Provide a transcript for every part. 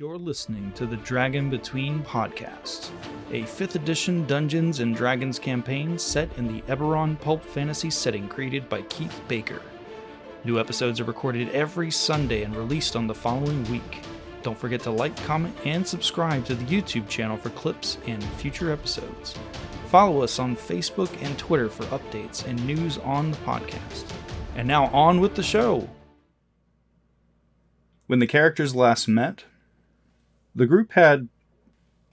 You're listening to the Dragon Between podcast, a 5th edition Dungeons & Dragons campaign set in the Eberron pulp fantasy setting created by Keith Baker. New episodes are recorded every Sunday and released on the following week. Don't forget to like, comment, and subscribe to the YouTube channel for clips and future episodes. Follow us on Facebook and Twitter for updates and news on the podcast. And now on with the show! When the characters last met, the group had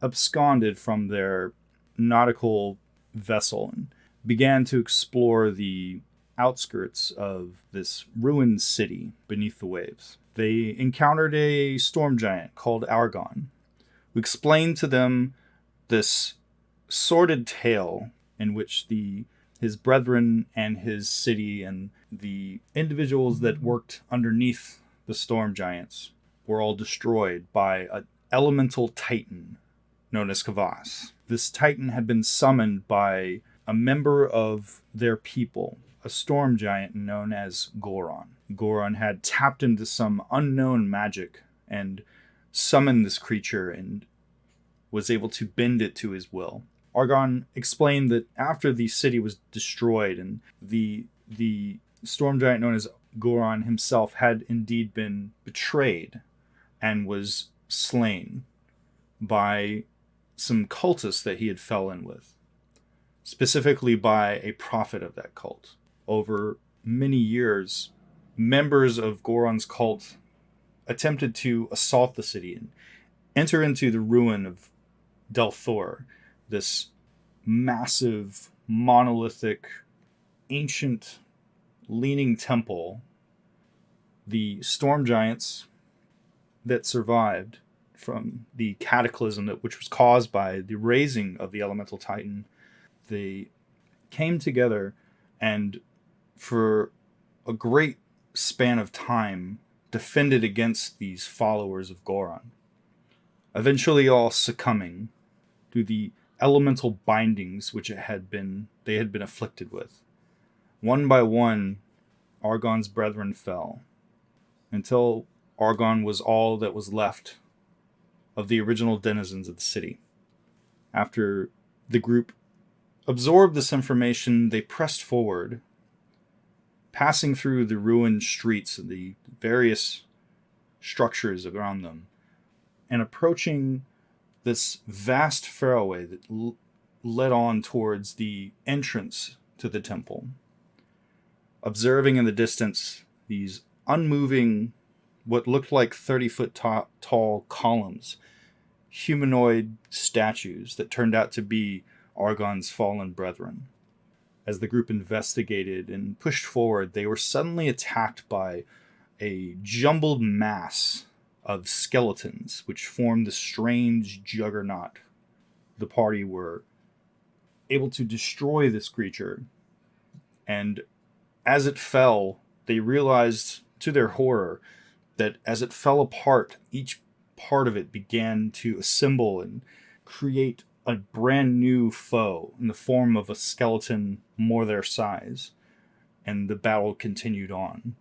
absconded from their nautical vessel and began to explore the outskirts of this ruined city beneath the waves. They encountered a storm giant called Goran, who explained to them this sordid tale in which his brethren and his city and the individuals that worked underneath the storm giants were all destroyed by an elemental titan known as Kavas. This titan had been summoned by a member of their people, a storm giant known as Goran. Goran had tapped into some unknown magic and summoned this creature and was able to bend it to his will. Goran explained that after the city was destroyed and the storm giant known as Goran himself had indeed been betrayed and was slain by some cultists that he had fell in with, specifically by a prophet of that cult. Over many years, members of Goran's cult attempted to assault the city and enter into the ruin of Delthor, this massive, monolithic, ancient, leaning temple. The storm giants that survived from the cataclysm which was caused by the raising of the elemental titan, they came together and for a great span of time defended against these followers of Goran, eventually all succumbing to the elemental bindings which they had been afflicted with. One by one, Argon's brethren fell, until Argon was all that was left of the original denizens of the city. After the group absorbed this information, they pressed forward, passing through the ruined streets and the various structures around them, and approaching this vast fairway that led on towards the entrance to the temple. Observing in the distance these unmoving, what looked like 30-foot tall columns, humanoid statues that turned out to be Argon's fallen brethren. As the group investigated and pushed forward, they were suddenly attacked by a jumbled mass of skeletons which formed this strange juggernaut. The party were able to destroy this creature, and as it fell, they realized to their horror that as it fell apart, each part of it began to assemble and create a brand new foe in the form of a skeleton more their size. And the battle continued on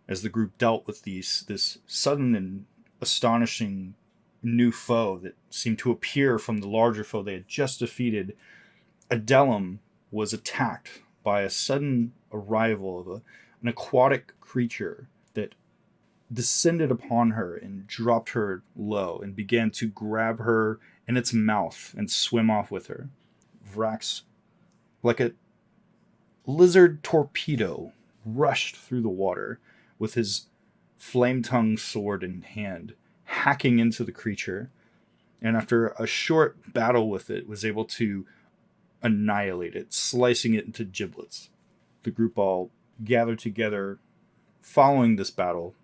as the group dealt with this sudden and astonishing new foe that seemed to appear from the larger foe they had just defeated. Adelum was attacked by a sudden arrival of an aquatic creature that descended upon her and dropped her low and began to grab her in its mouth and swim off with her. Vrax, like a lizard torpedo, rushed through the water with his flame-tongued sword in hand, hacking into the creature, and after a short battle with it, was able to annihilate it, slicing it into giblets. The group all gathered together following this battle,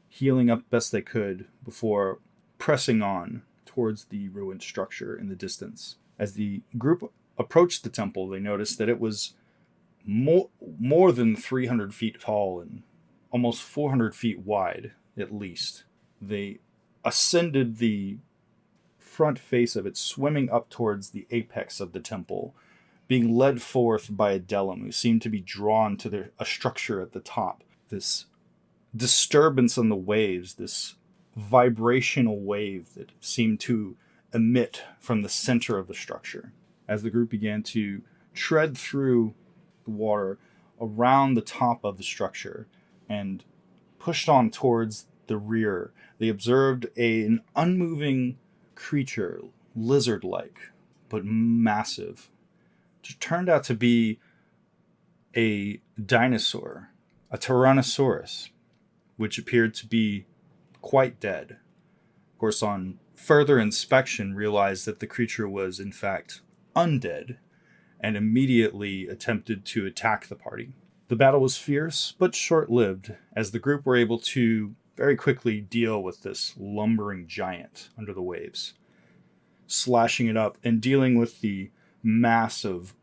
healing up best they could before pressing on towards the ruined structure in the distance. As the group approached the temple, they noticed that it was more than 300 feet tall and almost 400 feet wide, at least. They ascended the front face of it, swimming up towards the apex of the temple, being led forth by Adelum, who seemed to be drawn to a structure at the top. This disturbance on the waves, this vibrational wave that seemed to emit from the center of the structure. As the group began to tread through the water around the top of the structure and pushed on towards the rear, they observed an unmoving creature, lizard-like, but massive. It turned out to be a dinosaur, a Tyrannosaurus, which appeared to be quite dead. Of course, on further inspection, realized that the creature was, in fact, undead, and immediately attempted to attack the party. The battle was fierce, but short-lived, as the group were able to very quickly deal with this lumbering giant under the waves, slashing it up and dealing with the mass of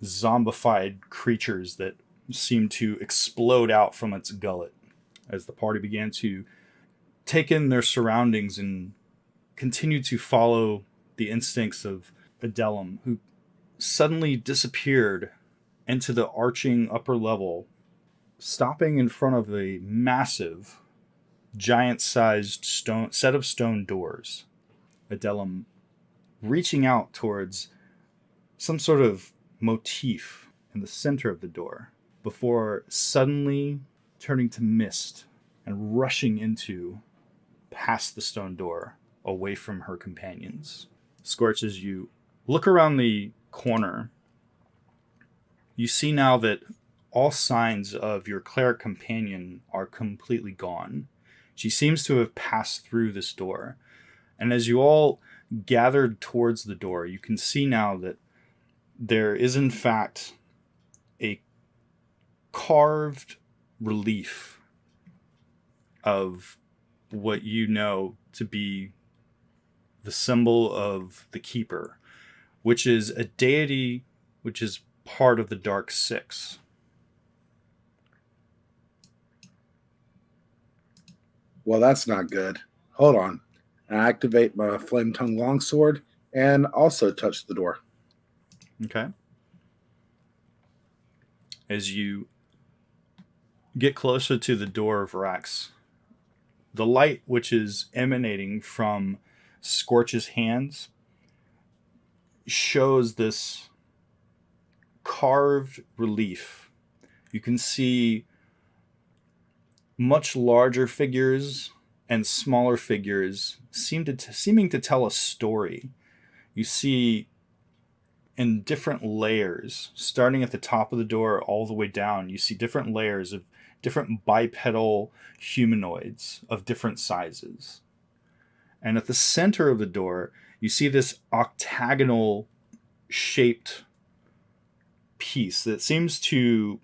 zombified creatures that seemed to explode out from its gullet as the party began to take in their surroundings and continue to follow the instincts of Adelum, who suddenly disappeared into the arching upper level, stopping in front of a massive, giant-sized set of stone doors. Adelum reaching out towards some sort of motif in the center of the door before suddenly turning to mist and rushing into past the stone door away from her companions. Scorch, as you look around the corner, you see now that all signs of your cleric companion are completely gone. She seems to have passed through this door. And as you all gathered towards the door, you can see now that there is in fact a carved relief of what you know to be the symbol of the Keeper, which is a deity which is part of the Dark Six. Well, that's not good. Hold on. I activate my Flame Tongue Longsword and also touch the door. Okay. As you get closer to the door of Rax, the light which is emanating from Scorch's hands shows this carved relief. You can see much larger figures and smaller figures seeming to tell a story. You see in different layers, starting at the top of the door all the way down, you see different layers of different bipedal humanoids of different sizes. And at the center of the door, you see this octagonal shaped piece that seems to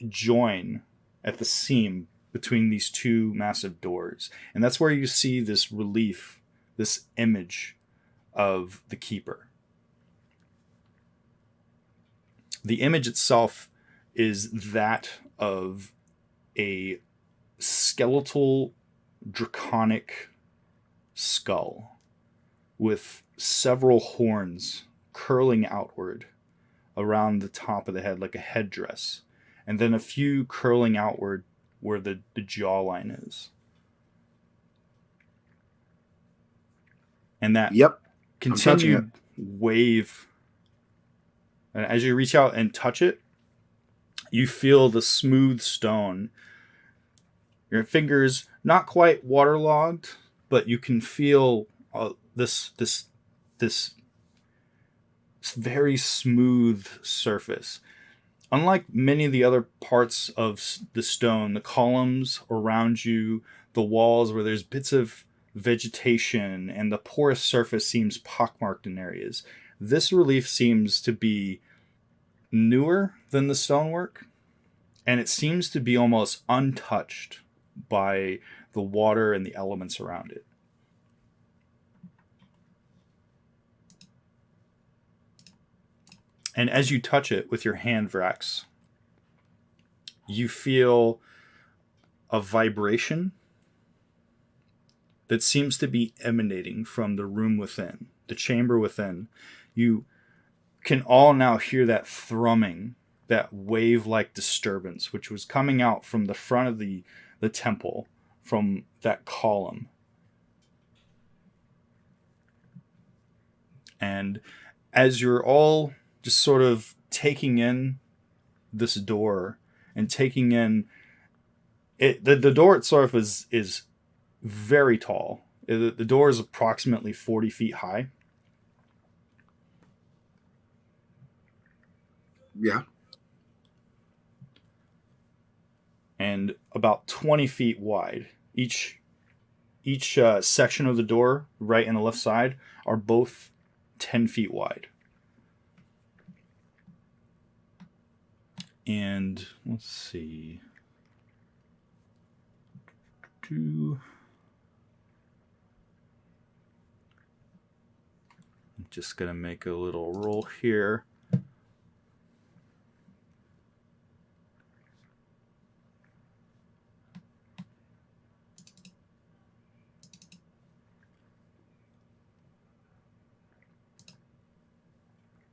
join at the seam between these two massive doors. And that's where you see this relief, this image of the Keeper. The image itself is that of a skeletal, draconic skull with several horns curling outward around the top of the head like a headdress, and then a few curling outward where the jawline is. And that continued wave, and as you reach out and touch it, you feel the smooth stone. Your fingers not quite waterlogged, but you can feel this very smooth surface. Unlike many of the other parts of the stone, the columns around you, the walls where there's bits of vegetation and the porous surface seems pockmarked in areas, this relief seems to be newer than the stonework, and it seems to be almost untouched by the water and the elements around it. And as you touch it with your hand, Vrax, you feel a vibration that seems to be emanating from the room within, the chamber within. You can all now hear that thrumming, that wave-like disturbance, which was coming out from the front of the temple, from that column. And as you're all just sort of taking in this door and taking in it, the door itself is very tall. The door is approximately 40 feet high. Yeah. And about 20 feet wide. Each section of the door, right and the left side, are both 10 feet wide. And let's see. I'm just going to make a little roll here.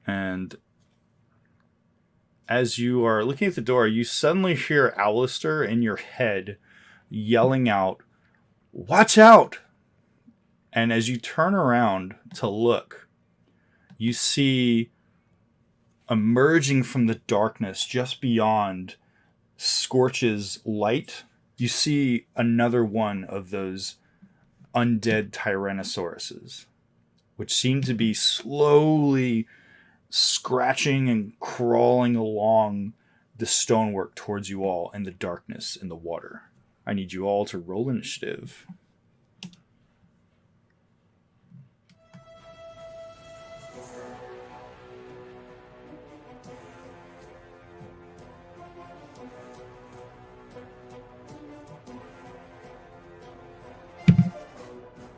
And as you are looking at the door, you suddenly hear Alistair in your head yelling out, "Watch out!" And as you turn around to look, you see emerging from the darkness just beyond Scorch's light, you see another one of those undead Tyrannosauruses, which seem to be slowly scratching and crawling along the stonework towards you all in the darkness in the water. I need you all to roll initiative.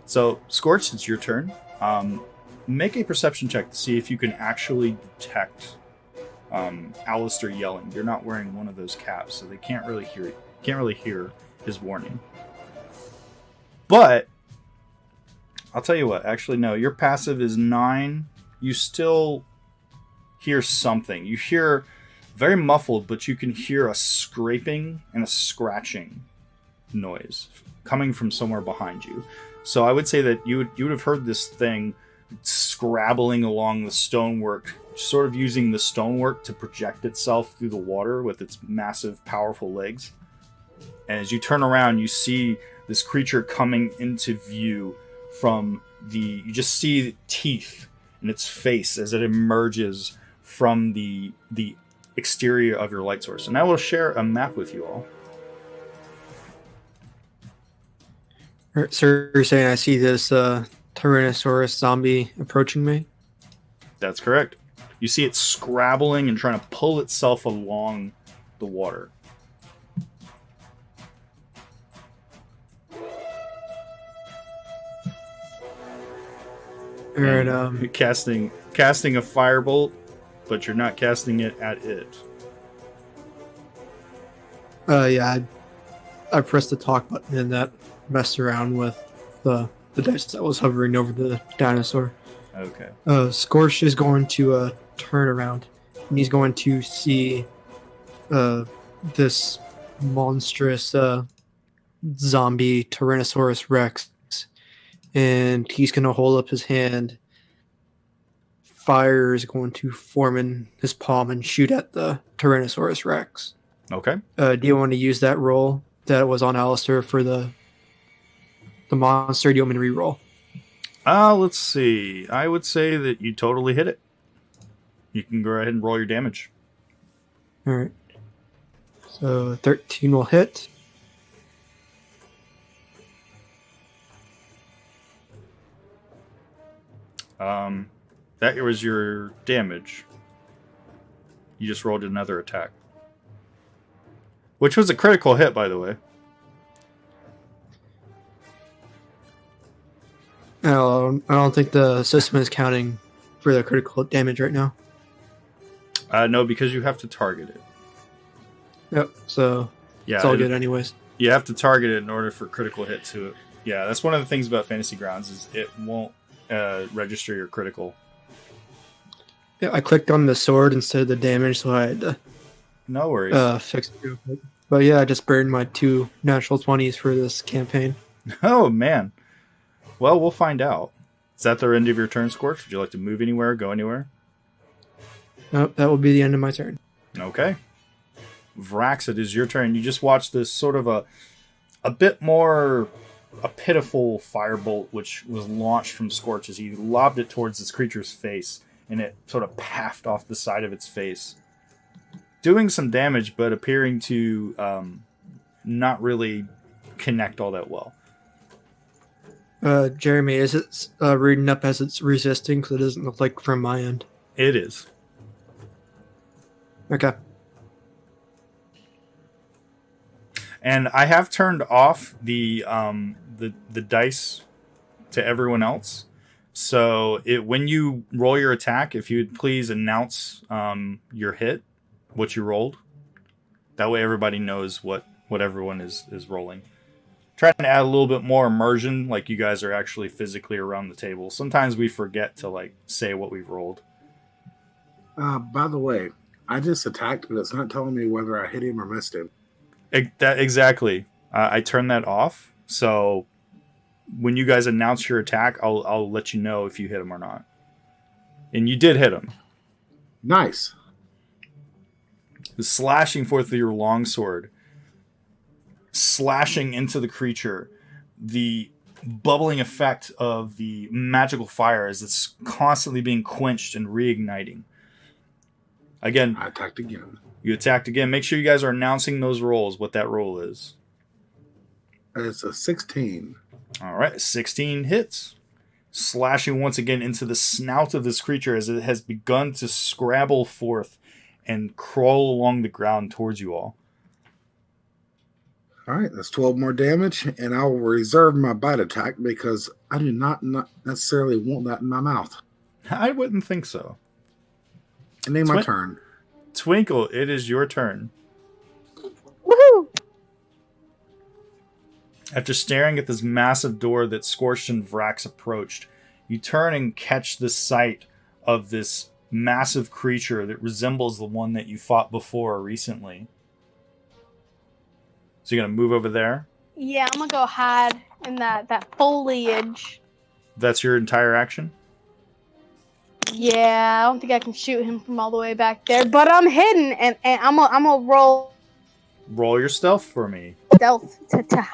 So, Scorch, it's your turn. Make a perception check to see if you can actually detect Alistair yelling. You're not wearing one of those caps, so they can't really hear it. Can't really hear his warning. But I'll tell you what. Actually, no. Your passive is 9. You still hear something. You hear very muffled, but you can hear a scraping and a scratching noise coming from somewhere behind you. So I would say that you would have heard this thing scrabbling along the stonework, sort of using the stonework to project itself through the water with its massive, powerful legs. And as you turn around, you see this creature coming into view from you just see the teeth in its face as it emerges from the exterior of your light source. And I will share a map with you all. So you're saying I see this Tyrannosaurus zombie approaching me? That's correct. You see it scrabbling and trying to pull itself along the water. Alright, You're casting a firebolt, but you're not casting it at it. yeah, I pressed the talk button and that messed around with the dice that was hovering over the dinosaur. Okay. Scorch is going to turn around, and he's going to see this monstrous zombie Tyrannosaurus Rex, and he's going to hold up his hand. Fire is going to form in his palm and shoot at the Tyrannosaurus Rex. Okay. Do you want to use that roll that was on Alistair for the monster? Do you want me to re-roll? Let's see. I would say that you totally hit it. You can go ahead and roll your damage. All right. So 13 will hit. That was your damage. You just rolled another attack. Which was a critical hit, by the way. I don't think the system is counting for the critical damage right now. No, because you have to target it. Yep, so Yeah, it's all good anyways. You have to target it in order for critical hit to... Yeah, that's one of the things about Fantasy Grounds is it won't register your critical. Yeah, I clicked on the sword instead of the damage, so I had to No worries. fix it real quick. But yeah, I just burned my 2 natural 20s for this campaign. Oh, man. Well, we'll find out. Is that the end of your turn, Scorch? Would you like to move anywhere, go anywhere? Nope, that will be the end of my turn. Okay. Vrax, it is your turn. You just watched this sort of a bit more a pitiful firebolt which was launched from Scorch as he lobbed it towards this creature's face, and it sort of paffed off the side of its face, doing some damage but appearing to not really connect all that well. Jeremy, is it reading up as it's resisting? Because it doesn't look like from my end. It is. Okay. And I have turned off the dice to everyone else. So when you roll your attack, if you would please announce your hit, what you rolled. That way everybody knows what everyone is rolling. Trying to add a little bit more immersion, like you guys are actually physically around the table. Sometimes we forget to say what we've rolled. By the way, I just attacked, but it's not telling me whether I hit him or missed him. Exactly. I turned that off, so when you guys announce your attack, I'll let you know if you hit him or not. And you did hit him. Nice. Slashing forth with your longsword, slashing into the creature, the bubbling effect of the magical fire as it's constantly being quenched and reigniting. Again, I attacked again. You attacked again. Make sure you guys are announcing those rolls, what that roll is. It's a 16. All right, 16 hits. Slashing once again into the snout of this creature as it has begun to scrabble forth and crawl along the ground towards you all. All right, that's 12 more damage, and I'll reserve my bite attack because I do not necessarily want that in my mouth. I wouldn't think so. And then my turn. Twinkle, it is your turn. Woohoo! After staring at this massive door that Scorched and Vrax approached, you turn and catch the sight of this massive creature that resembles the one that you fought before recently. So you're going to move over there? Yeah, I'm gonna go hide in that foliage. That's your entire action? Yeah, I don't think I can shoot him from all the way back there, but I'm hidden, and I'm gonna roll Roll your stealth for me. stealth to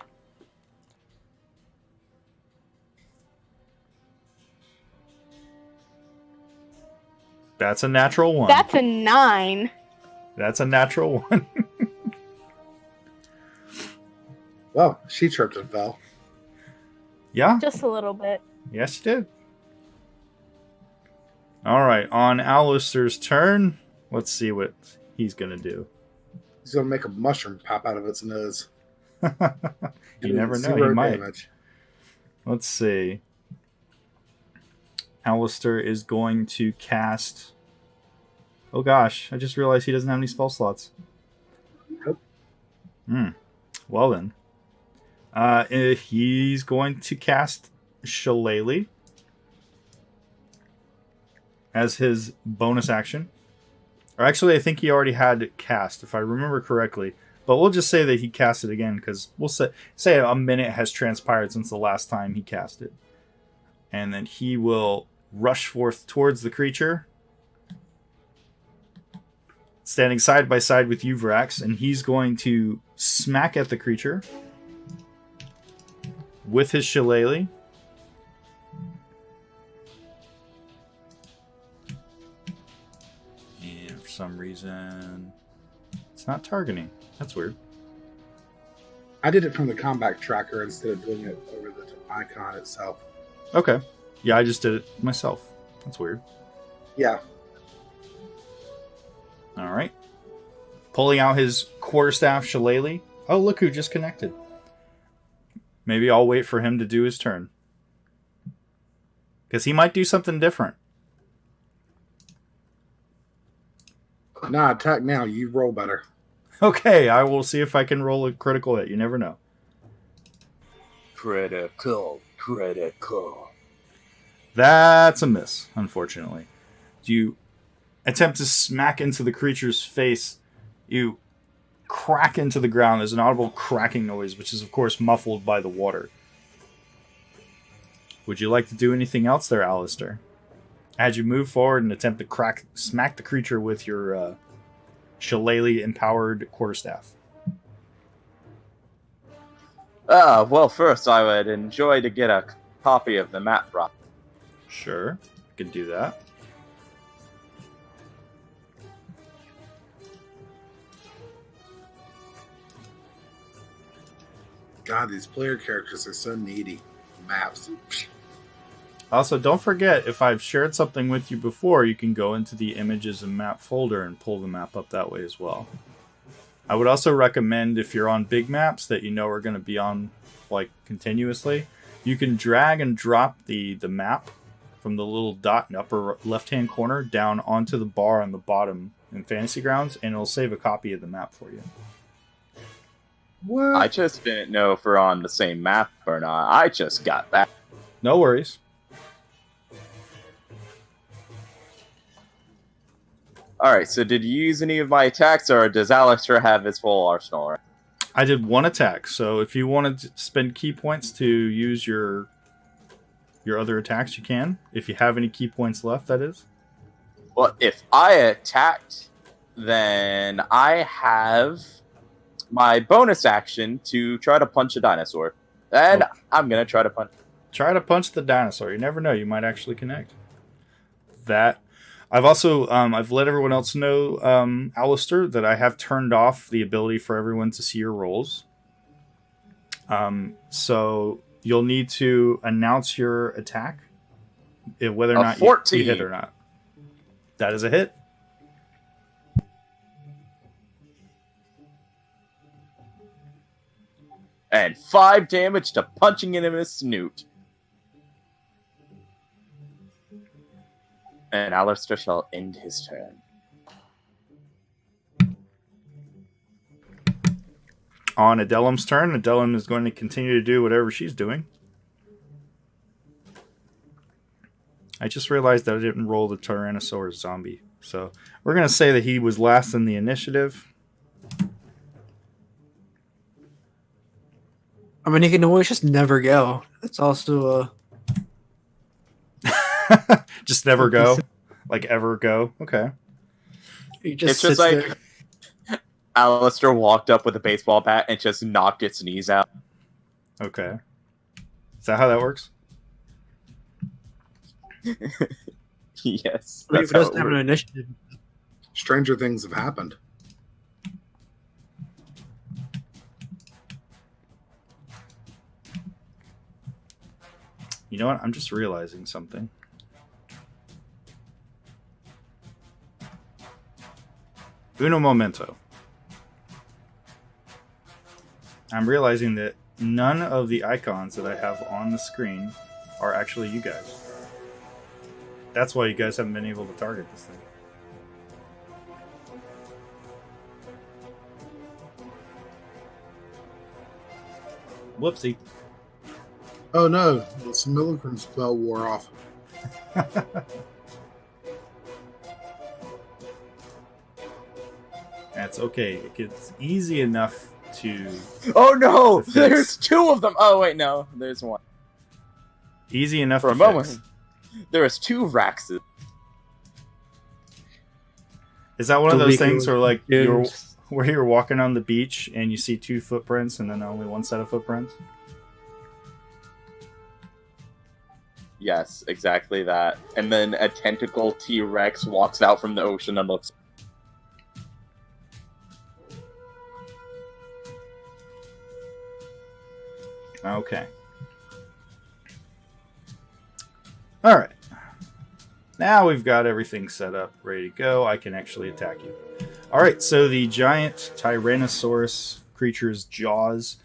That's a natural one. That's a 9. That's a natural one. Well, she tripped and fell. Yeah? Just a little bit. Yes, you did. All right, on Alistair's turn, let's see what he's going to do. He's going to make a mushroom pop out of its nose. You never know, he might. Damage. Let's see. Alistair is going to cast... Oh gosh, I just realized he doesn't have any spell slots. Nope. Well then. He's going to cast Shillelagh as his bonus action. Or actually, I think he already had it cast, if I remember correctly. But we'll just say that he cast it again, because we'll say a minute has transpired since the last time he cast it. And then he will rush forth towards the creature, standing side by side with you, Vrax, and he's going to smack at the creature with his shillelagh. And for some reason, it's not targeting. That's weird. I did it from the combat tracker instead of doing it over the icon itself. Okay. Yeah, I just did it myself. That's weird. Yeah. All right. Pulling out his quarterstaff shillelagh. Oh, look who just connected. Maybe I'll wait for him to do his turn. Because he might do something different. Nah, attack now. You roll better. Okay, I will see if I can roll a critical hit. You never know. Critical. That's a miss, unfortunately. You attempt to smack into the creature's face. You crack into the ground. There's an audible cracking noise, which is, of course, muffled by the water. Would you like to do anything else there, Alistair? As you move forward and attempt to smack the creature with your shillelagh-empowered quarterstaff. Well, first I would enjoy to get a copy of the map, bro. Sure, you can do that. God, these player characters are so needy. Maps. Also, don't forget, if I've shared something with you before, you can go into the images and map folder and pull the map up that way as well. I would also recommend, if you're on big maps that you know are going to be on like continuously, you can drag and drop the map from the little dot in the upper left-hand corner down onto the bar on the bottom in Fantasy Grounds, and it'll save a copy of the map for you. What? I just didn't know if we're on the same map or not. I just got that. No worries. Alright, so did you use any of my attacks, or does Alistair have his full arsenal? I did one attack, so if you wanted to spend key points to use your other attacks, you can. If you have any key points left, that is. Well, if I attacked, then I have my bonus action to try to punch a dinosaur. And I'm going to try to punch. Try to punch the dinosaur. You never know. You might actually connect. That. I've also, I've let everyone else know, Alistair, that I have turned off the ability for everyone to see your rolls. So you'll need to announce your attack, whether or not you hit or not. That is a hit. And 5 damage to punching him in his snoot. And Alistair shall end his turn. On Adelum's turn, Adelum is going to continue to do whatever she's doing. I just realized that I didn't roll the Tyrannosaurus zombie. So we're going to say that he was last in the initiative. I mean, he can always just never go. That's also Just never go? Like ever go? Okay. he just It's just sits like there. Alistair walked up with a baseball bat and just knocked its knees out. Okay. Is that how that works? Yes. I mean, That's if it how doesn't it have an works. initiative. Stranger things have happened. You know what? I'm just realizing something. Uno momento. I'm realizing that none of the icons that I have on the screen are actually you guys. That's why you guys haven't been able to target this thing. Whoopsie. Oh no, the simulacrum spell wore off. That's okay. It's easy enough to... Oh no! to fix. There's 2 of them! Oh wait, no. There's 1. Easy enough For to a moment, fix. there was 2 Raxes. Is that one of those things where like Dudes. where you're walking on the beach and you see 2 footprints and then only 1 set of footprints? Yes, exactly that. And then a tentacle T-Rex walks out from the ocean and looks. Okay. All right. Now we've got everything set up, ready to go. I can actually attack you. All right, so the giant Tyrannosaurus creature's jaws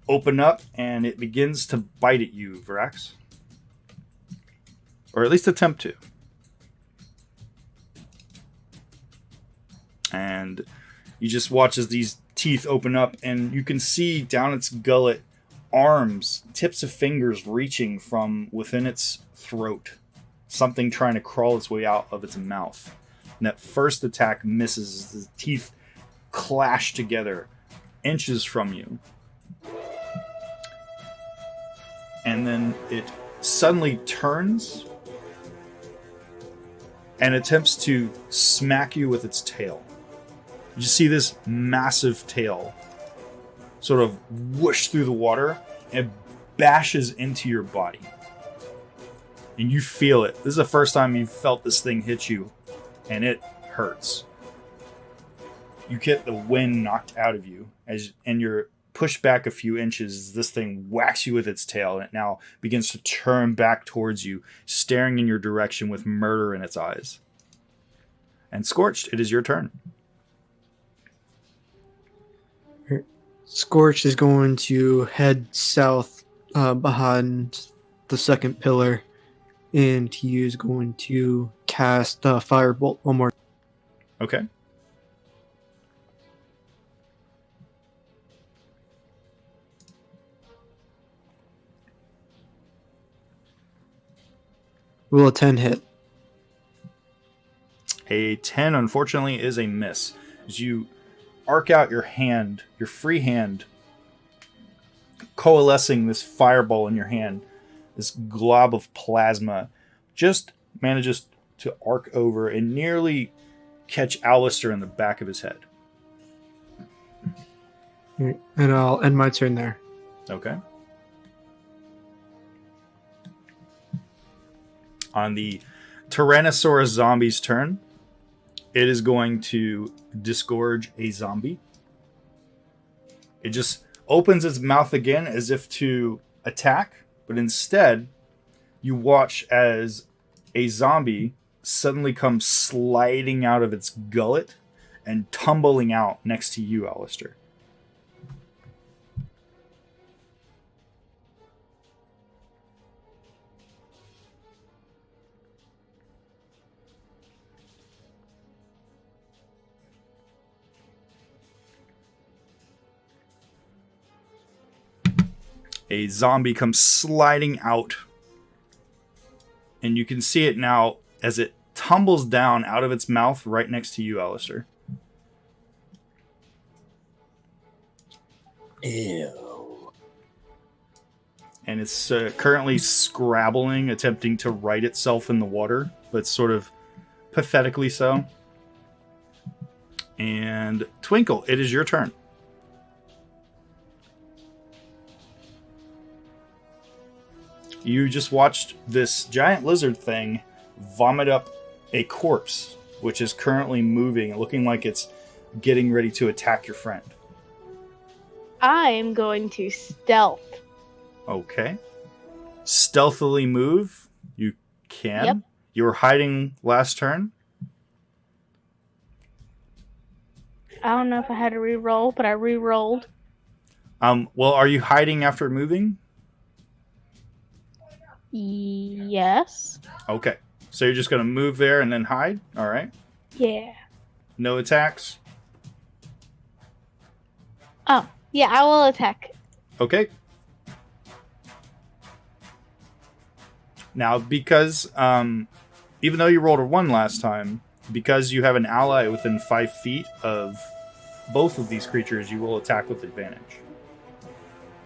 open up and it begins to bite at you, Virax. Or at least attempt to. And you just watch as these teeth open up and you can see down its gullet arms, tips of fingers reaching from within its throat. Something trying to crawl its way out of its mouth. And that first attack misses as the teeth clash together inches from you. And then it suddenly turns and attempts to smack you with its tail. You see this massive tail sort of whoosh through the water and bashes into your body. And you feel it. This is the first time you've felt this thing hit you, and it hurts. You get the wind knocked out of you, and you're pushed back a few inches as this thing whacks you with its tail, and it now begins to turn back towards you, staring in your direction with murder in its eyes. And Scorched, it is your turn. Scorch is going to head south behind the second pillar, and he is going to cast Firebolt one more. Okay. Will a 10 hit? A 10, unfortunately, is a miss. As you arc out your hand, your free hand, coalescing this fireball in your hand, this glob of plasma, just manages to arc over and nearly catch Alistair in the back of his head. Right, and I'll end my turn there. Okay. On the Tyrannosaurus zombie's turn, it is going to disgorge a zombie. It just opens its mouth again as if to attack, but instead, you watch as a zombie suddenly comes sliding out of its gullet and tumbling out next to you, Alistair. A zombie comes sliding out, and you can see it now as it tumbles down out of its mouth right next to you, Alistair. Ew. And it's currently scrabbling, attempting to right itself in the water, but sort of pathetically so. And Twinkle, it is your turn. You just watched this giant lizard thing vomit up a corpse, which is currently moving, looking like it's getting ready to attack your friend. I am going to stealth. Okay. Stealthily move. You can. Yep. You were hiding last turn. I don't know if I had to re-roll, but I re-rolled. Well, are you hiding after moving? Yes. Okay. So you're just going to move there and then hide? All right. Yeah. No attacks? Oh, yeah, I will attack. Okay. Now, because even though you rolled a 1 last time, because you have an ally within 5 feet of both of these creatures, you will attack with advantage.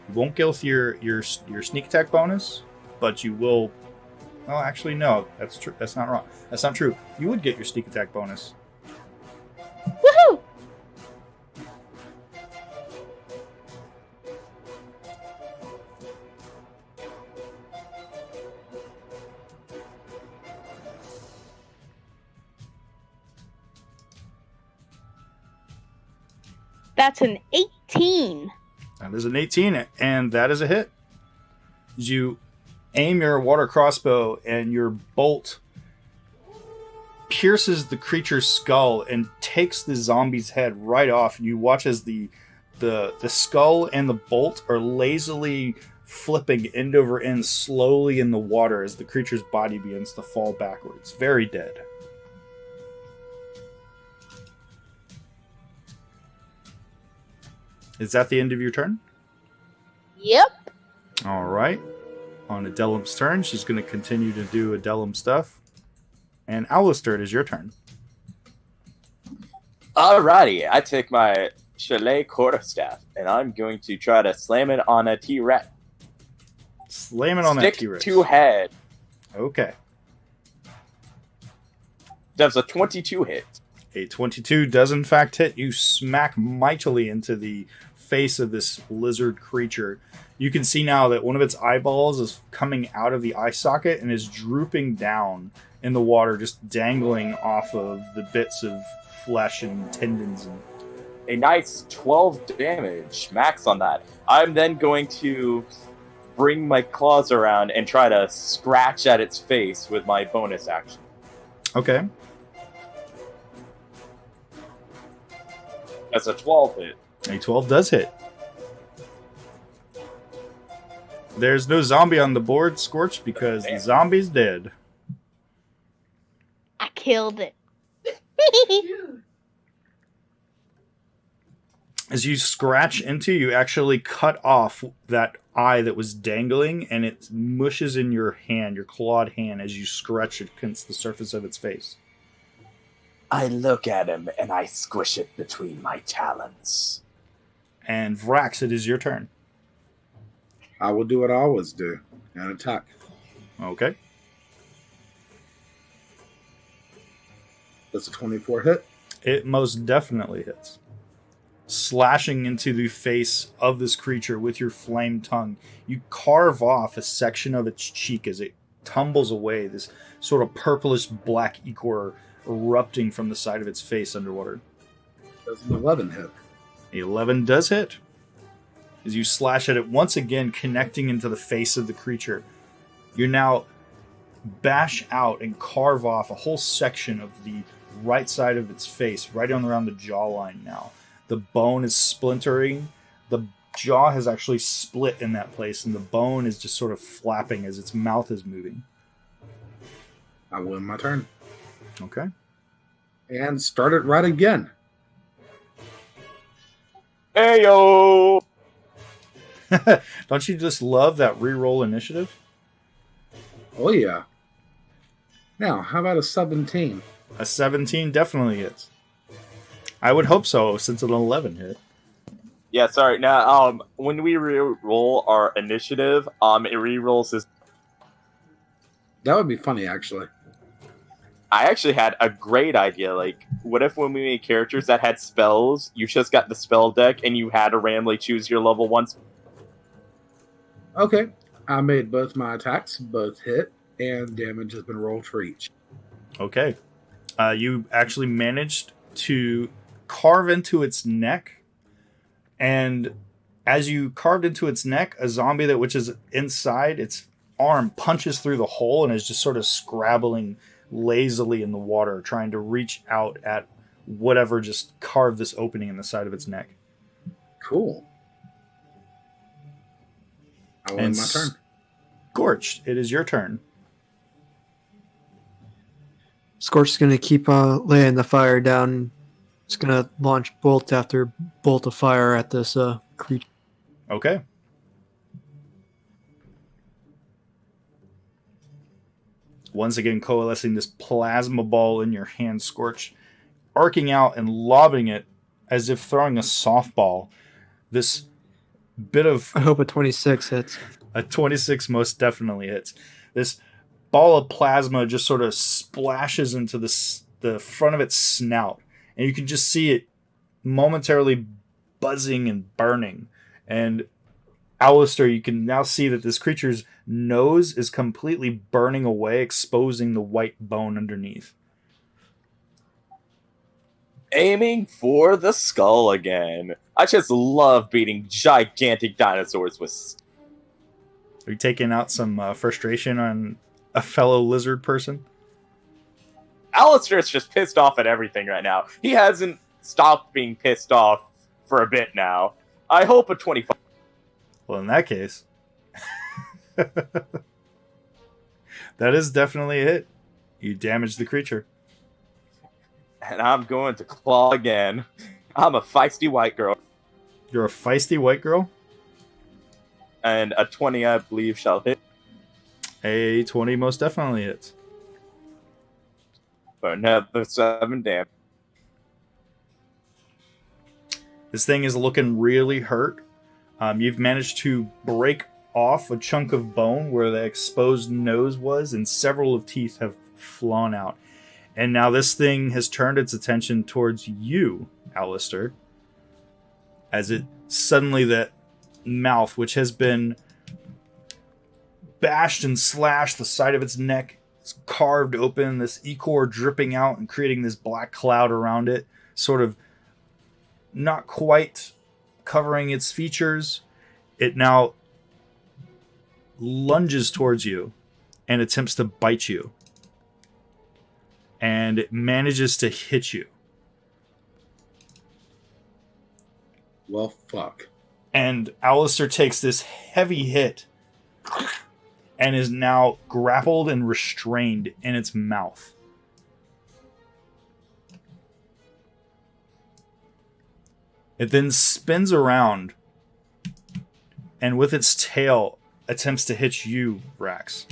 You won't get with your sneak attack bonus, but you will. Well, actually, no. That's true. That's not wrong. That's not true. You would get your sneak attack bonus. Woohoo! That's an 18. That is an 18, and that is a hit. You aim your water crossbow, and your bolt pierces the creature's skull and takes the zombie's head right off. And you watch as the skull and the bolt are lazily flipping end over end slowly in the water as the creature's body begins to fall backwards. Very dead. Is that the end of your turn? Yep. All right. On Adelum's turn, she's going to continue to do Adelum stuff. And Alistair, it is your turn. Alrighty, I take my Chalet quarterstaff, and I'm going to try to slam it on a T-Rex. Slam it on that Stick T-Rex. to head. Okay. Does a 22 hit? A 22 does in fact hit. You smack mightily into the face of this lizard creature. You can see now that one of its eyeballs is coming out of the eye socket and is drooping down in the water, just dangling off of the bits of flesh and tendons. A nice 12 damage max on that. I'm then going to bring my claws around and try to scratch at its face with my bonus action. Okay. That's a 12 hit. A 12 does hit. There's no zombie on the board, Scorch, because the zombie's dead. I killed it. As you scratch into, you actually cut off that eye that was dangling, and it mushes in your hand, your clawed hand, as you scratch it against the surface of its face. I look at him and I squish it between my talons. And Vrax, it is your turn. I will do what I always do and attack. Okay. That's a 24 hit. It most definitely hits. Slashing into the face of this creature with your flame tongue, you carve off a section of its cheek as it tumbles away, this sort of purplish black ichor erupting from the side of its face underwater. That's an 11 hit. 11 does hit. As you slash at it, once again connecting into the face of the creature, you now bash out and carve off a whole section of the right side of its face, right on around the jawline now. The bone is splintering. The jaw has actually split in that place, and the bone is just sort of flapping as its mouth is moving. I win my turn. Okay. And start it right again. Heyo! Don't you just love that reroll initiative? Oh, yeah. Now, how about a 17? A 17 definitely hits. I would hope so, since an 11 hit. Yeah, sorry. Now, when we re-roll our initiative, it re-rolls his. That would be funny, actually. I actually had a great idea. Like, what if when we made characters that had spells, you just got the spell deck and you had to randomly choose your level 1 Okay. I made both my attacks, both hit, and damage has been rolled for each. Okay. You actually managed to carve into its neck, and as you carved into its neck, a zombie which is inside its arm punches through the hole and is just sort of scrabbling lazily in the water, trying to reach out at whatever just carved this opening in the side of its neck. Cool. I win And my turn. Scorched, it is your turn. Scorch is going to keep laying the fire down. It's going to launch bolt after bolt of fire at this creature. Okay. Once again, coalescing this plasma ball in your hand, Scorch, arcing out and lobbing it as if throwing a softball. This bit of... I hope a 26 hits. A 26 most definitely hits. This ball of plasma just sort of splashes into the front of its snout, and you can just see it momentarily buzzing and burning. And Alistair, you can now see that this creature's nose is completely burning away, exposing the white bone underneath. Aiming for the skull again. I just love beating gigantic dinosaurs with... Are you taking out some frustration on a fellow lizard person? Alistair's just pissed off at everything right now. He hasn't stopped being pissed off for a bit now. I hope a 25... Well, in that case... that is definitely a hit. You damage the creature. And I'm going to claw again. I'm a feisty white girl. You're a feisty white girl? And a 20, I believe, shall hit. A 20 most definitely hits. For another 7 damage. This thing is looking really hurt. You've managed to break off a chunk of bone where the exposed nose was, and several of teeth have flown out. And now this thing has turned its attention towards you, Alistair, as it suddenly, that mouth, which has been bashed and slashed, the side of its neck is carved open, this ichor dripping out and creating this black cloud around it, sort of not quite covering its features. It now lunges towards you and attempts to bite you. And it manages to hit you. Well, fuck. And Alistair takes this heavy hit and is now grappled and restrained in its mouth. It then spins around and with its tail attempts to hit you, Rax.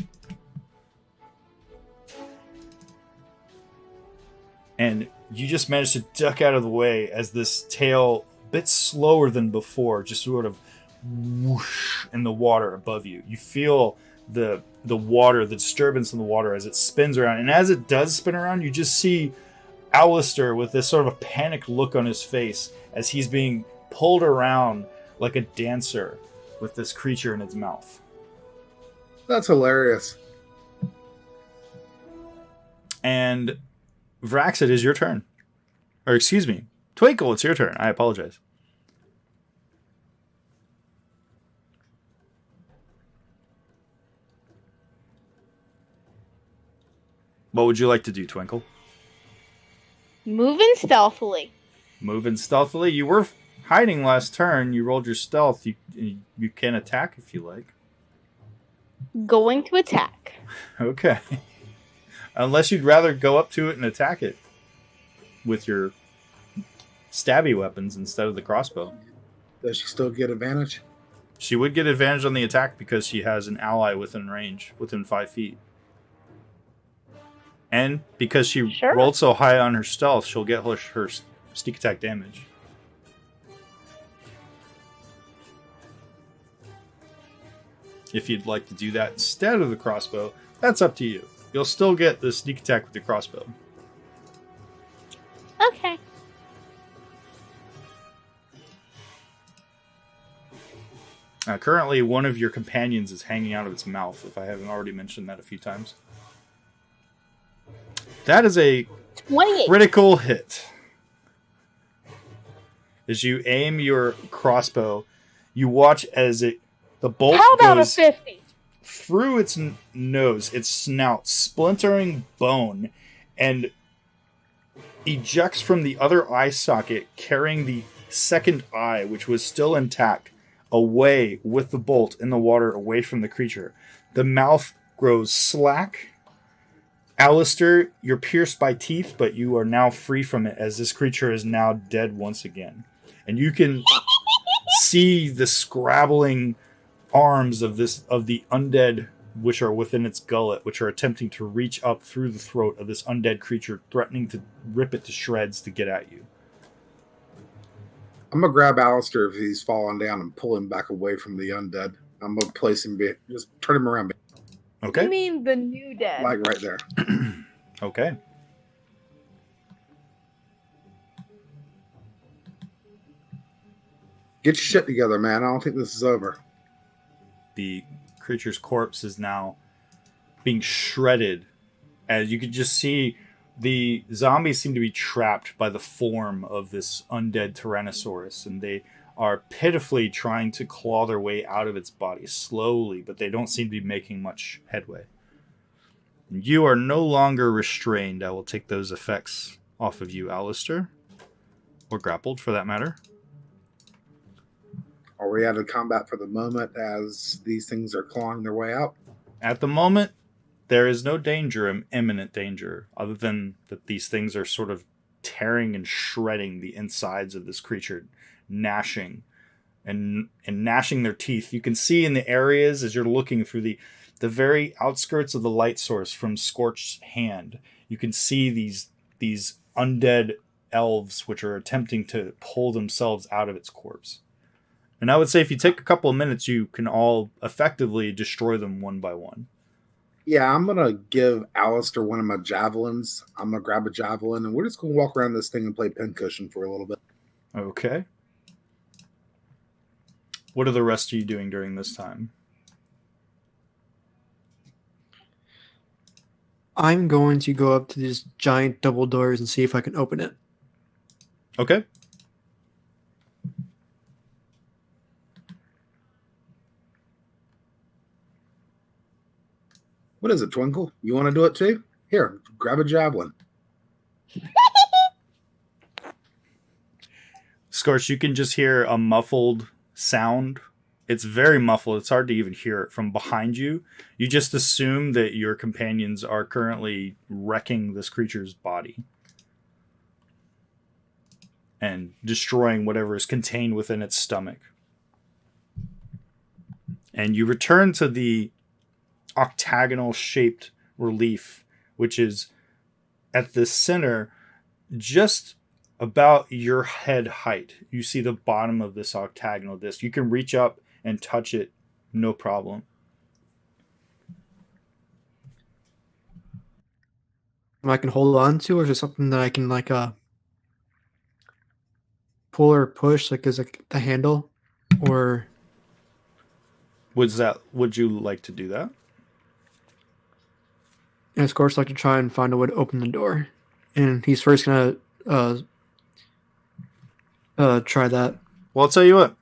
And you just manage to duck out of the way as this tail, a bit slower than before, just sort of whoosh in the water above you. You feel the water, the disturbance in the water as it spins around. And as it does spin around, you just see Alistair with this sort of a panicked look on his face as he's being pulled around like a dancer with this creature in its mouth. That's hilarious. And Vrax, it is your turn. Or excuse me, Twinkle, it's your turn. I apologize. What would you like to do, Twinkle? Moving stealthily. Moving stealthily. You were hiding last turn. You rolled your stealth. You can attack if you like. Going to attack. Okay. Unless you'd rather go up to it and attack it with your stabby weapons instead of the crossbow. Does she still get advantage? She would get advantage on the attack because she has an ally within range, within 5 feet. And because she rolled so high on her stealth, she'll get her sneak attack damage. If you'd like to do that instead of the crossbow, that's up to you. You'll still get the sneak attack with the crossbow. Okay. Currently, one of your companions is hanging out of its mouth, if I haven't already mentioned that a few times. That is a 28. critical hit. As you aim your crossbow, you watch as the bolt How about goes a 50? through its nose, its snout, splintering bone, and ejects from the other eye socket, carrying the second eye, which was still intact, away with the bolt in the water, away from the creature. The mouth grows slack. Alistair, you're pierced by teeth, but you are now free from it, as this creature is now dead once again. And you can see the scrabbling arms of the undead which are within its gullet, which are attempting to reach up through the throat of this undead creature, threatening to rip it to shreds to get at you. I'm going to grab Alistair if he's falling down and pull him back away from the undead. I'm going to place him, just turn him around. Okay. You mean the new dead? Like right there. Okay. Get your shit together, man. I don't think this is over. The creature's corpse is now being shredded. As you can just see, the zombies seem to be trapped by the form of this undead Tyrannosaurus, and they are pitifully trying to claw their way out of its body slowly, but they don't seem to be making much headway. You are no longer restrained. I will take those effects off of you, Alistair. Or grappled, for that matter. Are we out of combat for the moment as these things are clawing their way out? At the moment, there is no danger, imminent danger, other than that these things are sort of tearing and shredding the insides of this creature, gnashing and gnashing their teeth. You can see in the areas as you're looking through the very outskirts of the light source from Scorch's hand. You can see these undead elves which are attempting to pull themselves out of its corpse. And I would say if you take a couple of minutes, you can all effectively destroy them one by one. Yeah, I'm gonna give Alistair one of my javelins. I'm gonna grab a javelin, and we're just gonna walk around this thing and play pincushion for a little bit. Okay. What are the rest of you doing during this time? I'm going to go up to these giant double doors and see if I can open it. Okay. What is it, Twinkle? You want to do it too? Here, grab a javelin. Scorch, you can just hear a muffled sound. It's very muffled. It's hard to even hear it from behind you. You just assume that your companions are currently wrecking this creature's body and destroying whatever is contained within its stomach. And you return to the octagonal shaped relief, which is at the center, just about your head height. You see the bottom of this octagonal disc. You can reach up and touch it, no problem. I can hold on to, or is there something that I can pull or push, like as the handle, or Would you like to do that? and of course, like to try and find a way to open the door. And he's first gonna try that. Well, I'll tell you what.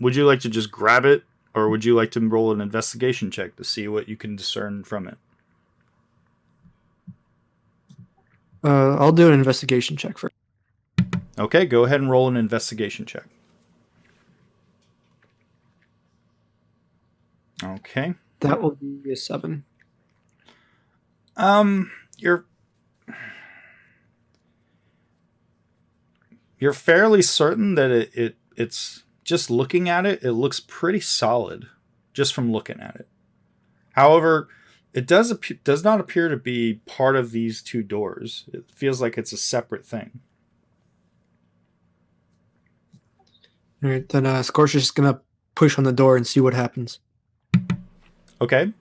Would you like to just grab it, or would you like to roll an investigation check to see what you can discern from it? I'll do an investigation check first. Okay, go ahead and roll an investigation check. Okay. That will be a 7. You're fairly certain that it's just looking at it, it looks pretty solid just from looking at it. However, it does not appear to be part of these two doors. It feels like it's a separate thing. All right, then Scorch is just gonna push on the door and see what happens. Okay.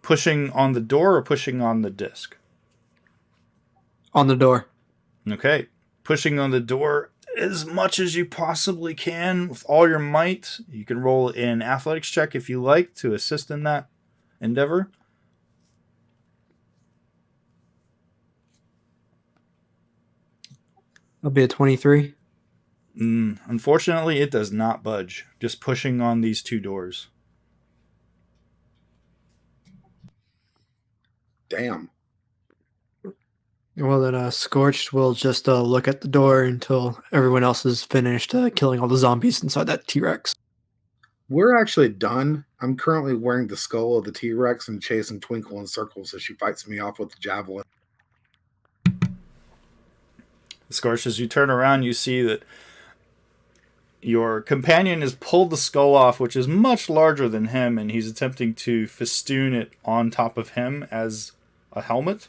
Pushing on the door or pushing on the disc? On the door. Okay. Pushing on the door as much as you possibly can with all your might. You can roll an athletics check if you like to assist in that endeavor. That'll be a 23. Unfortunately, it does not budge. Just pushing on these two doors. Damn. Well, then Scorched will just look at the door until everyone else is finished killing all the zombies inside that T-Rex. We're actually done. I'm currently wearing the skull of the T-Rex and chasing Twinkle in circles as she fights me off with the javelin. Scorch, as you turn around, you see that your companion has pulled the skull off, which is much larger than him, and he's attempting to festoon it on top of him as a helmet.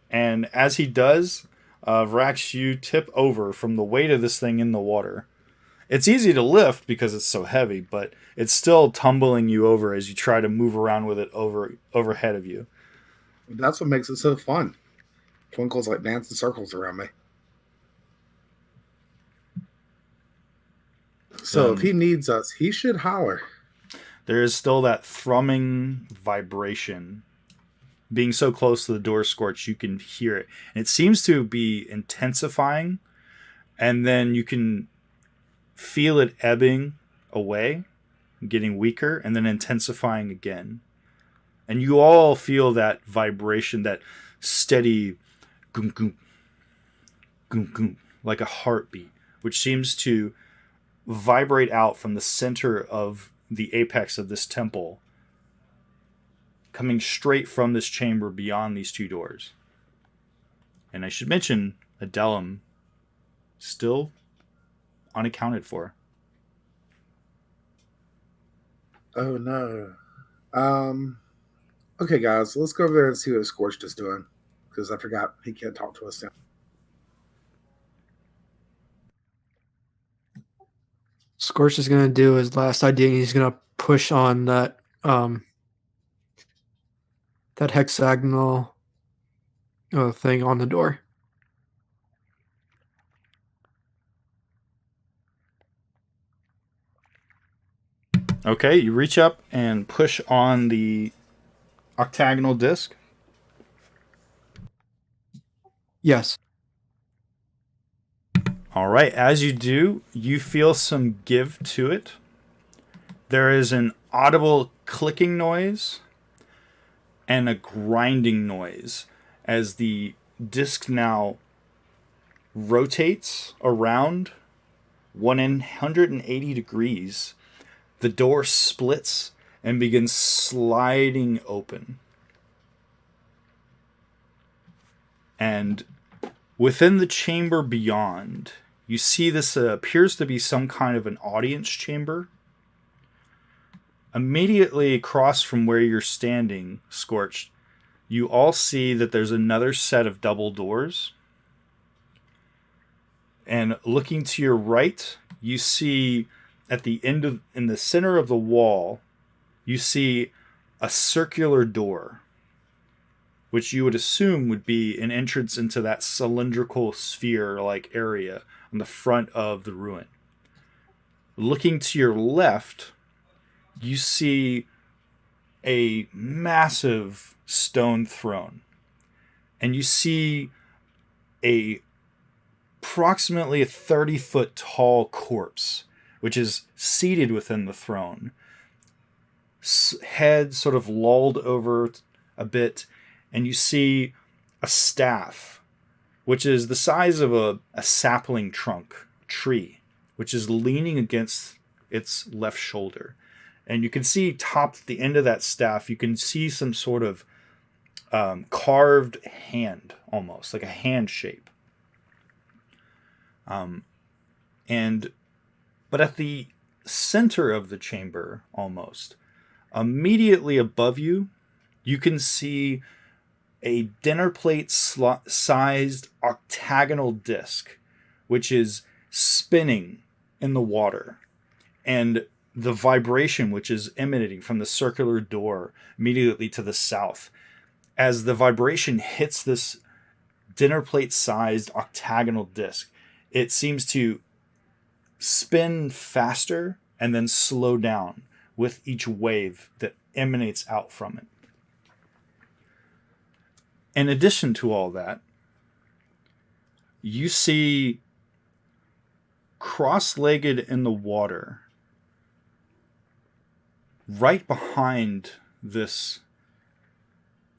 And as he does, Vrax, you tip over from the weight of this thing in the water. It's easy to lift because it's so heavy, but it's still tumbling you over as you try to move around with it overhead of you. That's what makes it so fun. Twinkle's like dancing circles around me. So if he needs us, he should holler. There is still that thrumming vibration. Being so close to the door, Scorch, you can hear it. And it seems to be intensifying, and then you can feel it ebbing away, getting weaker, and then intensifying again. And you all feel that vibration, that steady goom goom, goom goom, like a heartbeat, which seems to vibrate out from the center of the apex of this temple, coming straight from this chamber beyond these two doors. And I should mention, Adelum still unaccounted for. Oh no. Okay, guys, let's go over there and see what Scorched is doing, because I forgot he can't talk to us now. Scorch is going to do his last idea. And he's going to push on that that hexagonal thing on the door. Okay, you reach up and push on the octagonal disc. Yes. All right, as you do, you feel some give to it. There is an audible clicking noise and a grinding noise as the disc now rotates around 180 degrees. The door splits and begins sliding open. And within the chamber beyond, you see this appears to be some kind of an audience chamber. Immediately across from where you're standing, Scorched, you all see that there's another set of double doors. And looking to your right, you see at the end of, in the center of the wall, you see a circular door, which you would assume would be an entrance into that cylindrical sphere-like area on the front of the ruin. Looking to your left, you see a massive stone throne. And you see approximately a 30-foot tall corpse, which is seated within the throne. Head sort of lolled over a bit, and you see a staff, which is the size of a sapling tree, which is leaning against its left shoulder. And you can see topped at the end of that staff, you can see some sort of carved hand, almost like a hand shape. But at the center of the chamber, almost, immediately above you, you can see a dinner plate sized octagonal disc, which is spinning in the water. And the vibration which is emanating from the circular door immediately to the south, as the vibration hits this dinner plate sized octagonal disc, it seems to spin faster and then slow down with each wave that emanates out from it. In addition to all that, you see cross-legged in the water, right behind this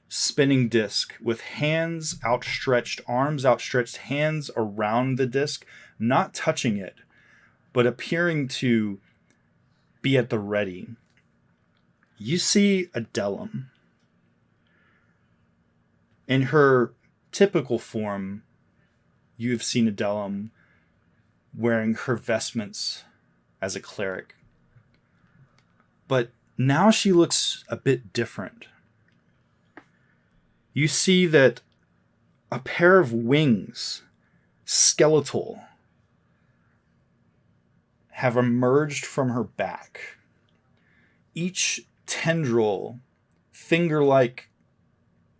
spinning disc, with hands outstretched, arms outstretched, hands around the disc, not touching it, but appearing to be at the ready. You see Adelum. In her typical form, you've seen Adelum wearing her vestments as a cleric. But now she looks a bit different. You see that a pair of wings, skeletal, have emerged from her back. Each tendril, finger-like,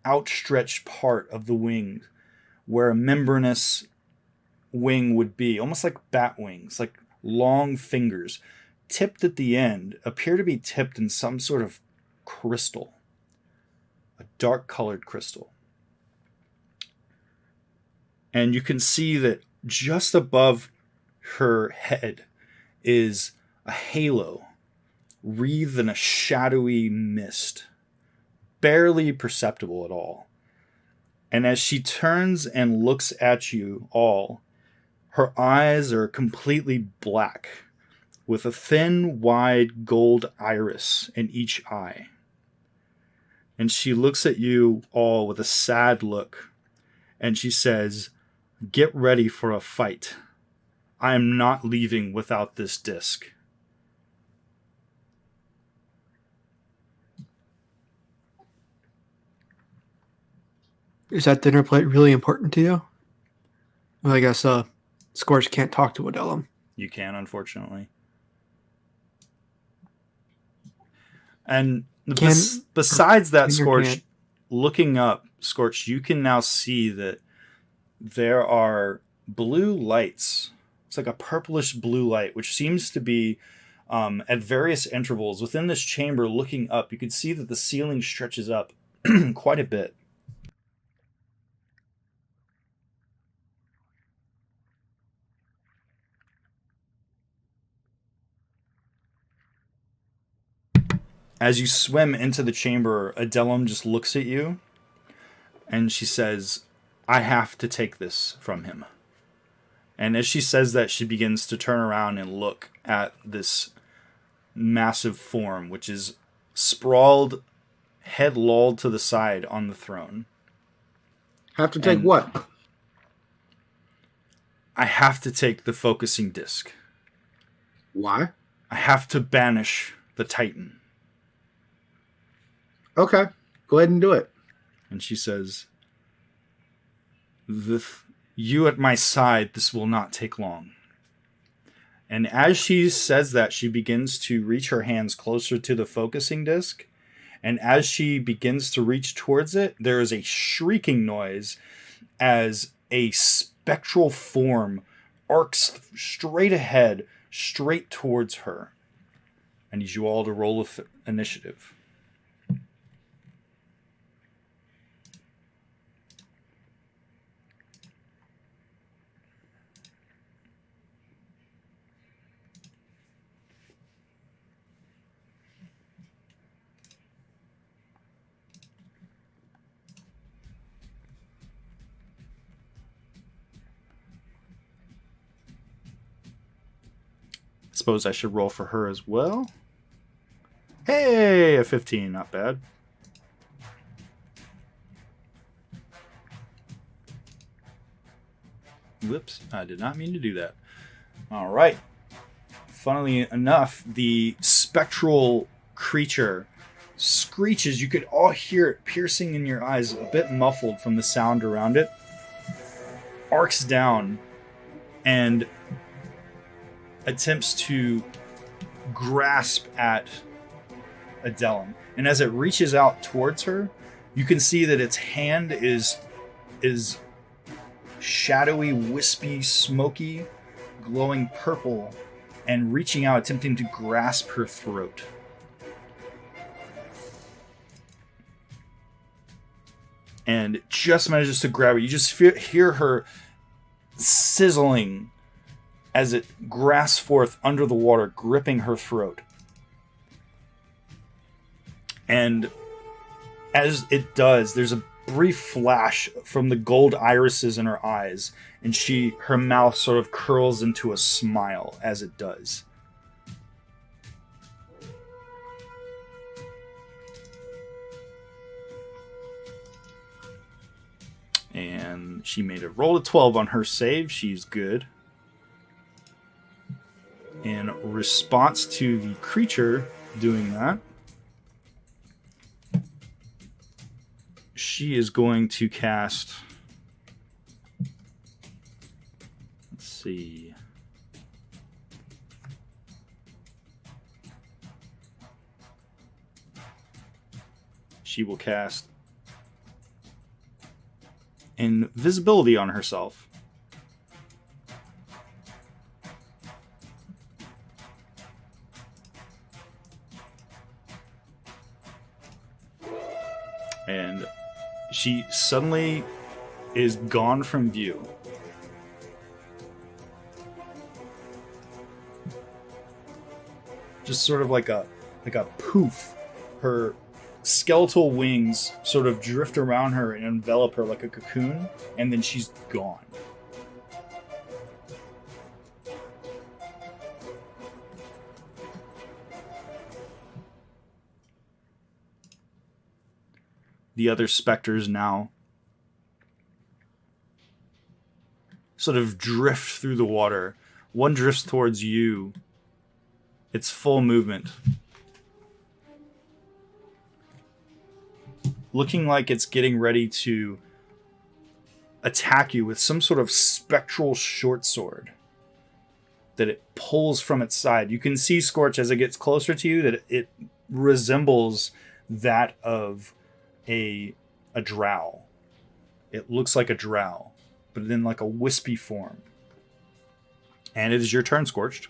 outstretched part of the wing, where a membranous wing would be, almost like bat wings, like long fingers, tipped at the end, appear to be tipped in some sort of crystal, a dark-colored crystal. And you can see that just above her head is a halo wreathed in a shadowy mist, barely perceptible at all. And as she turns and looks at you all, her eyes are completely black, with a thin, wide gold iris in each eye. And she looks at you all with a sad look, and she says, "Get ready for a fight. I am not leaving without this disc." Is that dinner plate really important to you? Well, I guess Scorch can't talk to Adelum. You can, unfortunately. And Can- besides that, Finger Scorch, can't. looking up, Scorch, you can now see that there are blue lights. It's like a purplish blue light, which seems to be at various intervals within this chamber. Looking up, you can see that the ceiling stretches up quite a bit. As you swim into the chamber, Adelum just looks at you and she says, I have to take this from him. And as she says that, she begins to turn around and look at this massive form, which is sprawled, head lolled to the side on the throne. Have to take And- what? I have to take the focusing disc. Why? I have to banish the Titan. Okay, go ahead and do it. And she says, With you at my side, this will not take long. And as she says that, she begins to reach her hands closer to the focusing disc. And as she begins to reach towards it, there is a shrieking noise as a spectral form arcs straight ahead, straight towards her. I need you all to roll initiative. Suppose I should roll for her as well. Hey, a 15, not bad. Whoops, I did not mean to do that. All right. Funnily enough, the spectral creature screeches. You could all hear it piercing in your eyes, a bit muffled from the sound around it. Arcs down and attempts to grasp at Adelum. And as it reaches out towards her, you can see that its hand is shadowy, wispy, smoky, glowing purple, and reaching out, attempting to grasp her throat. And just manages to grab her. You just hear her sizzling as it grasps forth under the water, gripping her throat. And as it does, there's a brief flash from the gold irises in her eyes, and her mouth sort of curls into a smile as it does. And she made a roll of 12 on her save. She's good. In response to the creature doing that, she is going to cast... Let's see. She will cast invisibility on herself. And she suddenly is gone from view. Just sort of like a poof. Her skeletal wings sort of drift around her and envelop her like a cocoon, and then she's gone. The other specters now sort of drift through the water. One drifts towards you. Its full movement. Looking like it's getting ready to attack you with some sort of spectral short sword that it pulls from its side. You can see, Scorch, as it gets closer to you, that it resembles that of a drow. It looks like a drow, but in like a wispy form. And it is your turn, Scorched.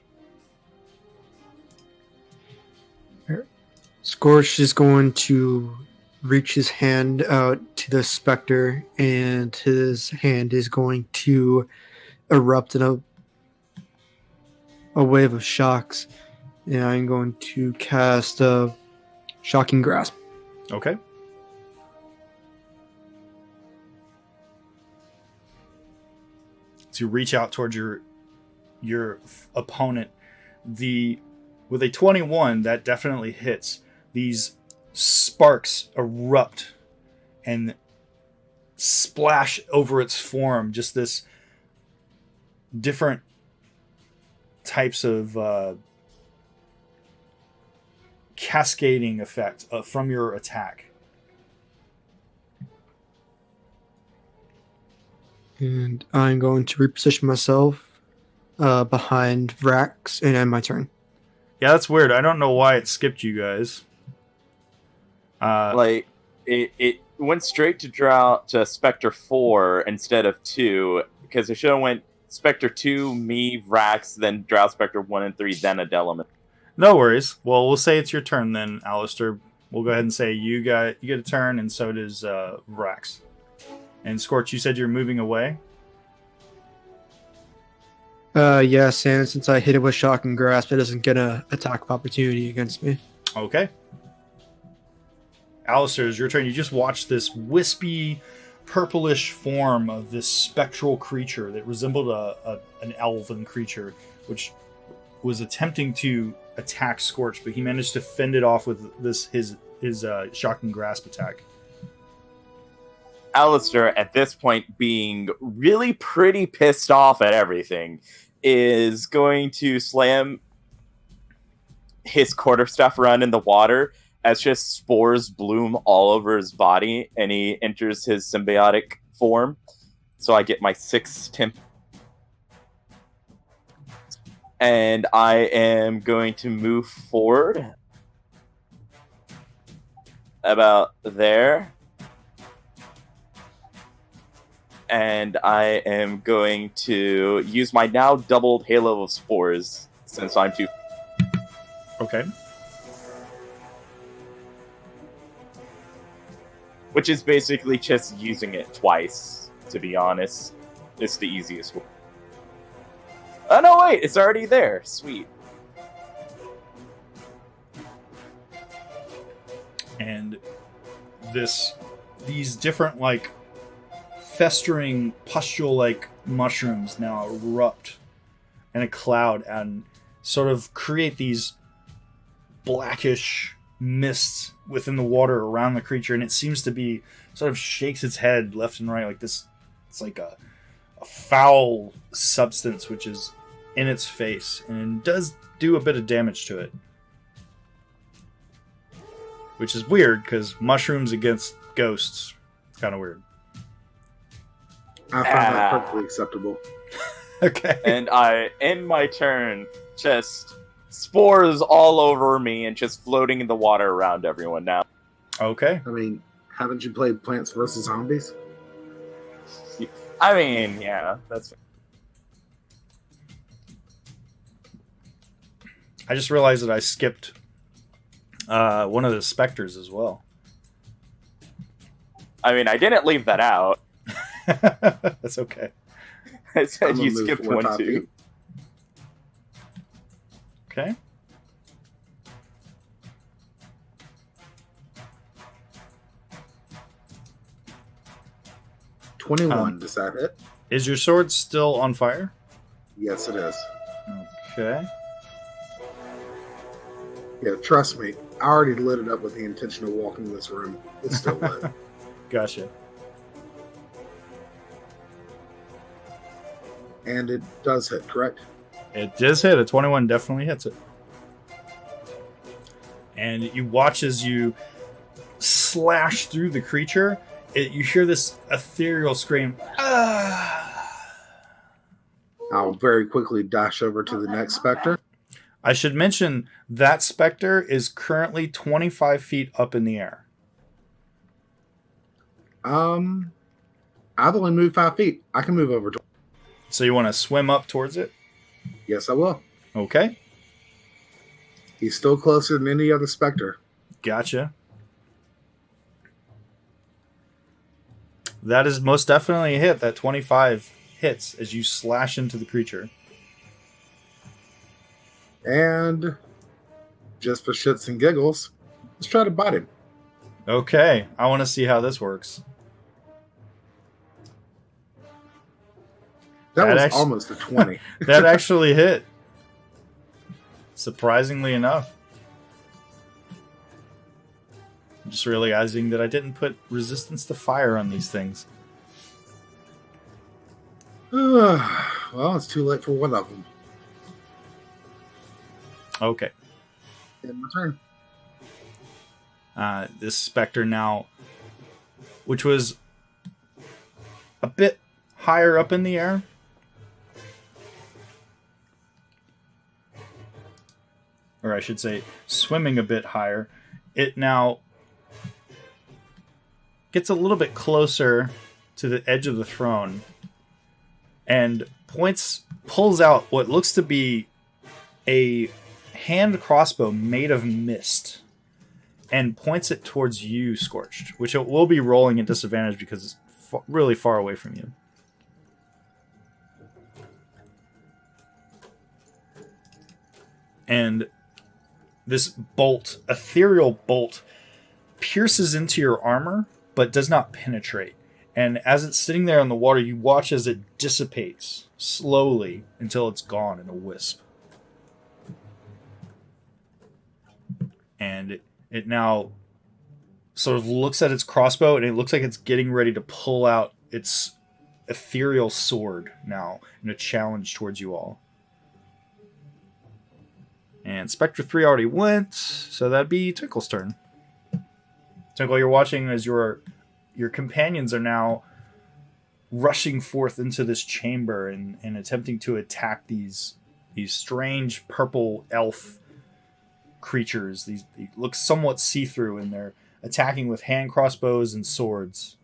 Scorch is going to reach his hand out to the specter, and his hand is going to erupt in a wave of shocks. And I'm going to cast a Shocking Grasp. Okay. To reach out towards your opponent, with a 21 that definitely hits. These sparks erupt and splash over its form. Just this different types of cascading effect from your attack. And I'm going to reposition myself behind Vrax and end my turn. Yeah, that's weird. I don't know why it skipped you guys. Like it went straight to Spectre 4 instead of 2, because it should have went Spectre 2, me, Vrax, then Drow Spectre 1 and 3, then Adelaman. No worries. Well, we'll say it's your turn then, Alistair. We'll go ahead and say you get a turn, and so does Vrax. And Scorch, you said you're moving away? Yes, and since I hit it with Shocking Grasp, it doesn't get an attack of opportunity against me. Okay. Alistair, it's your turn. You just watched this wispy, purplish form of this spectral creature that resembled an elven creature, which was attempting to attack Scorch, but he managed to fend it off with his Shocking Grasp attack. Alistair, at this point, being really pretty pissed off at everything, is going to slam his quarterstaff around in the water as just spores bloom all over his body, and he enters his symbiotic form. So I get my 6 temp. And I am going to move forward about there. And I am going to use my now doubled Halo of Spores, since I'm too... Okay. Which is basically just using it twice, to be honest. It's the easiest one. Oh, no, wait, it's already there. Sweet. And these different, like, festering pustule-like mushrooms now erupt in a cloud and sort of create these blackish mists within the water around the creature, and it seems to be sort of shakes its head left and right like this. It's like a foul substance which is in its face and does do a bit of damage to it, which is weird because mushrooms against ghosts, kind of weird. I find that perfectly acceptable. Okay. And I end my turn just spores all over me and just floating in the water around everyone now. Okay. I mean, haven't you played Plants vs. Zombies? I mean, yeah, that's... I just realized that I skipped one of the specters as well. I mean, I didn't leave that out. That's okay. I said you skipped 1, 2. Okay. $21, does that hit? Is your sword still on fire? Yes, it is. Okay. Yeah, trust me. I already lit it up with the intention of walking this room. It's still lit. Gotcha. And it does hit, correct? It does hit. A 21 definitely hits it. And you watch as you slash through the creature. You hear this ethereal scream. Ah! I'll very quickly dash over to the next specter. I should mention that specter is currently 25 feet up in the air. I've only moved 5 feet. I can move over to. So you want to swim up towards it? Yes, I will. Okay. He's still closer than any other specter. Gotcha. That is most definitely a hit. That 25 hits as you slash into the creature. And just for shits and giggles, let's try to bite him. Okay. I want to see how this works. That was almost a 20. That actually hit. Surprisingly enough. I'm just realizing that I didn't put resistance to fire on these things. Well, it's too late for one of them. Okay. In my turn. This specter now, which was a bit higher up in the air, or I should say swimming a bit higher, it now gets a little bit closer to the edge of the throne and pulls out what looks to be a hand crossbow made of mist and points it towards you, Scorched, which it will be rolling at disadvantage because it's really far away from you. And this bolt, ethereal bolt, pierces into your armor, but does not penetrate. And as it's sitting there in the water, you watch as it dissipates slowly until it's gone in a wisp. And it now sort of looks at its crossbow, and it looks like it's getting ready to pull out its ethereal sword now in a challenge towards you all. And Spectre 3 already went, so that'd be Twinkle's turn. Twinkle, you're watching as your companions are now rushing forth into this chamber and attempting to attack these strange purple elf creatures. They look somewhat see-through, and they're attacking with hand crossbows and swords.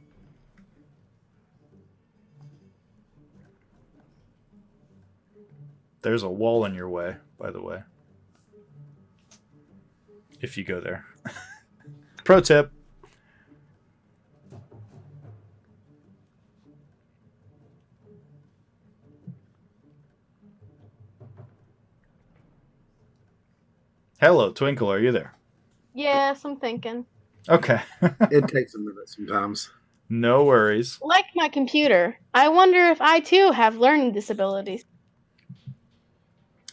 There's a wall in your way, by the way. If you go there. Pro tip. Hello, Twinkle, are you there? Yes, I'm thinking. Okay. It takes a minute sometimes. No worries. Like my computer, I wonder if I too have learning disabilities.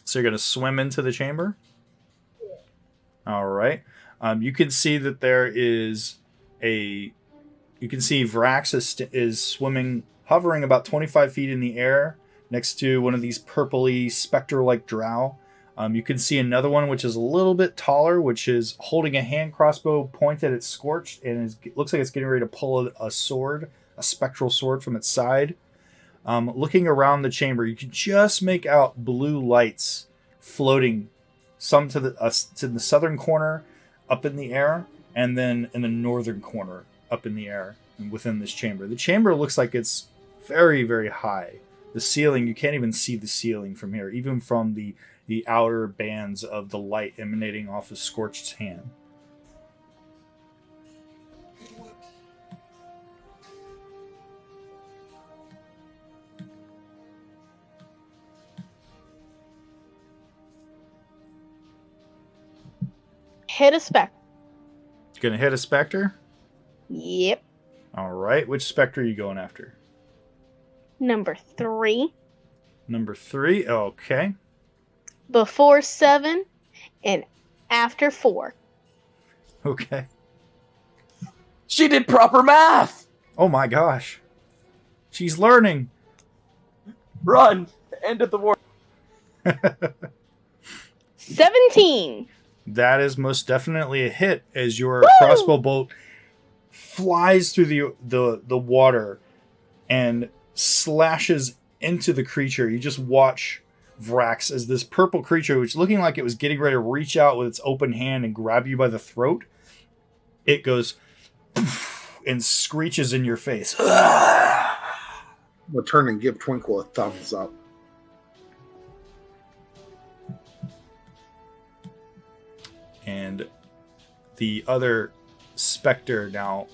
So you're going to swim into the chamber? All right. You can see that there is you can see Vrax is swimming, hovering about 25 feet in the air next to one of these purpley specter-like drow. You can see another one which is a little bit taller, which is holding a hand crossbow pointed at Scorched, and looks like it's getting ready to pull a sword, a spectral sword from its side. Looking around the chamber, you can just make out blue lights floating, some to the southern corner up in the air, and then in the northern corner up in the air and within this chamber. The chamber looks like it's very, very high. The ceiling, you can't even see the ceiling from here, even from the outer bands of the light emanating off of Scorched's hand. Hit a spec. You gonna hit a specter? Yep. All right. Which specter are you going after? Number 3. Number 3. Okay. Before 7 and after 4. Okay. She did proper math! Oh my gosh. She's learning. Run! End of the war. 17. That is most definitely a hit as your crossbow bolt flies through the water and slashes into the creature. You just watch Vrax, as this purple creature, which looking like it was getting ready to reach out with its open hand and grab you by the throat, it goes and screeches in your face. We'll turn and give Twinkle a thumbs up. And the other specter now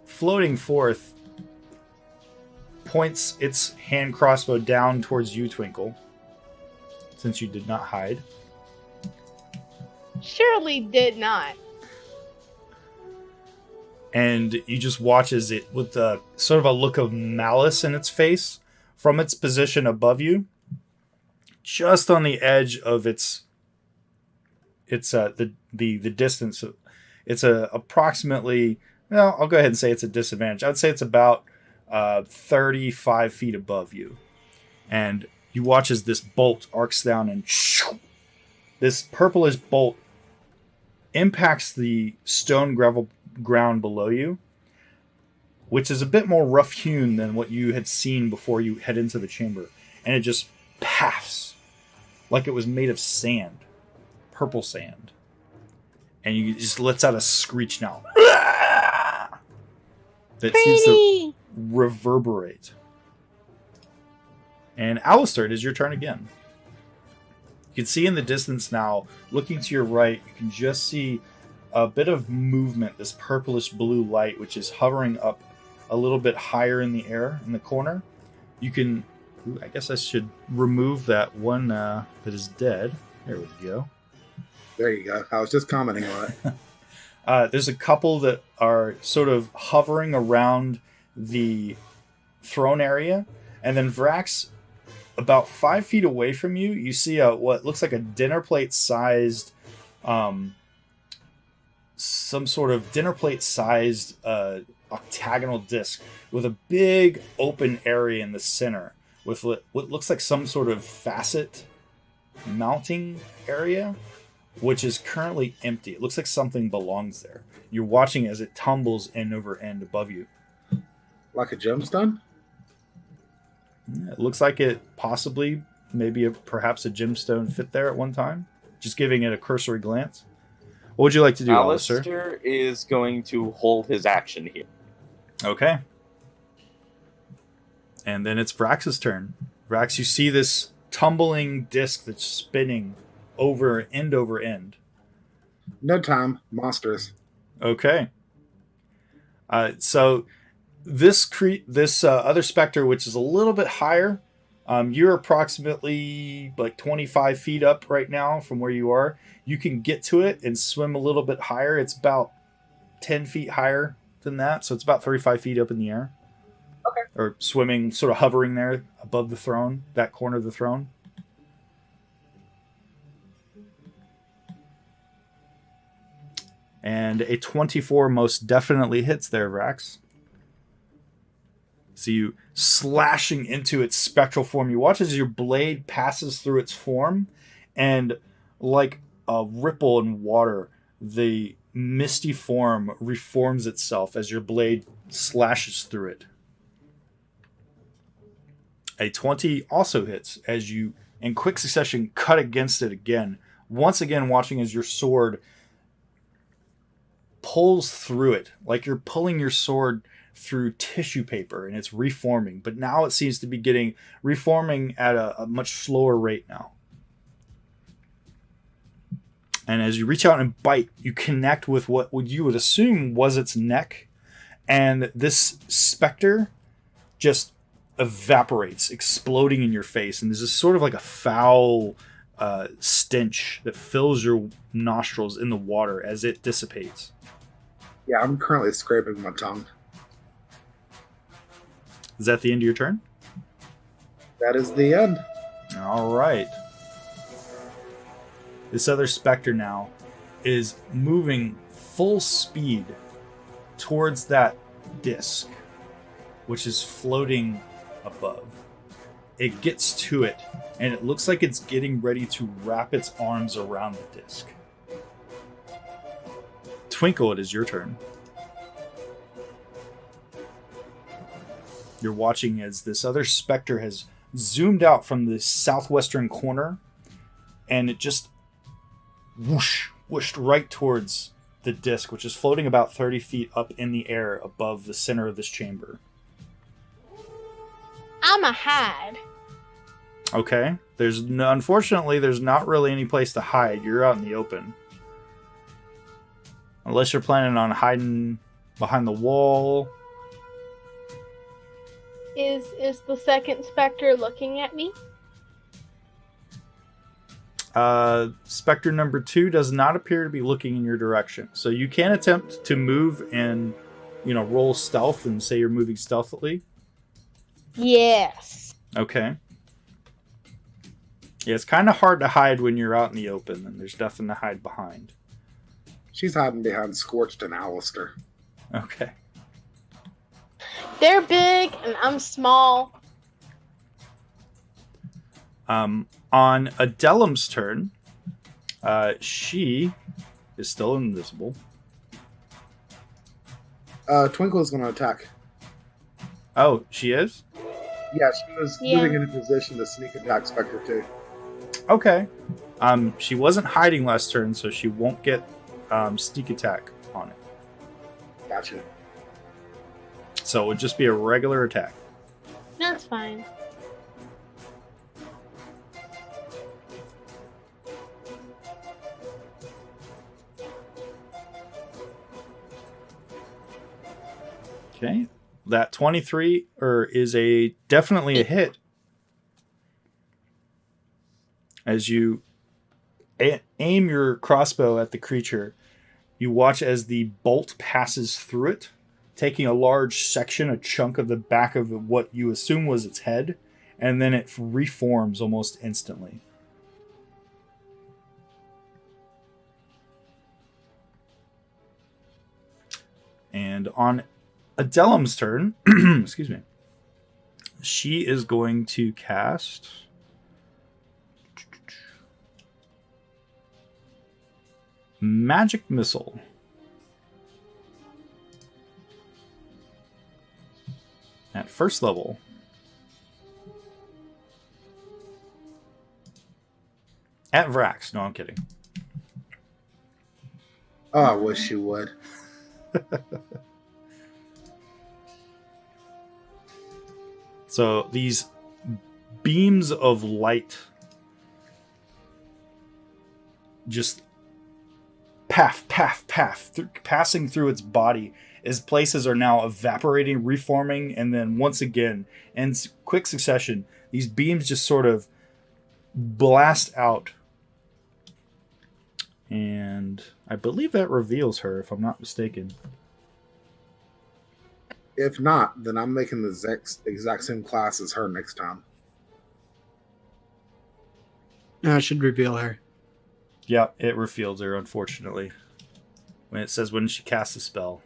floating forth points its hand crossbow down towards you, Twinkle, since you did not hide. Surely did not. And you just watch as it, with a sort of a look of malice in its face, from its position above you, just on the edge of the distance. It's approximately, well, I'll go ahead and say it's a disadvantage. I'd say it's about 35 feet above you. And you watch as this bolt arcs down, and this purplish bolt impacts the stone gravel ground below you, which is a bit more rough-hewn than what you had seen before you head into the chamber. And it just paffs like it was made of sand. Purple sand. And you just lets out a screech now. That seems to reverberate. And Alistair, it is your turn again. You can see in the distance now, looking to your right, you can just see a bit of movement, this purplish blue light, which is hovering up a little bit higher in the air in the corner. You can, I guess I should remove that one that is dead. There we go. There you go. I was just commenting on it. There's a couple that are sort of hovering around the throne area. And then Vrax, about 5 feet away from you, you see what looks like a dinner plate sized, some sort of dinner plate sized octagonal disc with a big open area in the center with what looks like some sort of facet mounting area, which is currently empty. It looks like something belongs there. You're watching as it tumbles end over end above you. Like a gemstone? Yeah, it looks like it possibly, perhaps a gemstone fit there at one time. Just giving it a cursory glance. What would you like to do, Alistair? Alistair is going to hold his action here. Okay. And then it's Vrax's turn. Vrax, you see this tumbling disc that's spinning over end. No time. Monsters. Okay. So this other specter, which is a little bit higher, you're approximately like 25 feet up right now from where you are. You can get to it and swim a little bit higher. It's about 10 feet higher than that, so it's about 35 feet up in the air. Okay. Or swimming, sort of hovering there above the throne, that corner of the throne. And a 24 most definitely hits there, Vrax. So you slashing into its spectral form. You watch as your blade passes through its form, and like a ripple in water, the misty form reforms itself as your blade slashes through it. A 20 also hits as you, in quick succession, cut against it again. Once again, watching as your sword pulls through it, like you're pulling your sword through tissue paper and it's reforming. But now it seems to be reforming at a much slower rate now. And as you reach out and bite, you connect with what you would assume was its neck. And this specter just evaporates, exploding in your face. And there's this sort of like a foul stench that fills your nostrils in the water as it dissipates. Yeah, I'm currently scraping my tongue. Is that the end of your turn? That is the end. All right. This other specter now is moving full speed towards that disc, which is floating above. It gets to it, and it looks like it's getting ready to wrap its arms around the disc. Twinkle, it is your turn. You're watching as this other specter has zoomed out from the southwestern corner, and it just whooshed right towards the disc, which is floating about 30 feet up in the air above the center of this chamber. I'm a hide. Okay. Unfortunately, there's not really any place to hide. You're out in the open. Unless you're planning on hiding behind the wall. Is the second specter looking at me? Spectre number 2 does not appear to be looking in your direction. So you can attempt to move and, roll stealth and say you're moving stealthily. Yes. Okay. Yeah, it's kind of hard to hide when you're out in the open, and there's nothing to hide behind. She's hiding behind Scorched and Alistair. Okay. They're big and I'm small. On Adelum's turn, she is still invisible. Twinkle's going to attack. Oh, she is? Yeah, she was moving into position to sneak attack Spectre 2. Okay. She wasn't hiding last turn, so she won't get sneak attack on it. Gotcha. So it would just be a regular attack. That's fine. Okay. That 23 is definitely a hit. As you aim your crossbow at the creature, you watch as the bolt passes through it, taking a large section, a chunk of the back of what you assume was its head, and then it reforms almost instantly. And on Adelum's turn, excuse me, she is going to cast Magic Missile. At first level. At Vrax. No, I'm kidding. Oh, I wish you would. So these beams of light just passing through its body as places are now evaporating, reforming, and then once again, in quick succession, these beams just sort of blast out. And I believe that reveals her, if I'm not mistaken. If not, then I'm making the exact same class as her next time. I should reveal her. Yeah, it reveals her, unfortunately. When it says when she casts a spell.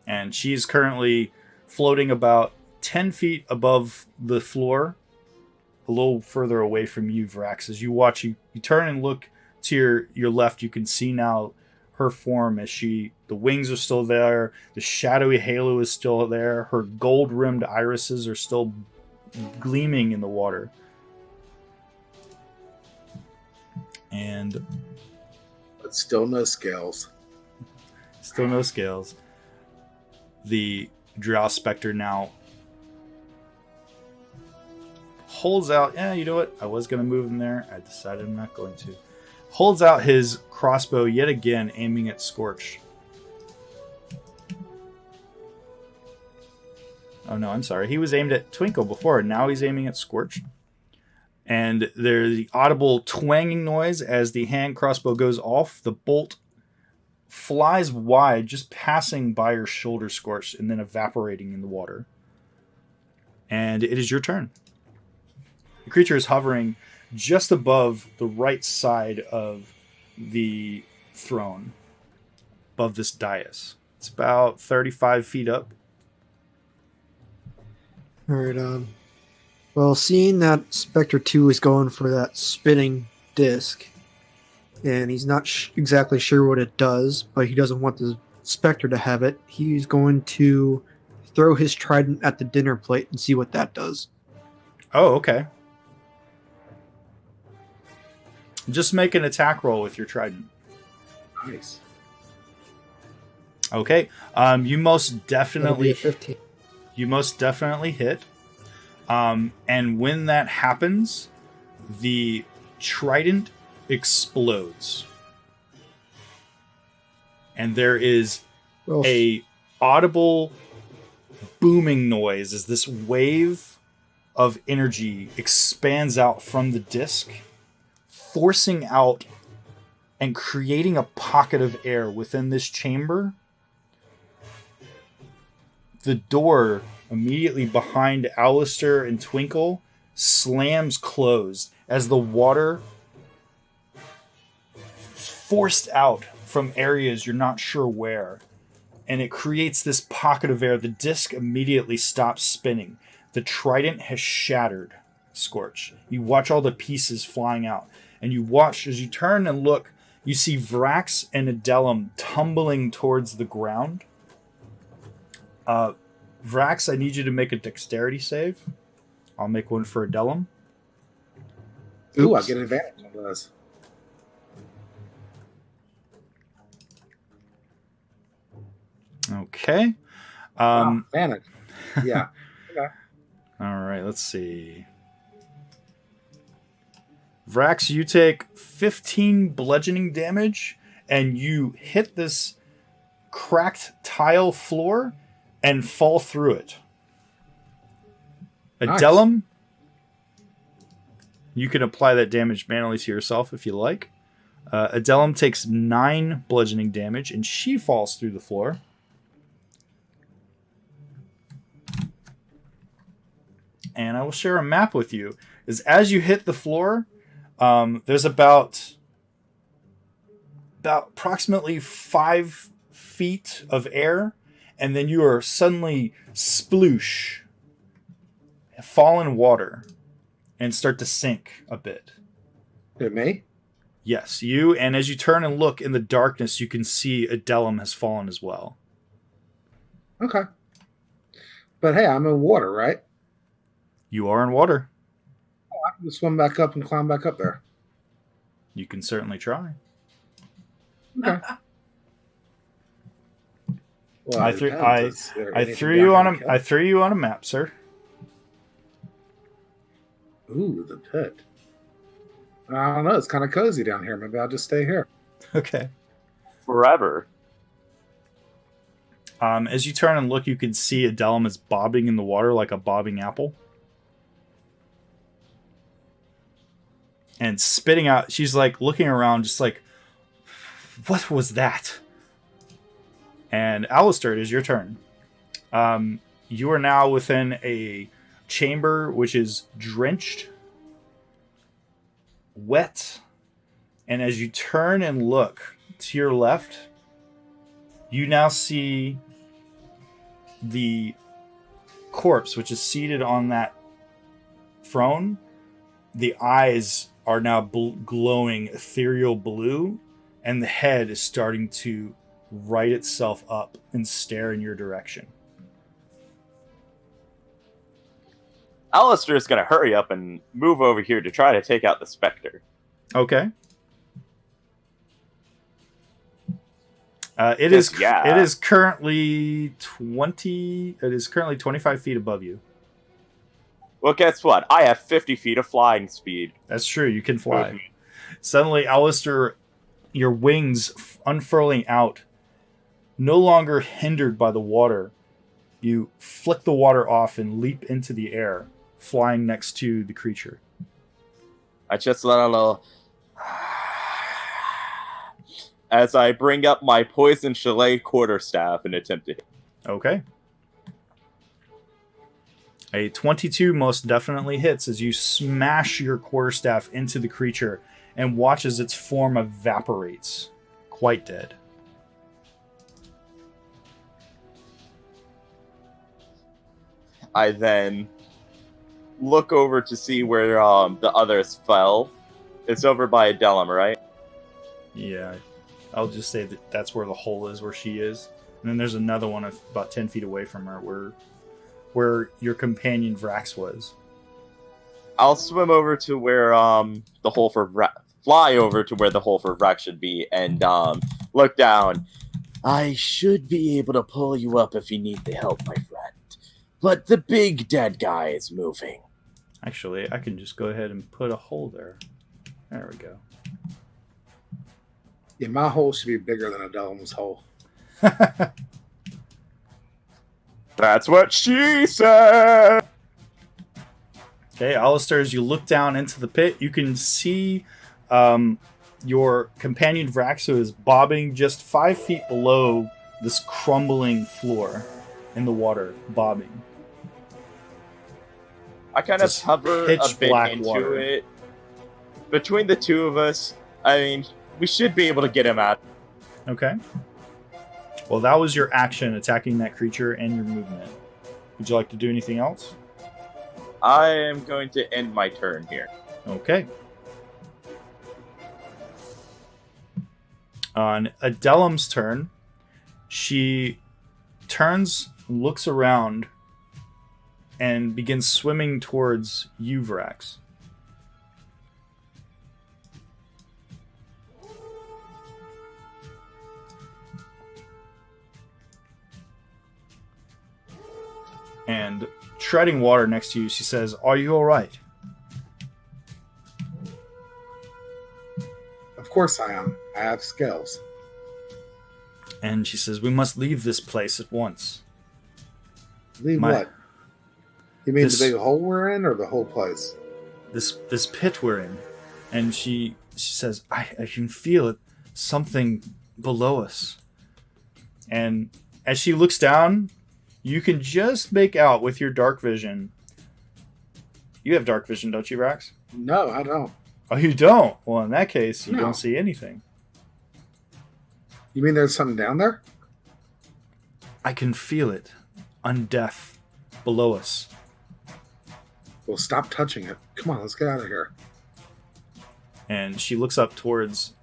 And she's currently floating about 10 feet above the floor, a little further away from you, Vrax. As you watch, you turn and look to your left, you can see now her form as the wings are still there, the shadowy halo is still there, her gold-rimmed irises are still gleaming in the water. And but still no scales. Still no scales. The Drow Spectre now holds out. Yeah, you know what? I was going to move him there. I decided I'm not going to. Holds out his crossbow yet again, aiming at Scorch. Oh no, I'm sorry. He was aimed at Twinkle before. Now he's aiming at Scorch. And there's the audible twanging noise as the hand crossbow goes off. The bolt flies wide, just passing by your shoulder, Scorch, and then evaporating in the water. And it is your turn. The creature is hovering just above the right side of the throne, above this dais. It's about 35 feet up. All right. Well, seeing that Spectre 2 is going for that spinning disc, and he's not exactly sure what it does, but he doesn't want the Spectre to have it, he's going to throw his trident at the dinner plate and see what that does. Oh, okay. Just make an attack roll with your trident. Nice. Okay. You most That'll be definitely a 15. You most definitely hit. And when that happens, the trident explodes. And there is Well, a audible booming noise as this wave of energy expands out from the disc, forcing out and creating a pocket of air within this chamber. The door immediately behind Alistair and Twinkle slams closed as the water forced out from areas you're not sure where. And it creates this pocket of air. The disc immediately stops spinning. The trident has shattered, Scorch. You watch all the pieces flying out. And you watch, as you turn and look, you see Vrax and Adelum tumbling towards the ground. Vrax, I need you to make a dexterity save. I'll make one for Adelum. Ooh, I Oops. get an advantage on those. Okay. Advantage. Yeah. All right, let's see. Vrax, you take 15 bludgeoning damage, and you hit this cracked tile floor and fall through it. Nice. Adelum, you can apply that damage manually to yourself if you like. Adelum takes 9 bludgeoning damage, and she falls through the floor. And I will share a map with you. Is as you hit the floor, there's about approximately 5 feet of air, and then you are suddenly sploosh, fall in water, and start to sink a bit. It me? Yes, you, and as you turn and look in the darkness, you can see Adelum has fallen as well. Okay. But hey, I'm in water, right? You are in water. I can just swim back up and climb back up there. You can certainly try. Okay. Well, I it threw depends. Is there anything threw down you on here a I threw you on a map, sir. Ooh, the pit. I don't know. It's kind of cozy down here. Maybe I'll just stay here. Okay. Forever. As you turn and look, you can see Adelum is bobbing in the water like a bobbing apple. And spitting out, she's like looking around, just like, what was that? And Alistair, it is your turn. You are now within a chamber which is drenched, wet, and as you turn and look to your left, you now see the corpse, which is seated on that throne. The eyes are now glowing ethereal blue, and the head is starting to right itself up and stare in your direction. Alistair is going to hurry up and move over here to try to take out the Spectre. Okay. It Yes, is yeah. It is currently 25 feet above you. Well, guess what? I have 50 feet of flying speed. That's true. You can fly. Suddenly, Alistair, your wings unfurling out, no longer hindered by the water. You flick the water off and leap into the air, flying next to the creature. I just let a little... as I bring up my poison chalet quarterstaff and attempt to hit. Okay. A 22 most definitely hits as you smash your quarterstaff into the creature and watch as its form evaporates, quite dead. I then look over to see where the others fell. It's over by Adelum, right? Yeah, I'll just say that that's where the hole is, where she is. And then there's another one about 10 feet away from her where your companion Vrax was. I'll swim over to where the hole for fly over to where the hole for Vrax should be, and look down. I should be able to pull you up if you need the help, my friend. But the big dead guy is moving. Actually, I can just go ahead and put a hole there. There we go. Yeah, my hole should be bigger than Adelum's hole. That's what she said. Okay, Alistair, as you look down into the pit, you can see your companion Vraxo is bobbing just 5 feet below this crumbling floor in the water, bobbing. I kind of Just hover a pitch bit black into water. it. Between the two of us, I mean, we should be able to get him out. Okay. Well, that was your action, attacking that creature, and your movement. Would you like to do anything else? I am going to end my turn here. Okay. On Adelum's turn, she turns, looks around, and begins swimming towards you, Vrax. And treading water next to you, she says, "Are you all right?" Of course I am. I have skills. And she says, "We must leave this place at once." Leave My- what? You mean This- the big hole we're in, or the whole place? This pit we're in. And she says, I can feel it. Something below us. And as she looks down, you can just make out with your dark vision. You have dark vision, don't you, Rax? No, I don't. Oh, you don't? Well, in that case, you No. don't see anything. You mean there's something down there? I can feel it. Undeath. Below us. Well, stop touching it. Come on, let's get out of here. And she looks up towards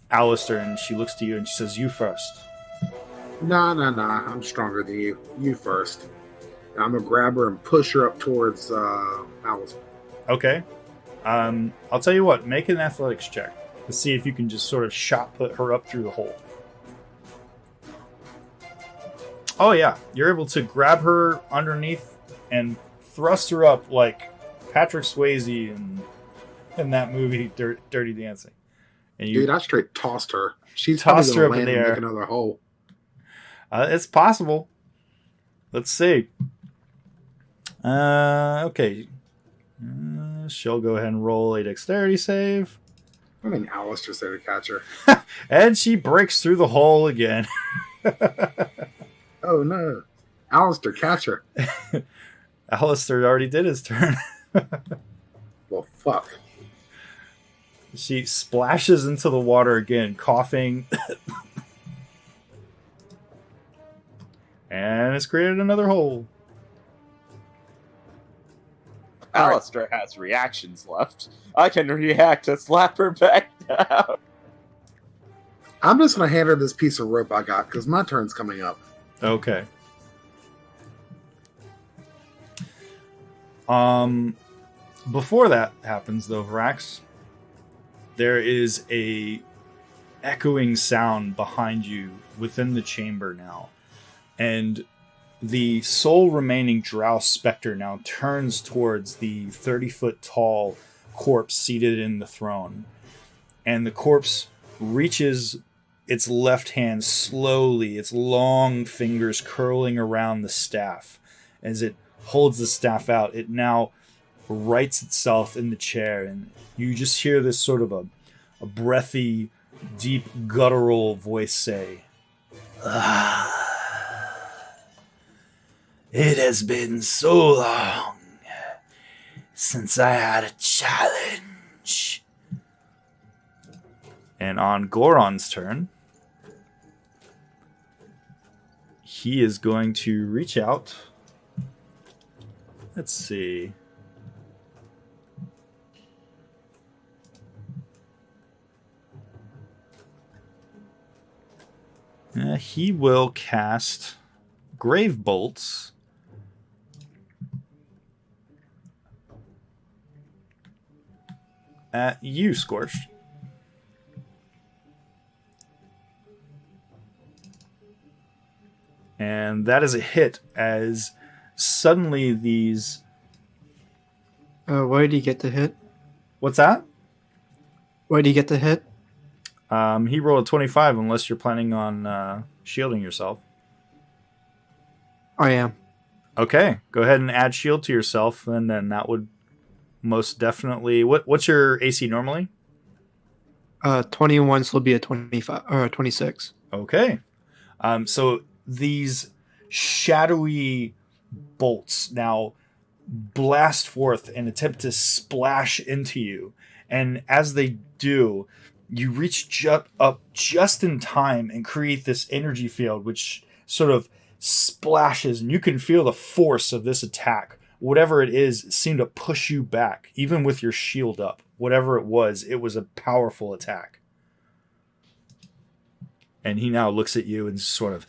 Alistair, and she looks to you, and she says, "You first." Nah. I'm stronger than you. You first. And I'm gonna grab her and push her up towards Alice. Okay. I'll tell you what. Make an athletics check to see if you can just sort of shot put her up through the hole. Oh yeah, you're able to grab her underneath and thrust her up like Patrick Swayze in that movie Dirty Dancing. And you, Dude, I straight tossed her. She's Tossed probably her gonna up in land the and air. make another hole. It's possible. Let's see. Okay. She'll go ahead and roll a dexterity save. I mean, Alistair's there to catch her. And she breaks through the hole again. Oh no. Alistair, catch her. Alistair already did his turn. Well, fuck. She splashes into the water again, coughing. And it's created another hole. Alistair has reactions left. I can react to slap her back down. I'm just gonna hand her this piece of rope I got because my turn's coming up. Okay. Before that happens, though, Vrax, there is a echoing sound behind you within the chamber now, and the sole remaining Drow specter now turns towards the 30-foot tall corpse seated in the throne, and the corpse reaches its left hand slowly, its long fingers curling around the staff. As it holds the staff out, it now rights itself in the chair, and you just hear this sort of a breathy, deep, guttural voice say, "It has been so long since I had a challenge." And on Goron's turn, he is going to reach out. Let's see. he will cast Grave Bolts at you, Scorched. And that is a hit as suddenly these... Why did he get the hit? What's that? Why did he get the hit? He rolled a 25 unless you're planning on shielding yourself. I am. Okay, go ahead and add shield to yourself, and then that would most definitely... What's your AC normally? 21, so it'll be a 25 or a 26. Okay. So these shadowy bolts now blast forth and attempt to splash into you. And as they do, you reach up just in time and create this energy field, which sort of splashes, and you can feel the force of this attack. Whatever it is, it seemed to push you back, even with your shield up. Whatever it was a powerful attack. And he now looks at you and sort of,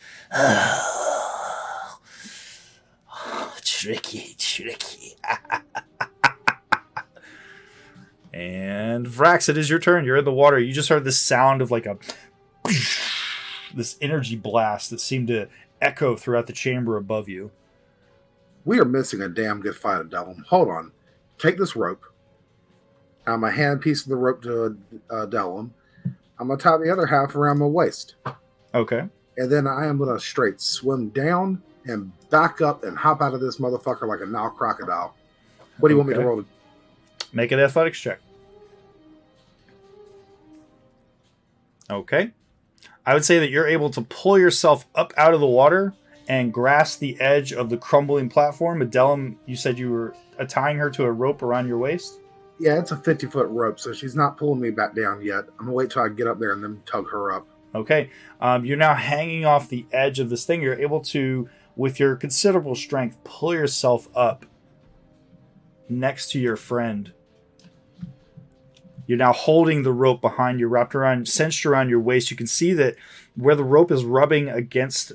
tricky. And Vrax, it is your turn. You're in the water. You just heard the sound of like this energy blast that seemed to echo throughout the chamber above you. We are missing a damn good fight at Delum. Hold on. Take this rope. I'm going to hand a piece of the rope to Delum. I'm going to tie the other half around my waist. Okay. And then I am going to straight swim down and back up and hop out of this motherfucker like a Nile crocodile. What do you want me to roll? Make an athletics check. Okay. I would say that you're able to pull yourself up out of the water and grasp the edge of the crumbling platform. Adelum, you said you were tying her to a rope around your waist? Yeah, it's a 50-foot rope, so she's not pulling me back down yet. I'm going to wait till I get up there and then tug her up. Okay. You're now hanging off the edge of this thing. You're able to, with your considerable strength, pull yourself up next to your friend. You're now holding the rope behind you, cinched around your waist. You can see that where the rope is rubbing against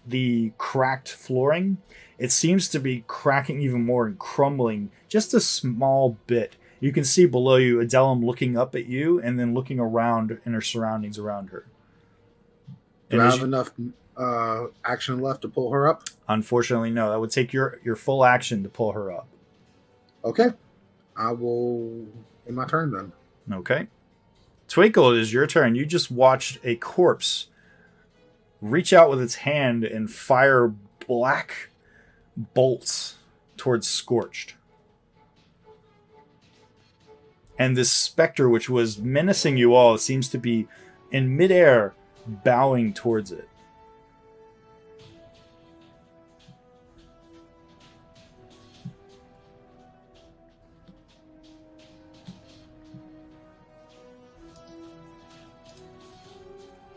the cracked flooring, it seems to be cracking even more and crumbling just a small bit. You can see below you Adelum looking up at you and then looking around in her surroundings around her. Do I have enough action left to pull her up? Unfortunately, no. That would take your full action to pull her up. Okay. I will end my turn then. Okay. Twinkle, it is your turn. You just watched a corpse reach out with its hand and fire black bolts towards Scorched. And this specter, which was menacing you all, seems to be in midair, bowing towards it.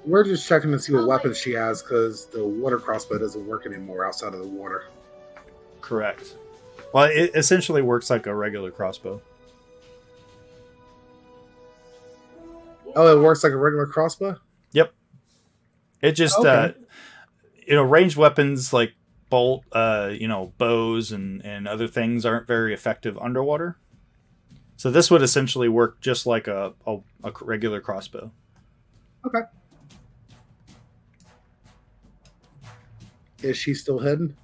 We're just checking to see what weapons she has because the water crossbow doesn't work anymore outside of the water. Correct. Well, it essentially works like a regular crossbow. Oh, it works like a regular crossbow? Yep. It just, okay. Ranged weapons like bolt, bows and other things aren't very effective underwater. So this would essentially work just like a regular crossbow. Okay. Is she still hidden?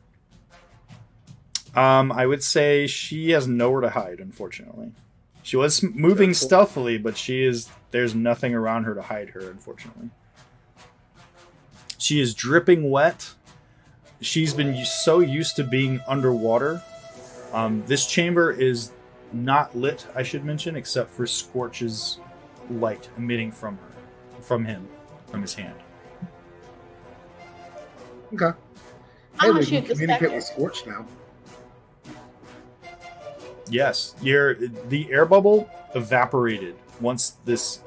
I would say she has nowhere to hide, unfortunately. She was moving stealthily, but there's nothing around her to hide her, unfortunately. She is dripping wet. She's been so used to being underwater. This chamber is not lit, I should mention, except for Scorch's light emitting from his hand. Okay. I'm Hey, gonna we shoot can the communicate specter. with Scorch now. Yes, the air bubble evaporated once this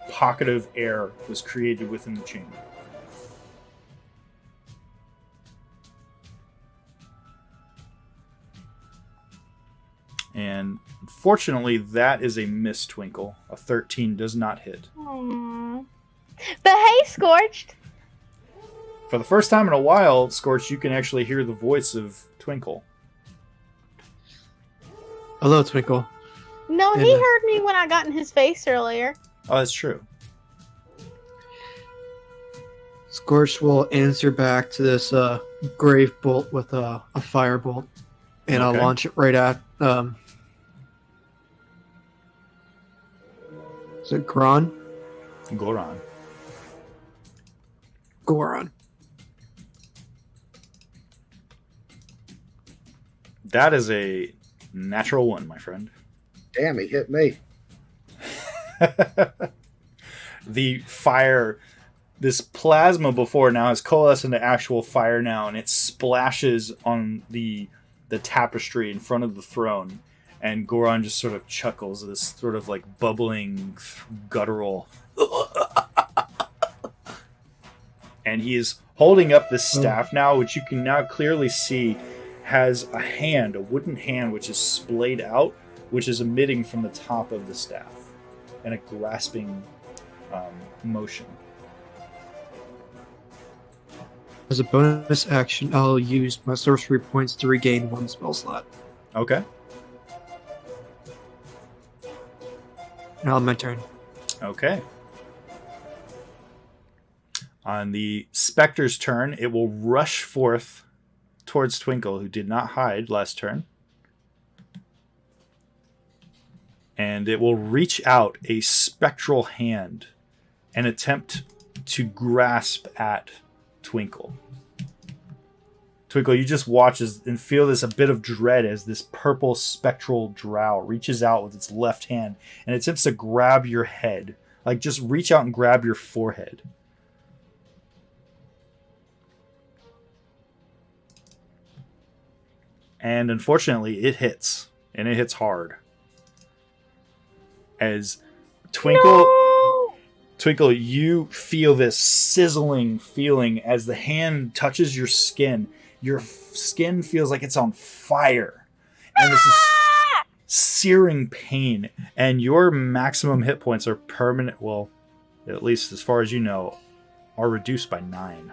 pocket of air was created within the chamber. And unfortunately, that is a miss, Twinkle. A 13 does not hit. Aww. But hey, Scorched. For the first time in a while, Scorch, you can actually hear the voice of Twinkle. Hello, Twinkle. No, he And, heard me when I got in his face earlier. Oh, that's true. Scorch will answer back to this grave bolt with a firebolt, and I'll Okay. launch it right at. Is it Goran? Goran. Goran. That is a natural 1, my friend. Damn, he hit me. The fire, this plasma before now has coalesced into actual fire now, and it splashes on the tapestry in front of the throne. And Goran just sort of chuckles, this sort of like bubbling, guttural. And he is holding up this staff now, which you can now clearly see has a hand, a wooden hand, which is splayed out, which is emitting from the top of the staff in a grasping motion. As a bonus action, I'll use my sorcery points to regain 1 spell slot. Okay. Now my turn. Okay. On the Spectre's turn, it will rush forth towards Twinkle, who did not hide last turn. And it will reach out a spectral hand and attempt to grasp at Twinkle. Twinkle, you just watch and feel this a bit of dread as this purple spectral drow reaches out with its left hand and attempts to grab your head. Like, just reach out and grab your forehead. And unfortunately, it hits. And it hits hard. As Twinkle... No! Twinkle, you feel this sizzling feeling as the hand touches your skin. Your skin feels like it's on fire. And this is searing pain. And your maximum hit points are permanent, well, at least as far as you know, are reduced by 9.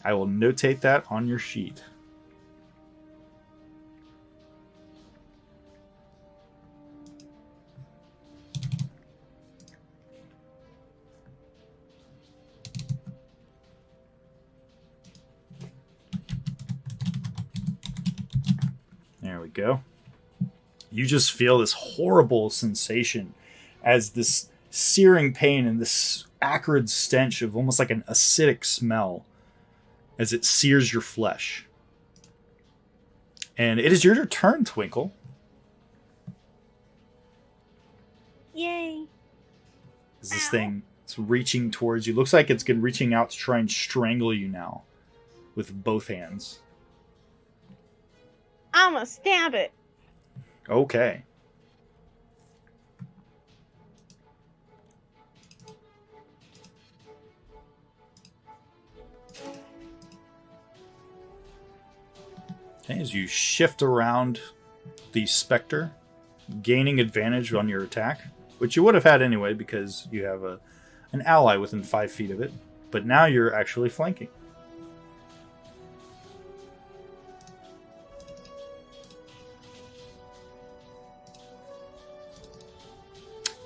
I will notate that on your sheet. There we go. You just feel this horrible sensation as this searing pain and this acrid stench of almost like an acidic smell as it sears your flesh. And it is your turn, Twinkle. Yay. As this thing is reaching towards you. Looks like it's reaching out to try and strangle you now with both hands. I'm gonna stab it. Okay. Okay, as you shift around the Spectre, gaining advantage on your attack, which you would have had anyway because you have an ally within 5 feet of it, but now you're actually flanking.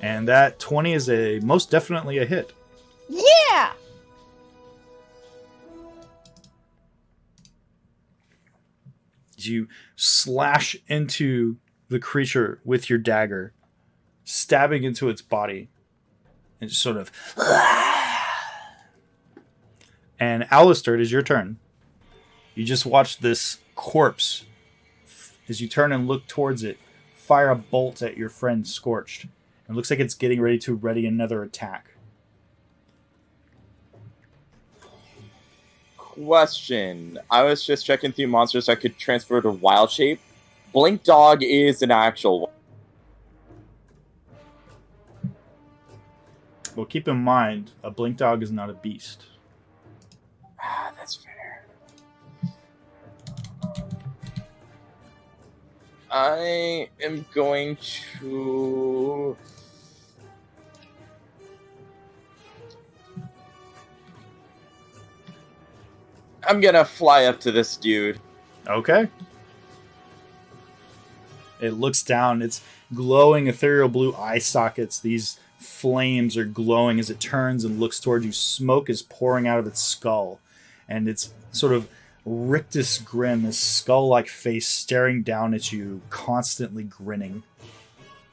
And that 20 is most definitely a hit. Yeah! You slash into the creature with your dagger, stabbing into its body. And sort of... And Alistair, it is your turn. You just watched this corpse, as you turn and look towards it, fire a bolt at your friend Scorched. It looks like it's getting ready to ready another attack. Question. I was just checking through monsters I could transfer to wild shape. Blink Dog is an actual one. Well, keep in mind, a blink dog is not a beast. Ah, that's fair. I am going to... I'm gonna fly up to this dude. Okay. It looks down. It's glowing ethereal blue eye sockets. These flames are glowing as it turns and looks toward you. Smoke is pouring out of its skull. And its sort of rictus grin, this skull-like face staring down at you, constantly grinning.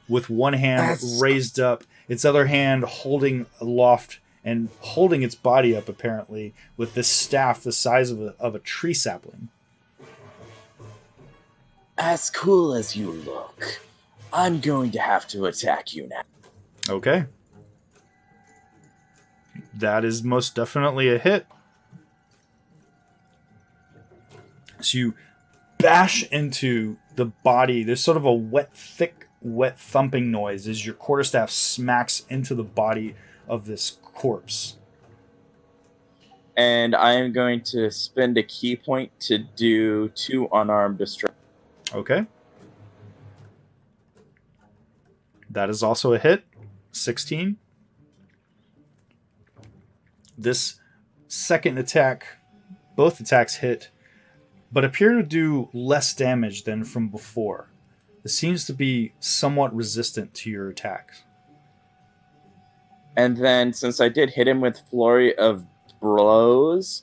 With one hand raised up, its other hand holding aloft and holding its body up, apparently, with this staff the size of a tree sapling. As cool as you look, I'm going to have to attack you now. Okay. That is most definitely a hit. So you bash into the body. There's sort of a thick, thumping noise as your quarterstaff smacks into the body of this corpse. And I am going to spend a key point to do 2 unarmed destruction. Okay. That is also a hit. 16. This second attack, both attacks hit, but appear to do less damage than from before. It seems to be somewhat resistant to your attacks. And then, since I did hit him with Flurry of Blows,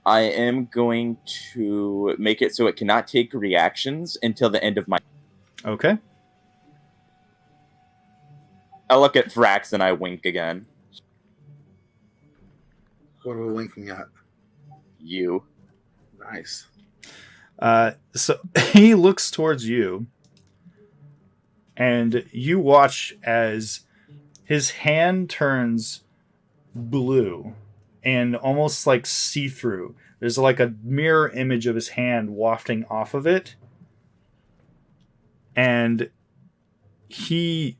I am going to make it so it cannot take reactions until the end of my... Okay. I look at Vrax and I wink again. What are we winking at? You. Nice. So he looks towards you, and you watch as his hand turns blue and almost like see-through. There's like a mirror image of his hand wafting off of it, and he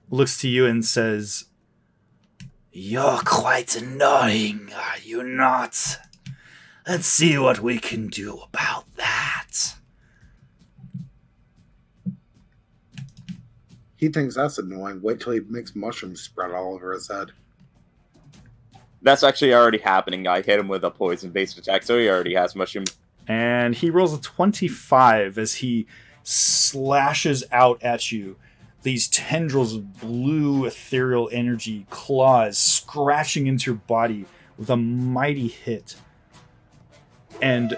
looks to you and says, "You're quite annoying, are you not? Let's see what we can do about that." He thinks that's annoying. Wait till he makes mushrooms spread all over his head. That's actually already happening. I hit him with a poison-based attack, so he already has mushrooms. And he rolls a 25 as he slashes out at you. These tendrils of blue ethereal energy, claws scratching into your body with a mighty hit. And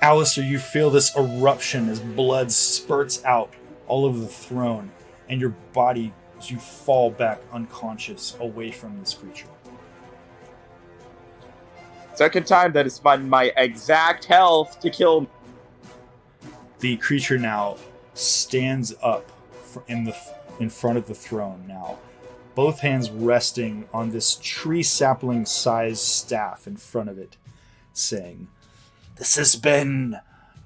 Alistair, you feel this eruption as blood spurts out all over the throne, and your body, as you fall back unconscious away from this creature. Second time that it's my exact health to kill me. The creature now stands up in front of the throne now, both hands resting on this tree sapling-sized staff in front of it, saying, "This has been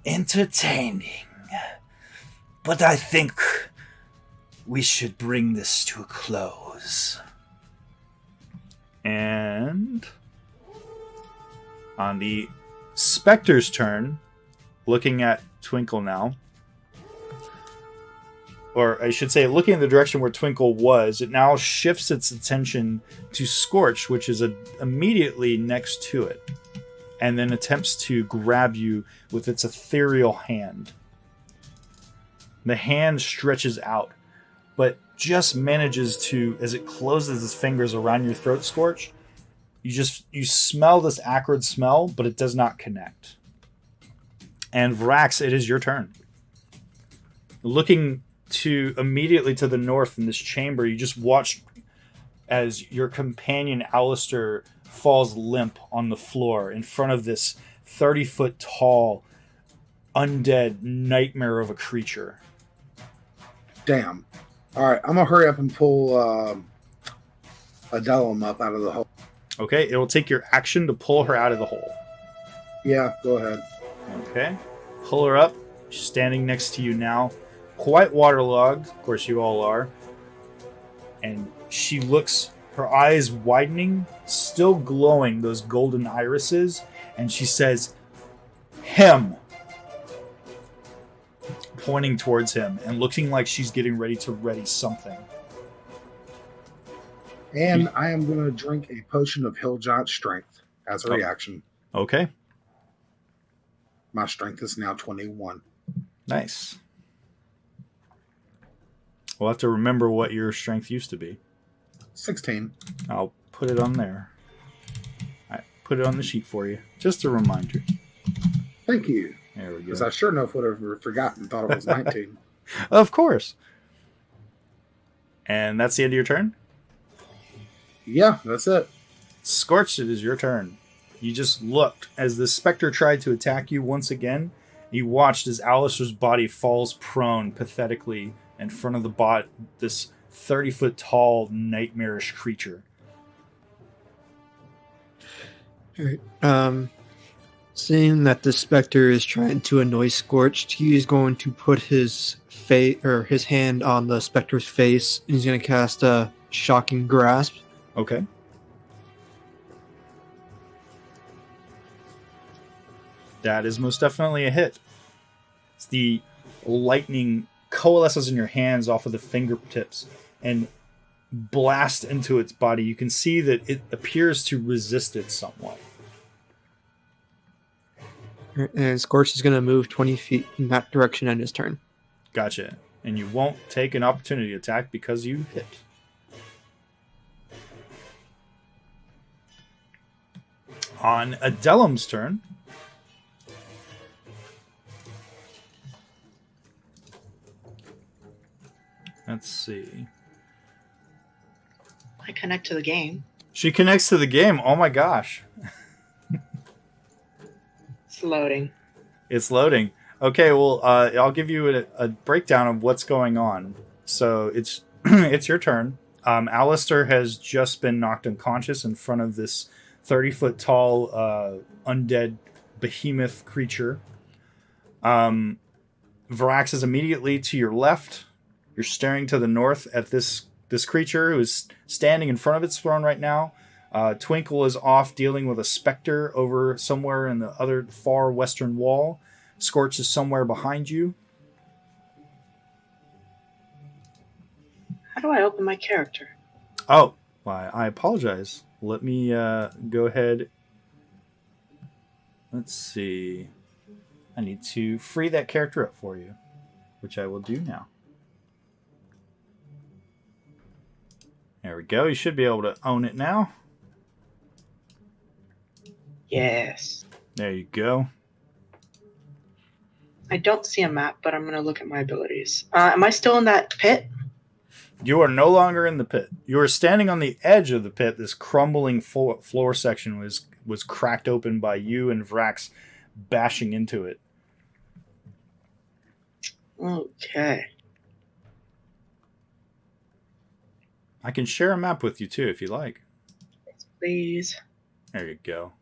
entertaining, but I think we should bring this to a close." And on the Spectre's turn, looking at Twinkle now, or I should say looking in the direction where Twinkle was, it now shifts its attention to Scorch, which is immediately next to it, and then attempts to grab you with its ethereal hand. The hand stretches out, but just manages to, as it closes its fingers around your throat, Scorch, you smell this acrid smell, but it does not connect. And Vrax, it is your turn. Looking immediately to the north in this chamber, you just watch as your companion Alistair falls limp on the floor in front of this 30-foot tall undead nightmare of a creature. Damn. Alright, I'm gonna hurry up and pull Adelum up out of the hole. Okay, it will take your action to pull her out of the hole. Yeah, go ahead. Okay, pull her up. She's standing next to you now, quite waterlogged. Of course, you all are. And she looks, her eyes widening, still glowing, those golden irises, and she says, "Him," pointing towards him and looking like she's getting ready to ready something. And I am going to drink a potion of Hill Giant Strength as a reaction. Okay. My strength is now 21. Nice. We'll have to remember what your strength used to be. 16. I'll put it on there. I put it on the sheet for you. Just a reminder. Thank you. There we go. Because I sure enough would have forgotten, thought it was 19. Of course. And that's the end of your turn? Yeah, that's it. Scorched, it is your turn. You just looked as the specter tried to attack you once again. You watched as Alistair's body falls prone pathetically in front of the this 30-foot tall, nightmarish creature. All right. Seeing that the specter is trying to annoy Scorched, he is going to put his his hand on the specter's face, and he's going to cast a shocking grasp. Okay. That is most definitely a hit. It's the lightning coalesces in your hands off of the fingertips and blast into its body. You can see that it appears to resist it somewhat. And Scorched is going to move 20 feet in that direction on his turn. Gotcha. And you won't take an opportunity attack because you hit. On Adelum's turn. Let's see. I connect to the game. She connects to the game. Oh my gosh. It's loading. It's loading. Okay, well, I'll give you a breakdown of what's going on. So it's it's your turn. Alistair has just been knocked unconscious in front of this 30-foot tall undead behemoth creature. Varax is immediately to your left. You're staring to the north at this creature who is standing in front of its throne right now. Twinkle is off dealing with a specter over somewhere in the other far western wall. Scorch is somewhere behind you. How do I open my character? Oh, I apologize. Let me go ahead. Let's see. I need to free that character up for you, which I will do now. There we go. You should be able to own it now. Yes. There you go. I don't see a map, but I'm going to look at my abilities. Am I still in that pit? You are no longer in the pit. You are standing on the edge of the pit. This crumbling floor section was cracked open by you and Vrax bashing into it. Okay. I can share a map with you too if you like. Please. There you go.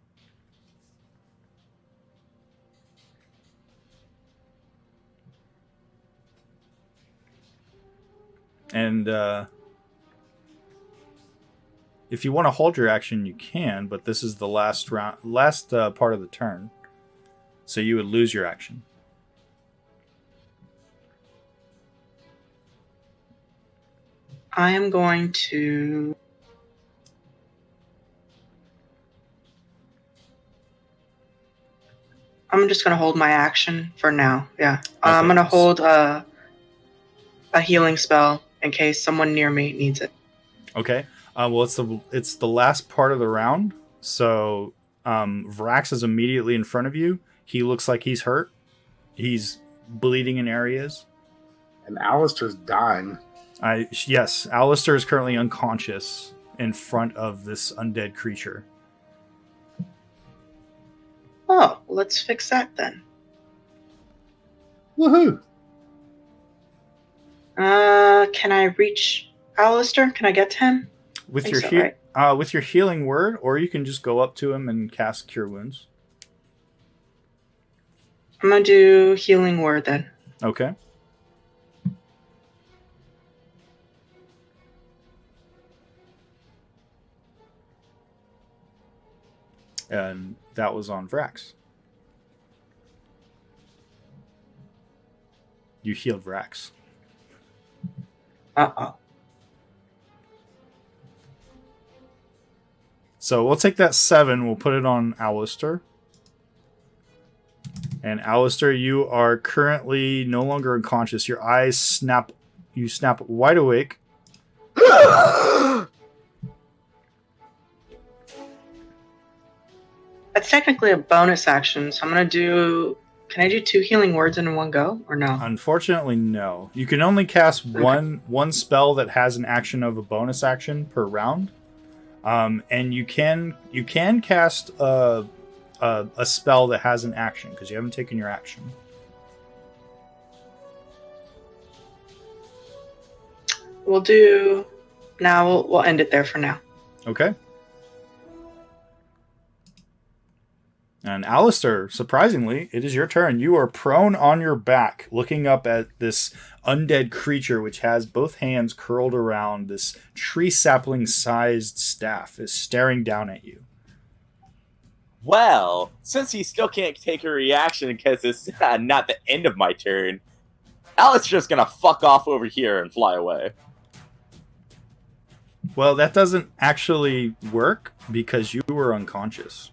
And if you want to hold your action, you can, but this is the last part of the turn. So you would lose your action. I am going to... I'm just going to hold my action for now. Yeah. Okay. I'm going to hold a healing spell in case someone near me needs it. Okay. Well, it's the last part of the round. So Vrax is immediately in front of you. He looks like he's hurt. He's bleeding in areas. And Alistair's dying. Yes, Alistair is currently unconscious in front of this undead creature. Oh, let's fix that then. Woohoo! Can I reach Alistair? Can I get to him? With your healing word, or you can just go up to him and cast Cure Wounds. I'm gonna do healing word then. Okay. And that was on Vrax. You healed Vrax. Uh-oh. So we'll take that 7. We'll put it on Alistair. And Alistair, you are currently no longer unconscious. Your eyes snap. You snap wide awake. That's technically a bonus action, so I'm gonna do. Can I do 2 healing words in one go, or no? Unfortunately, no. You can only cast one spell that has an action of a bonus action per round, and you can cast a spell that has an action because you haven't taken your action. We'll do. Now we'll end it there for now. Okay. And Alistair, surprisingly, it is your turn. You are prone on your back, looking up at this undead creature, which has both hands curled around this tree sapling-sized staff, is staring down at you. Well, since he still can't take a reaction because it's not the end of my turn, Alistair's just gonna fuck off over here and fly away. Well, that doesn't actually work because you were unconscious.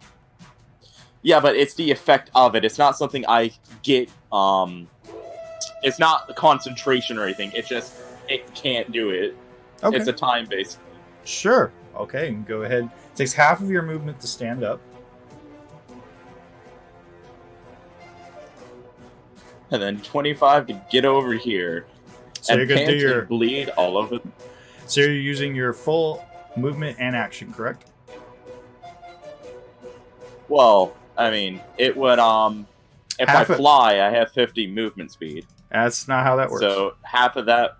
Yeah, but it's the effect of it. It's not something I get, it's not the concentration or anything. It's just, it can't do it. Okay. It's a time-based. Sure. Okay, go ahead. It takes half of your movement to stand up. And then 25 to get over here. So and you're gonna do pant your and bleed all over. So you're using your full movement and action, correct? Well, I mean, it would, if Half I fly, I have 50 movement speed. That's not how that works. So half of that...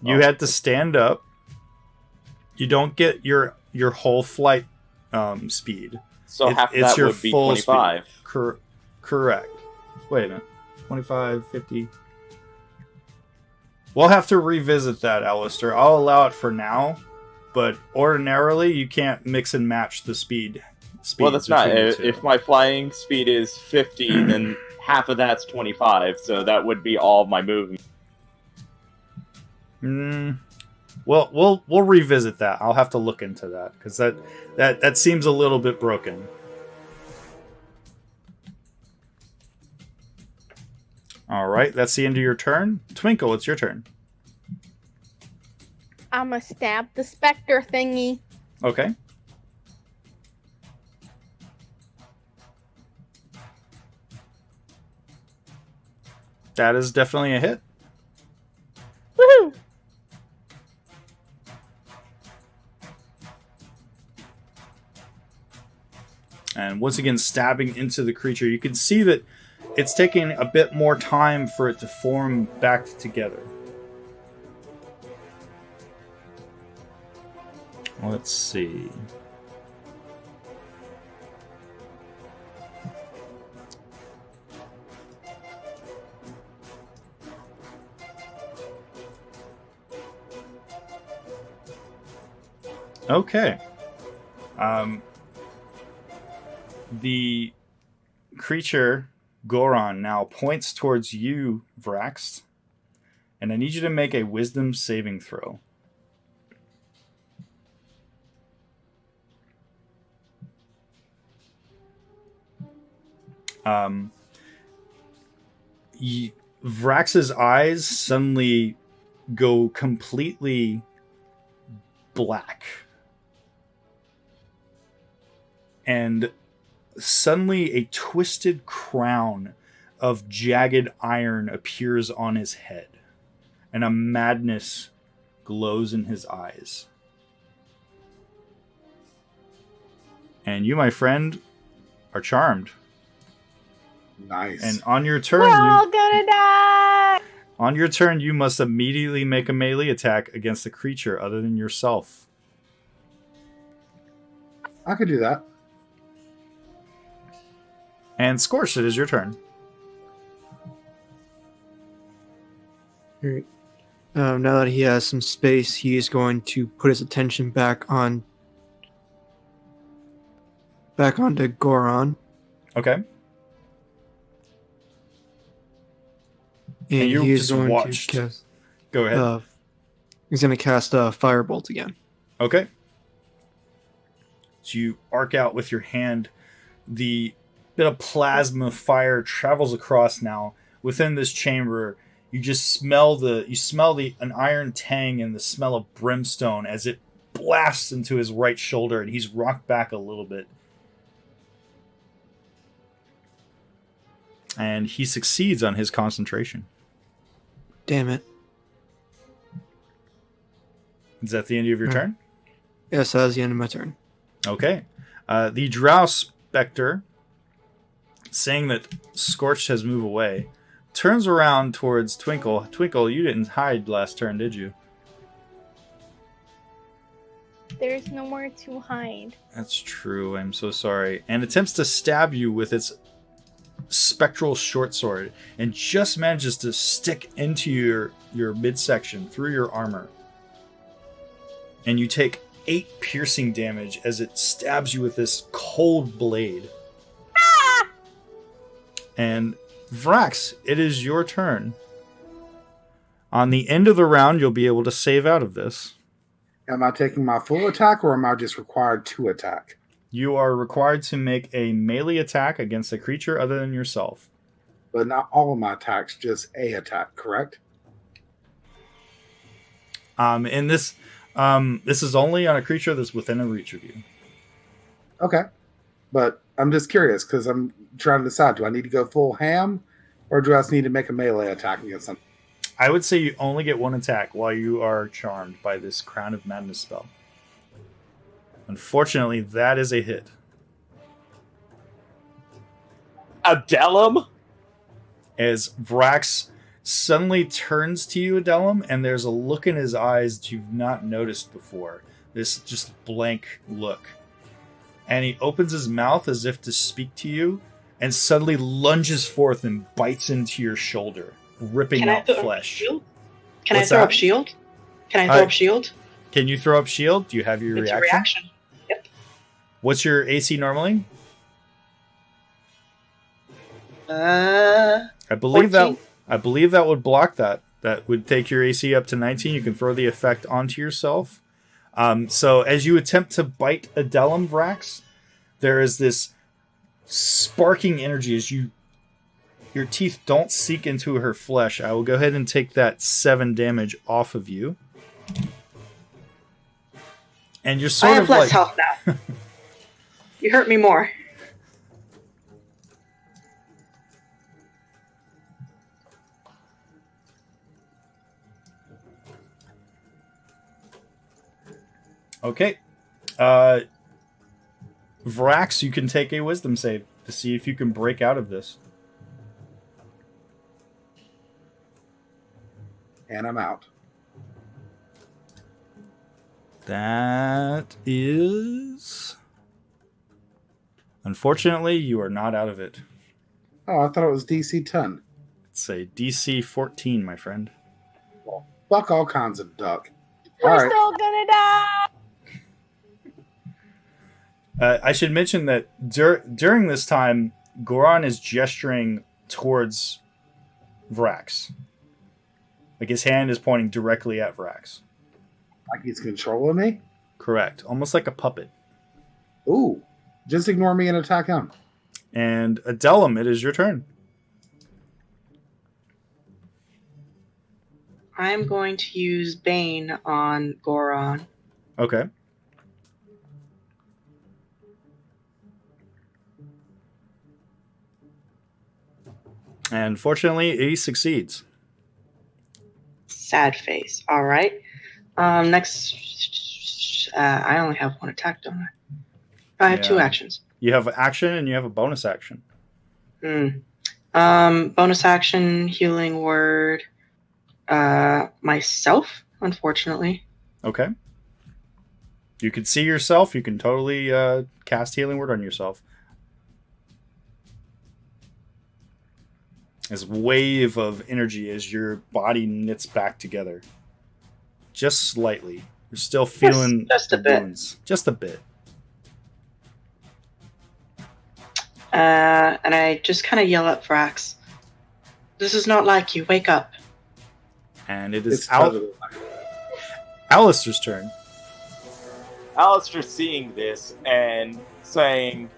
You had to stand up. You don't get your whole flight speed. So half of that would be 25. Correct. Wait a minute. 25, 50. We'll have to revisit that, Alistair. I'll allow it for now, but ordinarily you can't mix and match the speed. Well, that's not. If my flying speed is 50, then half of that's 25, so that would be all of my movement. Well, we'll revisit that. I'll have to look into that because that seems a little bit broken. All right, that's the end of your turn. Twinkle, it's your turn. I'ma stab the specter thingy. Okay. That is definitely a hit. Woohoo! And once again, stabbing into the creature. You can see that it's taking a bit more time for it to form back together. Let's see. Okay. The creature, Goran, now points towards you, Vrax, and I need you to make a wisdom saving throw. Vrax's eyes suddenly go completely black. And suddenly a twisted crown of jagged iron appears on his head, and a madness glows in his eyes. And you, my friend, are charmed. Nice. And on your turn, We're all gonna die! On your turn, you must immediately make a melee attack against a creature other than yourself. I could do that. And Scorch, it is your turn. Alright. Now that he has some space, he is going to put his attention back onto Goran. Okay. And you he's just going watched. to cast. Go ahead. He's going to cast Firebolt again. Okay. So you arc out with your hand. The bit of plasma fire travels across now. Within this chamber, you just smell an iron tang and the smell of brimstone as it blasts into his right shoulder, and he's rocked back a little bit. And he succeeds on his concentration. Damn it. Is that the end of your turn? Yes, that was the end of my turn. Okay. The Drow Spectre, saying that Scorched has moved away, turns around towards Twinkle. Twinkle, you didn't hide last turn, did you? There's nowhere to hide. That's true. I'm so sorry. And attempts to stab you with its spectral short sword, and just manages to stick into your midsection through your armor. And you take 8 piercing damage as it stabs you with this cold blade. Ah! And Vrax, it is your turn. On the end of the round, you'll be able to save out of this. Am I taking my full attack, or am I just required to attack? You are required to make a melee attack against a creature other than yourself. But not all of my attacks, just a attack, correct? In this is only on a creature that's within a reach of you. Okay. But I'm just curious, because I'm trying to decide, do I need to go full ham, or do I just need to make a melee attack against something? I would say you only get 1 attack while you are charmed by this Crown of Madness spell. Unfortunately, that is a hit. Adelum? As Vrax suddenly turns to you, Adelum, and there's a look in his eyes that you've not noticed before. This just blank look. And he opens his mouth as if to speak to you, and suddenly lunges forth and bites into your shoulder, ripping out flesh. Can I throw up shield? Can I throw up shield? Can you throw up shield? Do you have your It's reaction? a reaction. Yep. What's your AC normally? I believe 14? I believe that would block that. That would take your AC up to 19. You can throw the effect onto yourself. So as you attempt to bite Adelum, Vrax, there is this sparking energy as your teeth don't sink into her flesh. I will go ahead and take that 7 damage off of you. And you're sort I have of less like health now. You hurt me more. Okay. Vrax, you can take a wisdom save to see if you can break out of this. And I'm out. That is... Unfortunately, you are not out of it. Oh, I thought it was DC 10. It's a DC 14, my friend. Well, fuck all kinds of duck. We're All right. still gonna die! I should mention that during this time, Goran is gesturing towards Vrax. Like his hand is pointing directly at Vrax. Like he's controlling me? Correct. Almost like a puppet. Ooh. Just ignore me and attack him. And Adelum, it is your turn. I'm going to use Bane on Goron. Okay. And fortunately, he succeeds. Sad face. All right. Next, I only have 1 attack, don't I? I have 2 actions. You have action and you have a bonus action. Bonus action, healing word. Myself, unfortunately. Okay. You can see yourself. You can totally cast healing word on yourself. This wave of energy as your body knits back together. Just slightly. You're still feeling just a bit. wounds. Just a bit. And I just kind of yell at Vrax. This is not like you. Wake up. And it is It's totally Alistair's turn. Alistair seeing this and saying,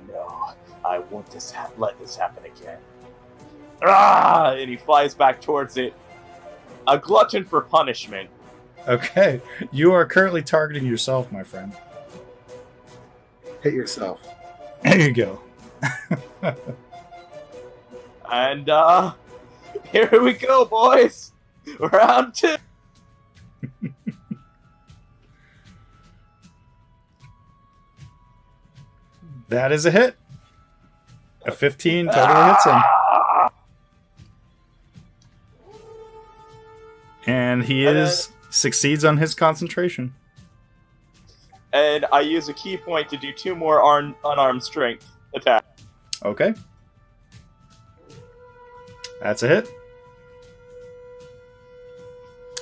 "No, I won't let this happen again. Ah! And he flies back towards it. A glutton for punishment. Okay. You are currently targeting yourself, my friend. Hit yourself. There you go. And, here we go, boys! Round 2! That is a hit. A 15 totally hits him. And he succeeds on his concentration. And I use a key point to do 2 more unarmed strength attacks. Okay. That's a hit.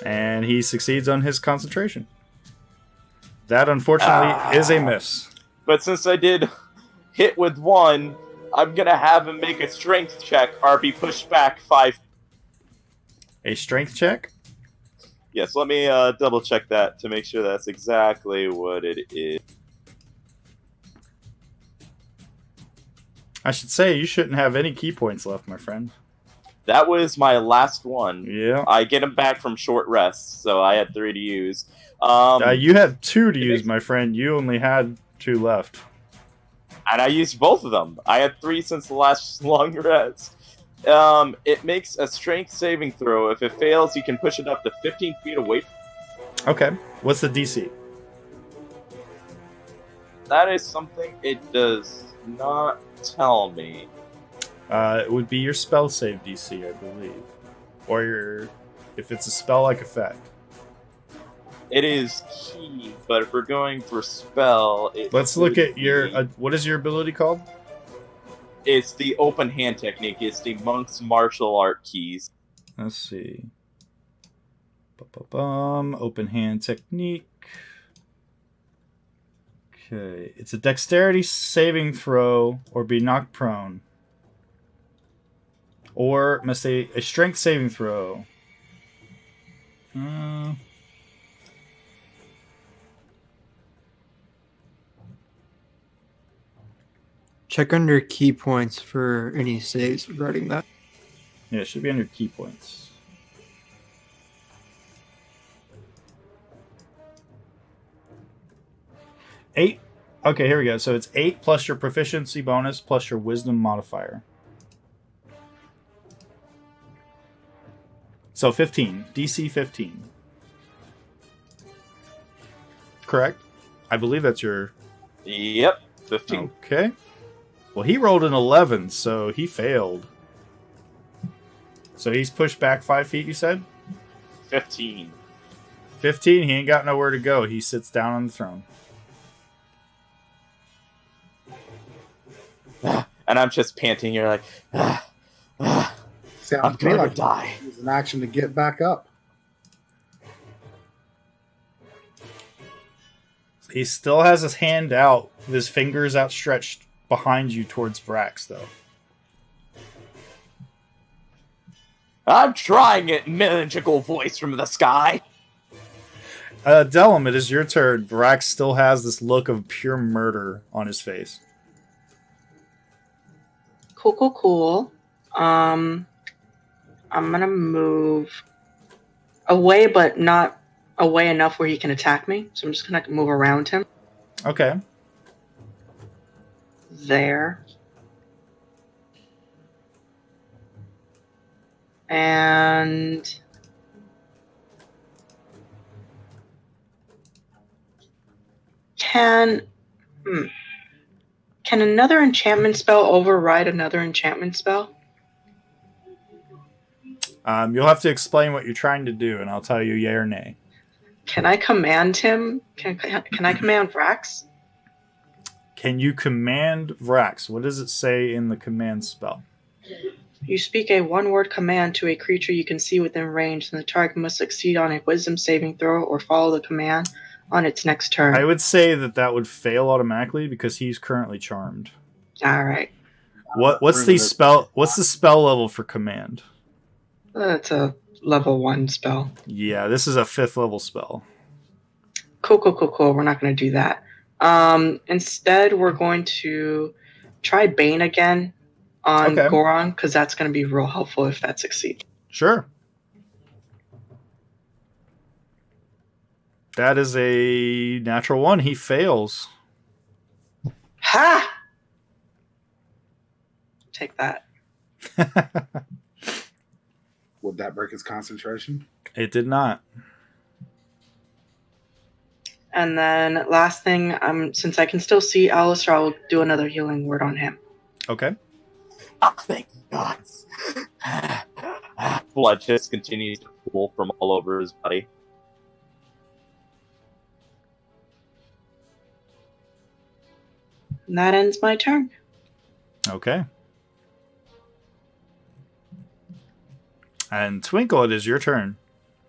And he succeeds on his concentration. That, unfortunately, is a miss. But since I did hit with 1, I'm going to have him make a strength check or be pushed back 5. A strength check? Yes, let me double check that to make sure that's exactly what it is. I should say you shouldn't have any key points left, my friend. That was my last one. Yeah. I get him back from short rests, so I had 3 to use. You had 2 to use, my friend. You only had 2 left. And I used both of them. I had 3 since the last long rest. It makes a strength saving throw. If it fails, you can push it up to 15 feet away. Okay. What's the DC? That is something it does not tell me. It would be your spell save DC, I believe. Or if it's a spell-like effect. It is key, but if we're going for spell... Let's look at your... what is your ability called? It's the open hand technique. It's the monk's martial art keys. Let's see. Open hand technique. Okay. It's a dexterity saving throw or be knocked prone. Or must say a strength saving throw. Check under key points for any saves regarding that. Yeah, it should be under key points. Eight. Okay, here we go. So it's 8 plus your proficiency bonus plus your wisdom modifier. So 15. DC 15. Correct? I believe that's your... Yep, 15. Okay. Well, he rolled an 11, so he failed. So he's pushed back 5 feet, you said? 15. 15, he ain't got nowhere to go. He sits down on the throne. And I'm just panting here like... Sounds I'm to me gonna like die. use an action to get back up. He still has his hand out, with his fingers outstretched behind you towards Vrax, though. I'm trying it, magical voice from the sky. Dellum, it is your turn. Vrax still has this look of pure murder on his face. Cool. I'm gonna move away, but not away enough where he can attack me. So I'm just gonna move around him. Okay. There. And can another enchantment spell override another enchantment spell? You'll have to explain what you're trying to do, and I'll tell you yay or nay. Can I command him? Can I command Vrax? Can you command Vrax? What does it say in the command spell? You speak a one-word command to a creature you can see within range, and the target must succeed on a wisdom saving throw or follow the command on its next turn. I would say that would fail automatically because he's currently charmed. All right. What's the spell? What's the spell level for command? That's a level 1 spell. Yeah, this is a 5th level spell. Cool. We're not going to do that. Instead, we're going to try Bane again on Okay. Goron, because that's going to be real helpful if that succeeds. Sure. That is a natural 1. He fails. Ha! Take that. Would that break his concentration? It did not. And then last thing, since I can still see Alistair, I'll do another healing word on him. Okay. Oh, thank God. Blood just continues to pool from all over his body. And that ends my turn. Okay. And Twinkle, it is your turn.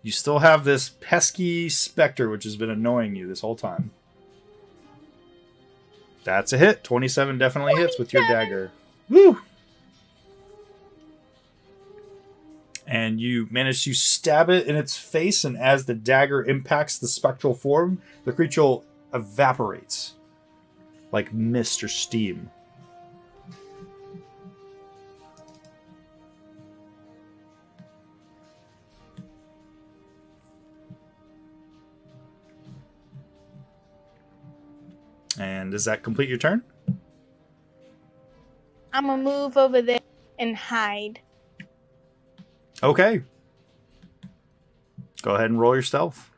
You still have this pesky specter which has been annoying you this whole time. That's a hit. 27 definitely hits with your dagger. Woo! And you manage to stab it in its face, and as the dagger impacts the spectral form, the creature evaporates like mist or steam. And does that complete your turn? I'm gonna move over there and hide. Okay. Go ahead and roll your stealth.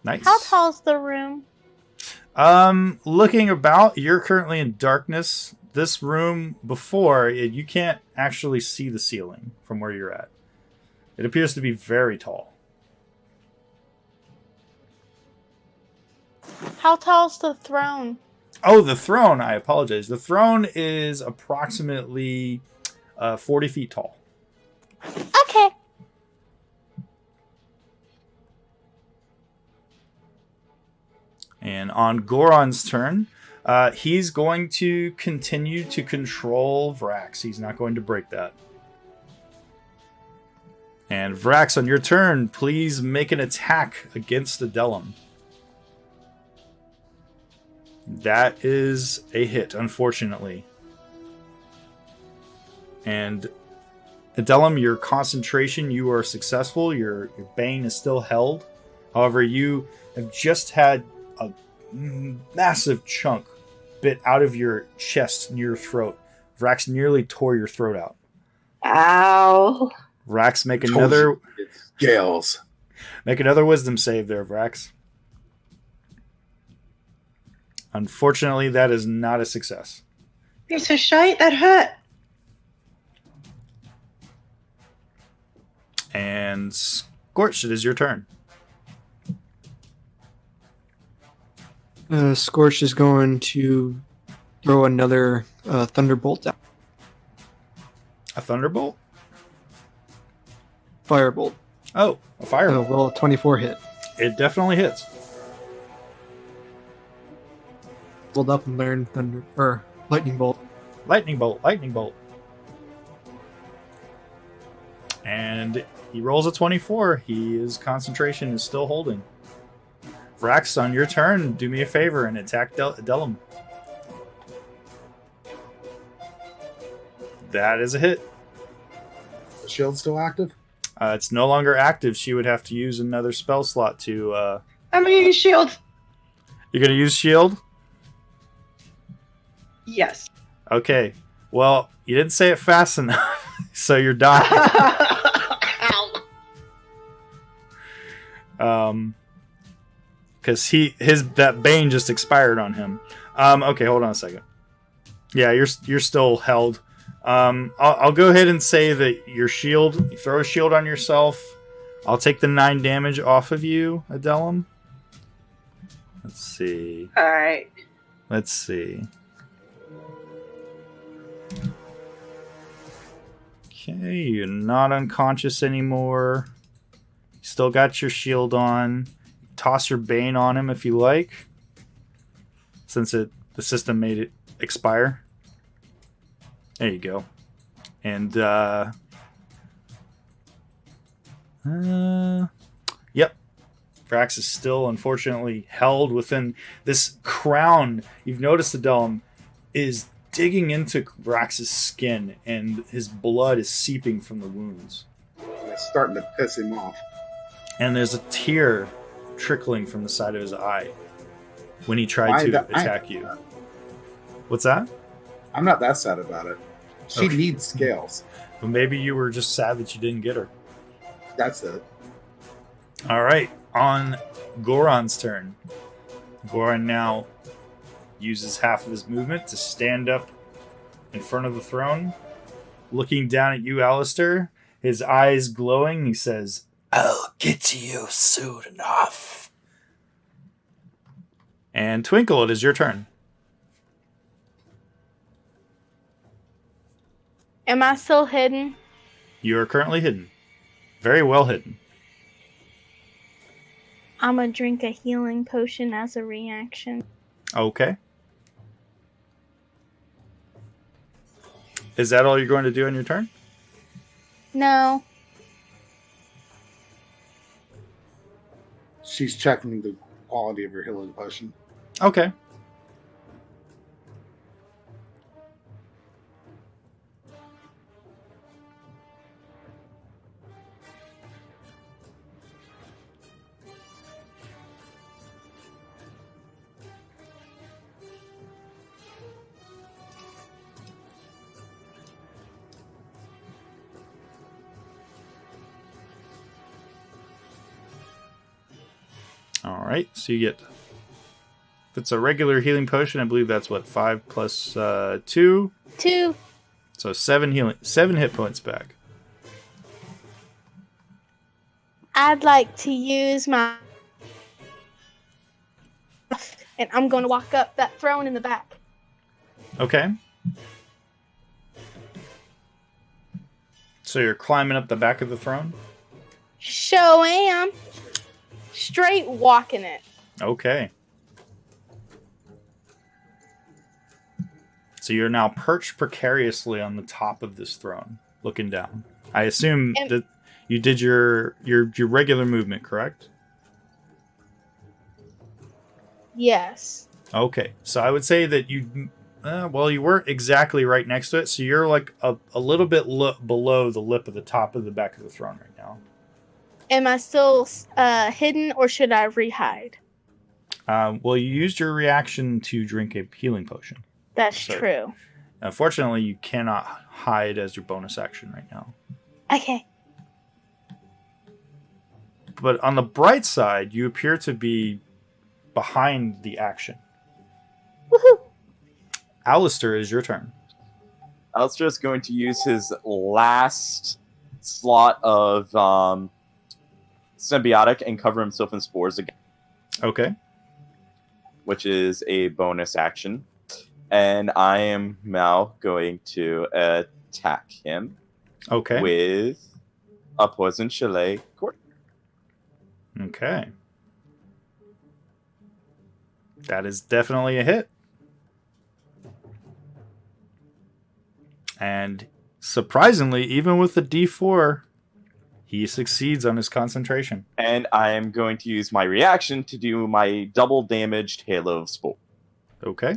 Nice. How tall's the room? Looking about, you're currently in darkness. This room before, you can't actually see the ceiling from where you're at. It appears to be very tall. How tall's the throne? Oh, the throne. I apologize. The throne is approximately 40 feet tall. Okay. And on Goron's turn, he's going to continue to control Vrax. He's not going to break that. And Vrax, on your turn, please make an attack against Adelum. That is a hit, unfortunately. And Adelum, your concentration, you are successful. Your bane is still held. However, you have just had a massive chunk bit out of your chest near your throat. Vrax nearly tore your throat out. Ow. Vrax, make another Scales. Make another wisdom save there, Vrax. Unfortunately, that is not a success. Piece of shite, that hurt. And Scorch, it is your turn. Scorch is going to throw another thunderbolt out. A thunderbolt? Firebolt. Oh, a firebolt. Well, 24 hit. It definitely hits. Hold up and learn thunder or lightning bolt. Lightning bolt, lightning bolt. And he rolls a 24. His concentration is still holding. Vrax, on your turn, do me a favor and attack Adelum. That is a hit. The shield's still active? It's no longer active. She would have to use another spell slot to... I'm gonna use shield. You're going to use shield? Yes. Okay. Well, you didn't say it fast enough, so you're dying. Because that bane just expired on him. Okay, hold on a second. Yeah, you're still held. I'll go ahead and say that your shield. You throw a shield on yourself. I'll take the 9 damage off of you, Adelum. Let's see. All right. Let's see. Okay, you're not unconscious anymore. Still got your shield on. Toss your bane on him if you like, since the system made it expire. There you go. And yep, Vrax is still, unfortunately, held within this crown. You've noticed the Delm is digging into Vrax's skin, and his blood is seeping from the wounds. It's starting to piss him off. And there's a tear trickling from the side of his eye when he tried to attack you. What's that? I'm not that sad about it. She Okay. needs scales. Well, maybe you were just sad that you didn't get her. That's it. All right, on Goran's turn. Goran now uses half of his movement to stand up in front of the throne, looking down at you, Alistair. His eyes glowing. He says, "I'll get to you soon enough." And Twinkle, it is your turn. Am I still hidden? You are currently hidden. Very well hidden. I'm gonna drink a healing potion as a reaction. Okay. Is that all you're going to do on your turn? No. She's checking the quality of her healing potion. Okay. All right, so you get, if it's a regular healing potion, I believe that's what, 5 plus 2, 2. so 7 hit points back. I'd like to use my... And I'm going to walk up that throne in the back. Okay. So you're climbing up the back of the throne? Show am. Straight walking it. Okay. So you're now perched precariously on the top of this throne, looking down. I assume that you did your regular movement, correct? Yes. Okay. So I would say that you weren't exactly right next to it, so you're like a little bit below the lip of the top of the back of the throne right now. Am I still hidden, or should I rehide? Well, you used your reaction to drink a healing potion. That's So- true. Unfortunately, you cannot hide as your bonus action right now. Okay. But on the bright side, you appear to be behind the action. Woohoo! Alistair, is your turn. Alistair is going to use his last slot of symbiotic and cover himself in spores again, Okay. which is a bonus action. And I am now going to attack him Okay. with a poison chalet cord. Okay. That is definitely a hit. And surprisingly, even with the D4, he succeeds on his concentration. And I am going to use my reaction to do my double damaged Halo of Spore. Okay.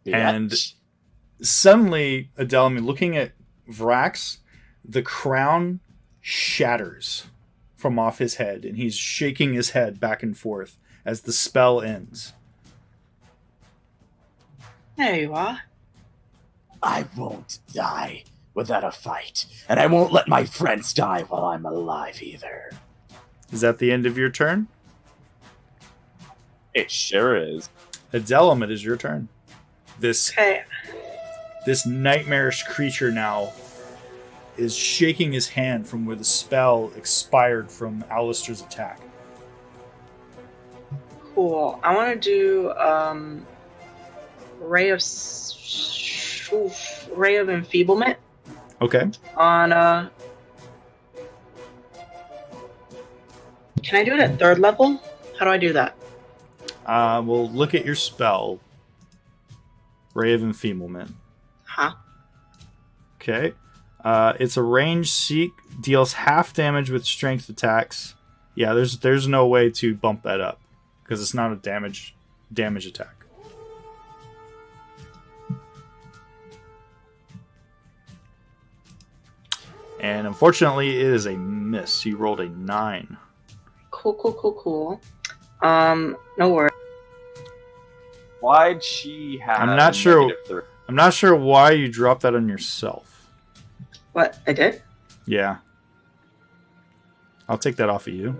And Bitch. suddenly, Adelmi, looking at Vrax, the crown shatters from off his head, and he's shaking his head back and forth as the spell ends. There you are. I won't die without a fight, and I won't let my friends die while I'm alive either. Is that the end of your turn? It sure is. Adelum, it is your turn. Okay. This nightmarish creature now is shaking his hand from where the spell expired from Alistair's attack. Cool. I want to do ray of enfeeblement Okay. on Can I do it at 3rd level? How do I do that? We'll look at your spell. Ray of Enfeeblement. Huh? Okay. It's a ranged seek, deals half damage with strength attacks. Yeah, there's no way to bump that up because it's not a damage attack. And unfortunately, it is a miss. You rolled a 9. Cool. No worries. Why'd she have? I'm not sure. -3? I'm not sure why you dropped that on yourself. What? I did? Yeah. I'll take that off of you.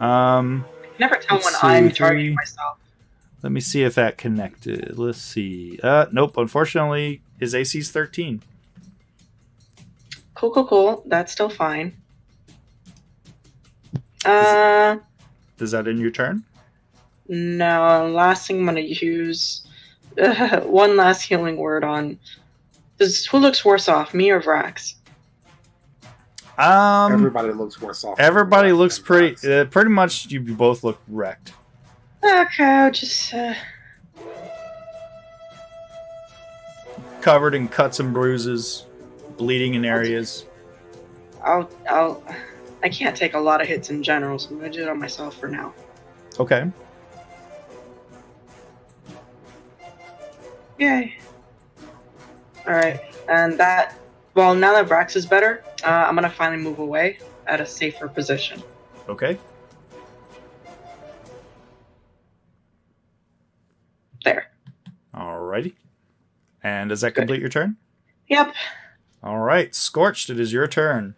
Never tell Let's when see, I'm 3. targeting myself. Let me see if that connected. Let's see. Nope. Unfortunately, his AC is 13. Cool. That's still fine. Does that end your turn? No, last thing I'm gonna use one last healing word on. Who looks worse off, me or Vrax? Everybody looks worse off. Everybody looks pretty much. You both look wrecked. Okay, I'll just. Covered in cuts and bruises, bleeding in areas. I can't take a lot of hits in general, so I'm gonna do it on myself for now. Okay. Yay. Alright, and that. Well, now that Vrax is better, I'm gonna finally move away at a safer position. Okay. There. Alrighty. And does that complete your turn? Yep. All right, Scorched, it is your turn.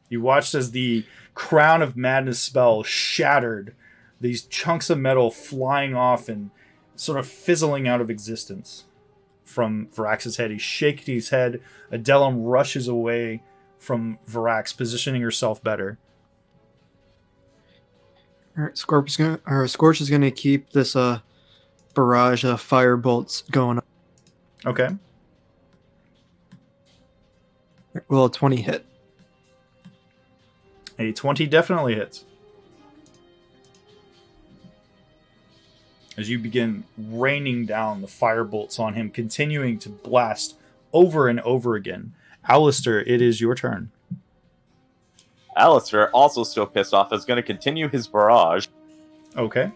You watched as the Crown of Madness spell shattered, these chunks of metal flying off and sort of fizzling out of existence from Varax's head. He's shaking his head. Adelum rushes away from Varax, positioning herself better. All right, Scorch is gonna keep this barrage of fire bolts going. Okay. Will a 20 hit? A 20 definitely hits. As you begin raining down the fire bolts on him, continuing to blast over and over again. Alistair, it is your turn. Alistair, also still pissed off, is going to continue his barrage. Okay.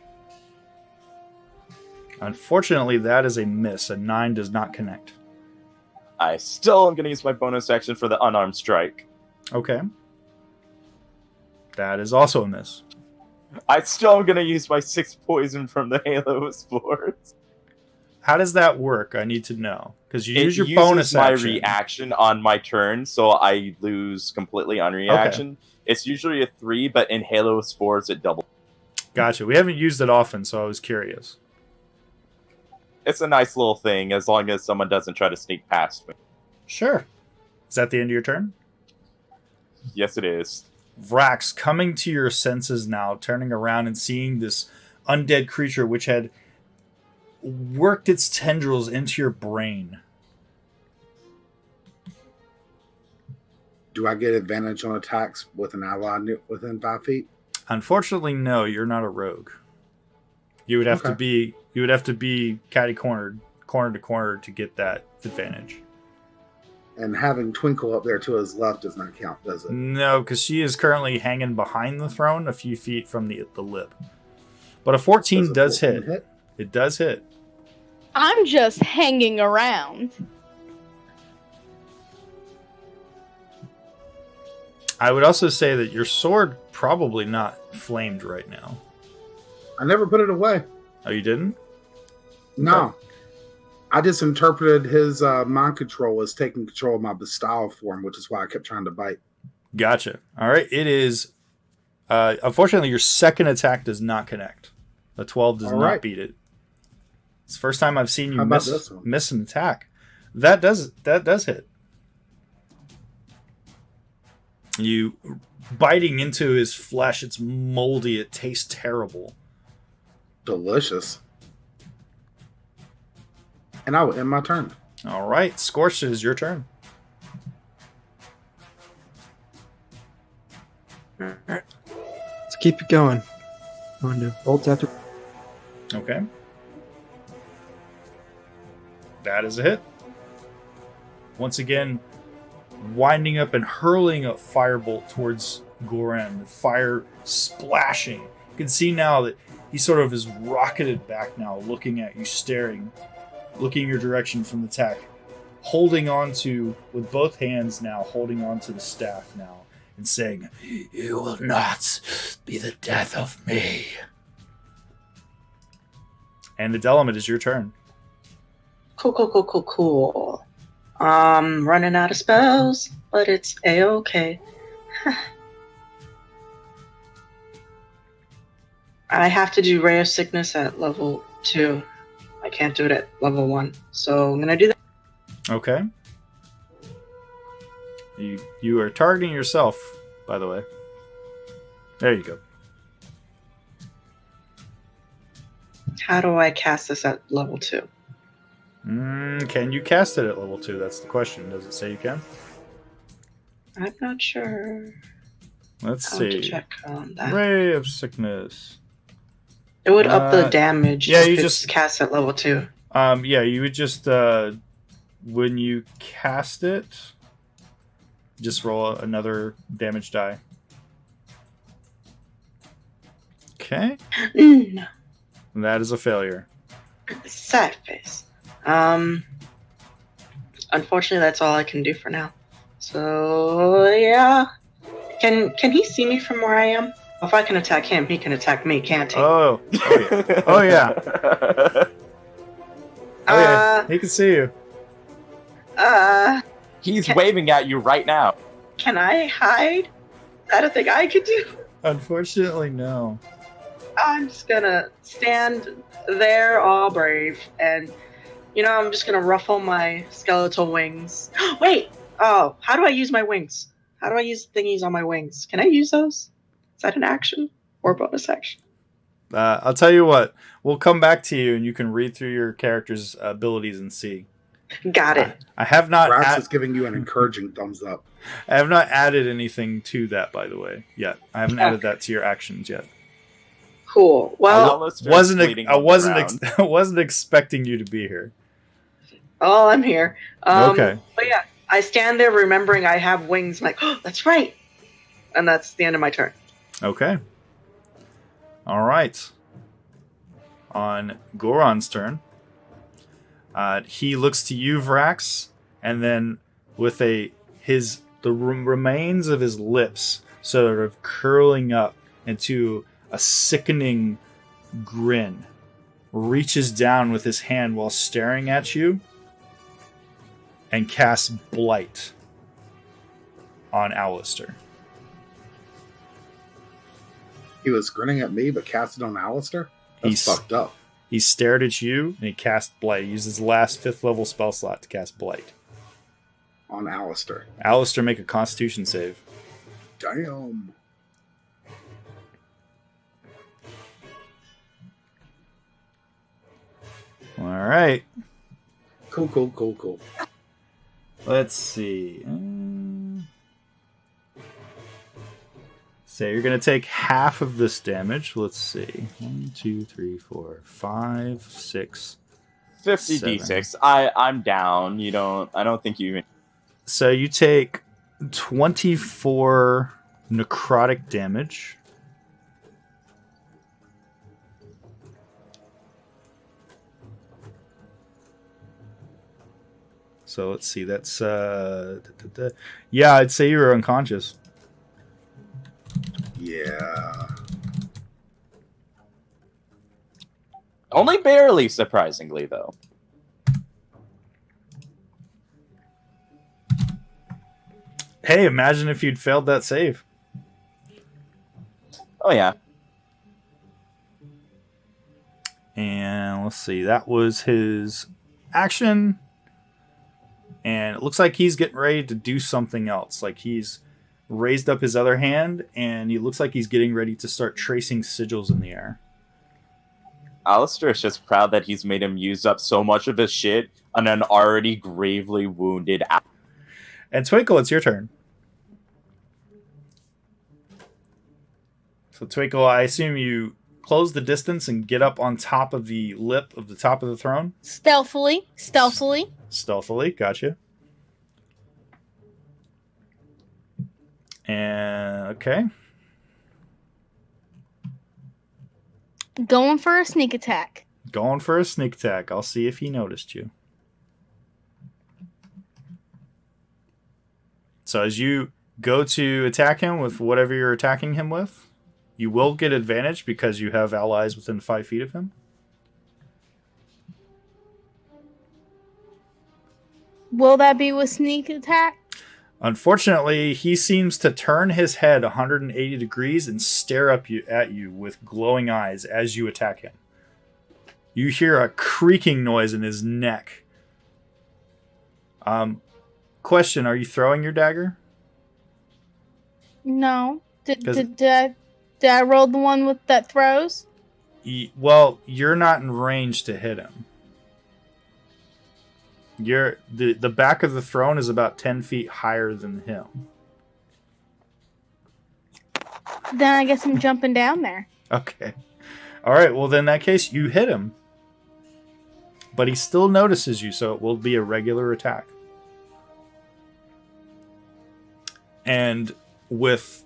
Unfortunately, that is a miss. A 9 does not connect. I still am going to use my bonus action for the unarmed strike. Okay. That is also a miss. I still am going to use my 6 poison from the Halo Spores. How does that work? I need to know. Because you It use your uses bonus my action. reaction on my turn, so I lose completely on reaction. Okay. It's usually a 3, but in Halo Spores, it doubles. Gotcha. We haven't used it often, so I was curious. It's a nice little thing, as long as someone doesn't try to sneak past me. Sure. Is that the end of your turn? Yes, it is. Vrax, coming to your senses now, turning around and seeing this undead creature which had worked its tendrils into your brain. Do I get advantage on attacks with an ally within 5 feet? Unfortunately, no. You're not a rogue. You would have to be. You would have to be catty corner to corner to get that advantage. And having Twinkle up there to his left does not count, does it? No, because she is currently hanging behind the throne, a few feet from the lip. But a 14 does hit. It does hit. I'm just hanging around. I would also say that your sword probably not flamed right now. I never put it away. Oh, you didn't? No. Okay. I just interpreted his mind control as taking control of my Bastille form, which is why I kept trying to bite. Gotcha. All right. It is... unfortunately, your second attack does not connect. A 12 does not beat it. It's the first time I've seen you miss an attack. That does hit. You biting into his flesh. It's moldy. It tastes terrible. Delicious. And I will end my turn. All right. Scorched, it is your turn. All right. Let's keep it going. Going to bolt after. Okay. That is a hit. Once again, winding up and hurling a firebolt towards Goran, the fire splashing. You can see now that he sort of is rocketed back now, looking at you, staring, looking in your direction from the attack, holding on to, with both hands now, holding on to the staff now, and saying, "You will not be the death of me." And the Delamed, is your turn. Cool. Running out of spells, but it's a-okay. I have to do Ray of Sickness at level 2. I can't do it at level 1, so I'm gonna do that. Okay. You are targeting yourself, by the way. There you go. How do I cast this at level 2? Can you cast it at level 2? That's the question. Does it say you can? I'm not sure. Let's How to see. check on that. Ray of Sickness. It would up the damage yeah, if you it's just cast at level 2. Yeah, you would just when you cast it, just roll another damage die. Okay. No. That is a failure. Sad face. Unfortunately, that's all I can do for now. So yeah, can he see me from where I am? If I can attack him, he can attack me, can't he? Oh yeah. Oh yeah. Oh yeah. He can see you. He's waving at you right now. Can I hide? Is that a thing I could do? Unfortunately, no. I'm just gonna stand there all brave and, I'm just gonna ruffle my skeletal wings. Wait! Oh, how do I use my wings? How do I use thingies on my wings? Can I use those? Is that an action or a bonus action? I'll tell you what. We'll come back to you and you can read through your character's abilities and see. Got it. I have not... Rax is giving you an encouraging thumbs up. I have not added anything to that, by the way, yet. I haven't added that to your actions yet. Cool. Well, I wasn't expecting you to be here. Oh, I'm here. Okay. But yeah, I stand there remembering I have wings. I'm like, oh, that's right. And that's the end of my turn. Okay. All right. On Goran's turn, he looks to you, Vrax, and then with the remains of his lips sort of curling up into a sickening grin, reaches down with his hand while staring at you and casts Blight on Alistair. He was grinning at me, but casted on Alistair? That's fucked up. He stared at you, and he cast Blight. He used his last 5th level spell slot to cast Blight. On Alistair. Alistair, make a Constitution save. Damn. All right. Cool. Let's see. So you're going to take half of this damage. Let's see. 1, 2, 3, 4, 5, 6, 50 7. d6. I'm down. I don't think you even. So you take 24 necrotic damage. So let's see. That's yeah, I'd say you were unconscious. Yeah. Only barely, surprisingly, though. Hey, imagine if you'd failed that save. Oh, yeah. And let's see. That was his action. And it looks like he's getting ready to do something else. Like he's raised up his other hand, and he looks like he's getting ready to start tracing sigils in the air. Alistair is just proud that he's made him use up so much of his shit on an already gravely wounded. And Twinkle, it's your turn. So Twinkle, I assume you close the distance and get up on top of the lip of the top of the throne? Stealthily. Stealthily, gotcha. And okay. Going for a sneak attack. Going for a sneak attack. I'll see if he noticed you. So as you go to attack him with whatever you're attacking him with, you will get advantage because you have allies within 5 feet of him. Will that be with sneak attack? Unfortunately, he seems to turn his head 180 degrees and stare up at you with glowing eyes as you attack him. You hear a creaking noise in his neck. Question, are you throwing your dagger? No. Did I roll the one with that throws? Well, you're not in range to hit him. The back of the throne is about 10 feet higher than him. Then I guess I'm jumping down there. Okay. All right, well, then in that case, you hit him. But he still notices you, so it will be a regular attack. And with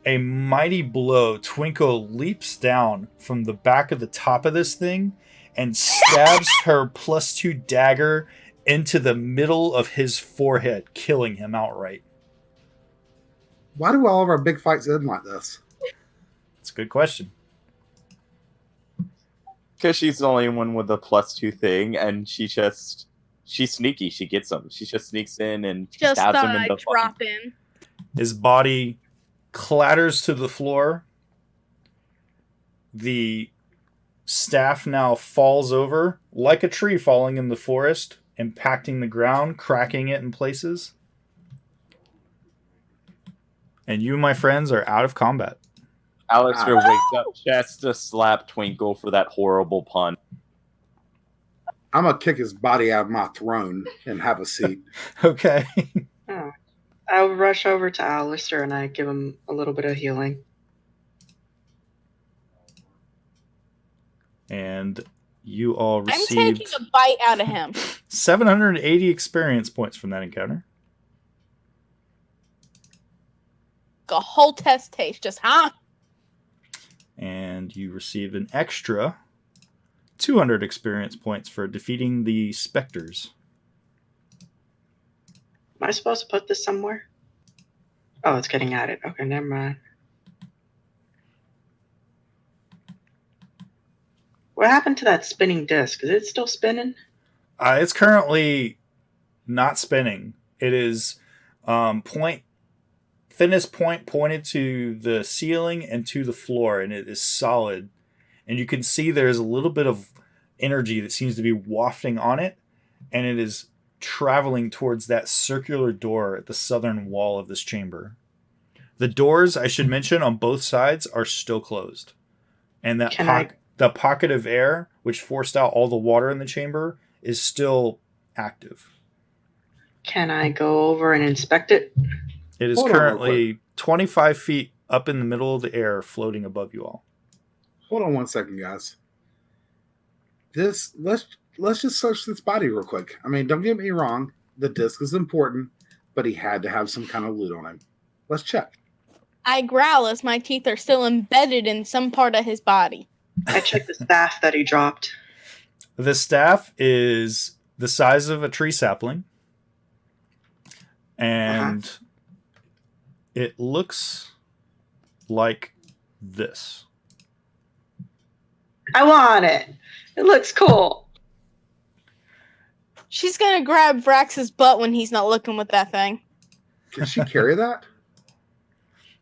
a mighty blow, Twinkle leaps down from the back of the top of this thing and stabs her +2 dagger into the middle of his forehead, killing him outright. Why do all of our big fights end like this? That's a good question. Because she's the only one with a +2 thing, and she's sneaky. She gets him. She just sneaks in and Just stabs thought him in I'd the drop in. His body clatters to the floor. The staff now falls over like a tree falling in the forest, impacting the ground, cracking it in places. And you, my friends, are out of combat. Alistair wakes up just to slap Twinkle for that horrible pun. I'm going to kick his body out of my throne and have a seat. Okay. Oh. I would rush over to Alistair and I give him a little bit of healing. And you all I'm received taking a bite out of him. 780 experience points from that encounter. A whole test taste, just And you received an extra 200 experience points for defeating the specters. Am I supposed to put this somewhere? Oh, it's getting added. Okay, never mind. What happened to that spinning disc? Is it still spinning? It's currently not spinning. It is thinnest point pointed to the ceiling and to the floor, and it is solid. And you can see there's a little bit of energy that seems to be wafting on it, and it is traveling towards that circular door at the southern wall of this chamber. The doors, I should mention, on both sides are still closed. And that the pocket of air, which forced out all the water in the chamber, is still active. Can I go over and inspect it? It is currently 25 feet up in the middle of the air, floating above you all. Hold on one second, guys. Let's just search this body real quick. I mean, don't get me wrong. The disc is important, but he had to have some kind of loot on him. Let's check. I growl as my teeth are still embedded in some part of his body. I checked the staff that he dropped. The staff is the size of a tree sapling. And it looks like this. I want it. It looks cool. She's gonna grab Vrax's butt when he's not looking with that thing. Can she carry that?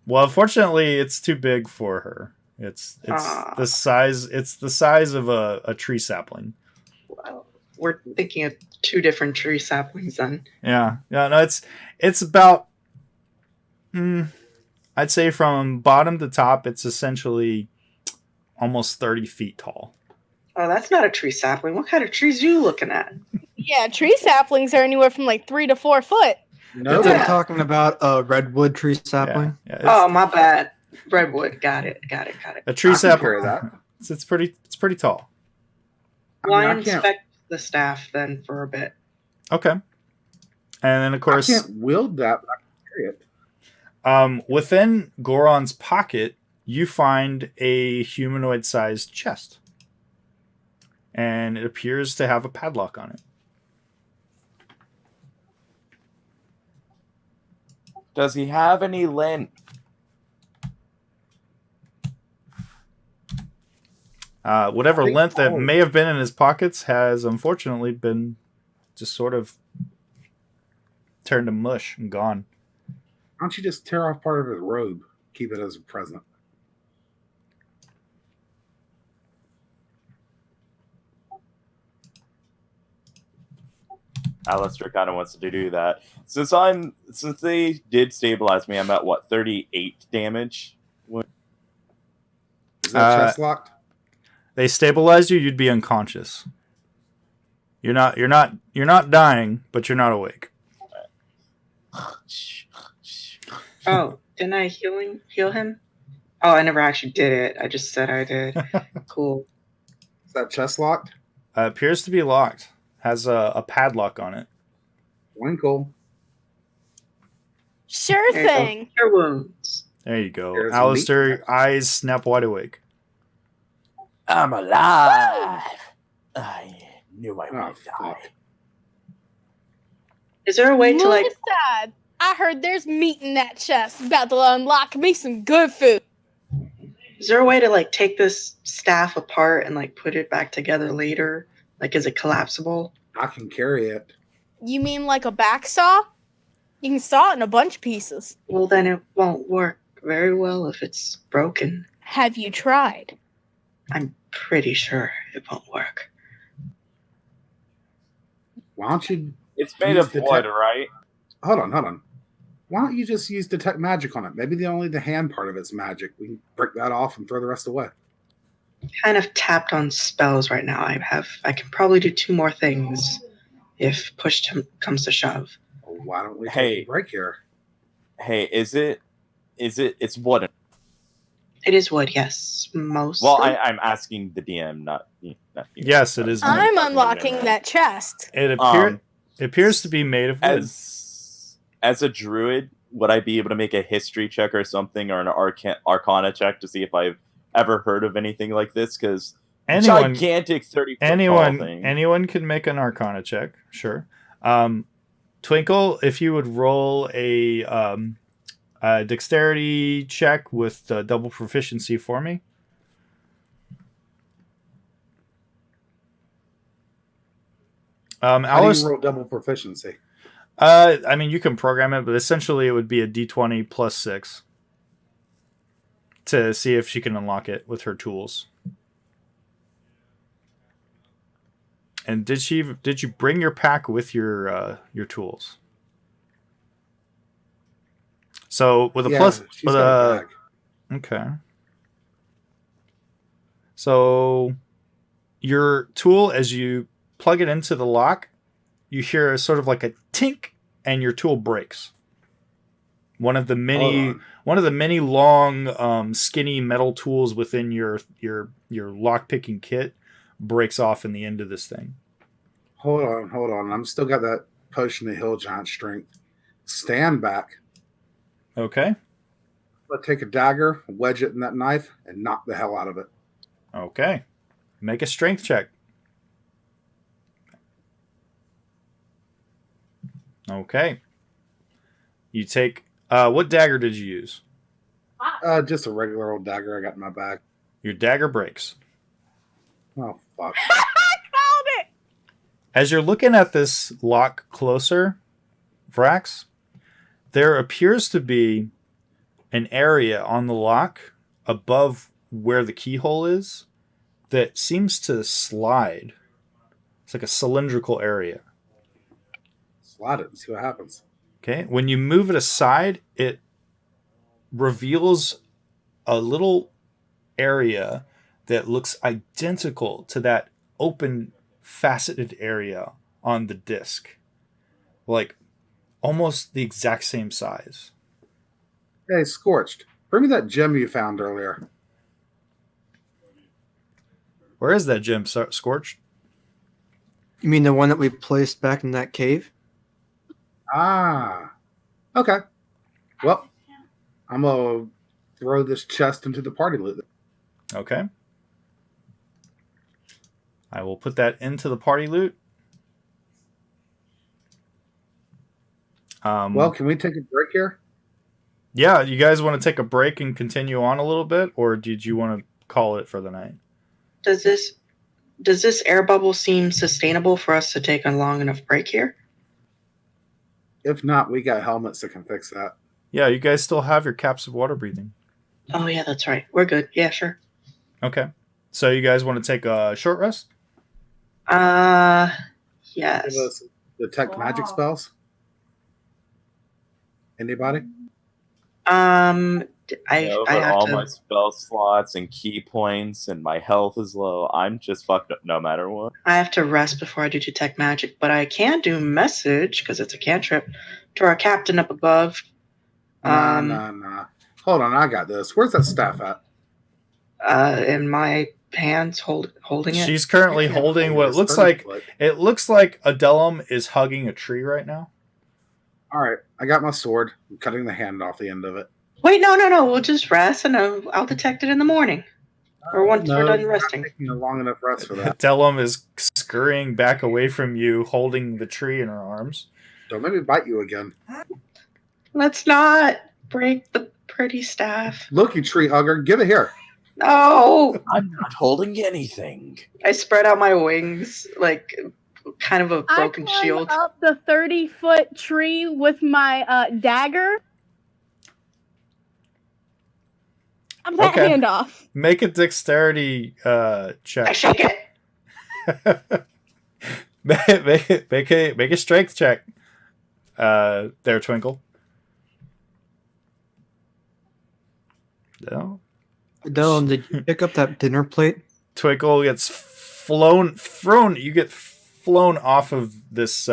Well, unfortunately, it's too big for her. It's the size. It's the size of a tree sapling. Well, we're thinking of two different tree saplings then. Yeah. No, it's about. I'd say from bottom to top, it's essentially almost 30 feet tall. Oh, that's not a tree sapling. What kind of trees are you looking at? Yeah, tree saplings are anywhere from like 3 to 4 foot. No. I'm talking about a redwood tree sapling. Yeah, Oh, my bad. Redwood. Got it. A tree sapling. Carry that. It's pretty tall. Well, I I can't- inspect the staff then for a bit. Okay. And then of course, I can't wield that, but I can carry it. Within Goron's pocket, you find a humanoid-sized chest. And it appears to have a padlock on it. Does he have any lint? Whatever lint that may have been in his pockets has unfortunately been just sort of turned to mush and gone. Why don't you just tear off part of his robe? Keep it as a present. Alistair kind of wants to do that. Since they did stabilize me, I'm at what, 38 damage? Is that chest locked? They stabilized you, you'd be unconscious. You're not dying, but you're not awake. Oh, didn't I heal him? Oh, I never actually did it. I just said I did. Cool. Is that chest locked? Appears to be locked. Has a padlock on it. Winkle. Sure There you go. thing. Your wounds. There you go. There's a Alistair, meat. eyes snap wide awake. I'm alive. I knew I Oh, would die. fuck. Is there a way to like? Sad. I heard there's meat in that chest. About to unlock me some good food. Is there a way to like take this staff apart and like put it back together later? Like, is it collapsible? I can carry it. You mean like a back saw? You can saw it in a bunch of pieces. Well, then it won't work very well if it's broken. Have you tried? I'm pretty sure it won't work. Why don't you... It's made Use of the wood, tech- right? Hold on. Why don't you just use detect magic on it? Maybe only the hand part of it's magic. We can break that off and throw the rest away. Kind of tapped on spells right now. I can probably do 2 more things if comes to shove. Well, why don't we Hey. take a break here? Hey, it's wood. It is wood, yes. Mostly. Well, I'm asking the DM, not you. Yes, it is. I'm wood. unlocking that chest. It appears to be made of wood. As a druid, would I be able to make a history check or something, or an arcana check to see if I've ever heard of anything like this? Because gigantic 30-foot tall thing. Anyone can make an arcana check, sure. Twinkle, if you would roll a dexterity check with double proficiency for me. How do Alice, you roll double proficiency? I mean, you can program it, but essentially it would be a d20 plus 6 to see if she can unlock it with her tools. And did you bring your pack with your tools? So with a plus, she's with got a a bag. okay. So your tool, as you plug it into the lock, you hear sort of like a tink, and your tool breaks. One of the many long, skinny metal tools within your lock picking kit breaks off in the end of this thing. Hold on. I'm still got that potion of hill giant strength. Stand back. Okay. But take a dagger, wedge it in that knife, and knock the hell out of it. Okay. Make a strength check. Okay. You take... what dagger did you use? Just a regular old dagger I got in my bag. Your dagger breaks. Oh, fuck. I called it! As you're looking at this lock closer, Vrax, there appears to be an area on the lock above where the keyhole is that seems to slide. It's like a cylindrical area. Slide it and see what happens. Okay. When you move it aside, it reveals a little area that looks identical to that open faceted area on the disc. Like almost the exact same size. Hey, Scorched, bring me that gem you found earlier. Where is that gem, Scorched? You mean the one that we placed back in that cave? Ah. Okay. Well, I'm gonna throw this chest into the party loot. Okay. I will put that into the party loot. Well, can we take a break here? Yeah, you guys want to take a break and continue on a little bit, or did you want to call it for the night? Does this air bubble seem sustainable for us to take a long enough break here? If not, we got helmets that can fix that. Yeah, you guys still have your caps of water breathing. Oh yeah, that's right. We're good. Yeah, sure. Okay. So you guys want to take a short rest? Give Yes. us detect magic spells. Anybody? I No, but have all to. my spell slots and key points and my health is low. I'm just fucked up no matter what. I have to rest before I do detect magic, but I can do message because it's a cantrip to our captain up above. Nah. Hold on, I got this. Where's that staff at? In my hands, holding it. She's currently You can't holding hold what this looks 30 like foot. it looks like Adelum is hugging a tree right now. All right, I got my sword. I'm cutting the hand off the end of it. Wait, no. We'll just rest, and I'll detect it in the morning, or once we're done you're not resting. taking a long enough rest for that. Adelum is scurrying back away from you, holding the tree in her arms. Don't make me bite you again. Let's not break the pretty staff. Look, you tree hugger, give it here. No! I'm not holding anything. I spread out my wings like kind of a broken I shield. climbed up the 30-foot tree with my dagger. I'm that Okay. hand off. Make a dexterity I check. shake it. make a strength check. There, Twinkle. No. Dylan, did you pick up that dinner plate? Twinkle gets thrown. You get flown off of this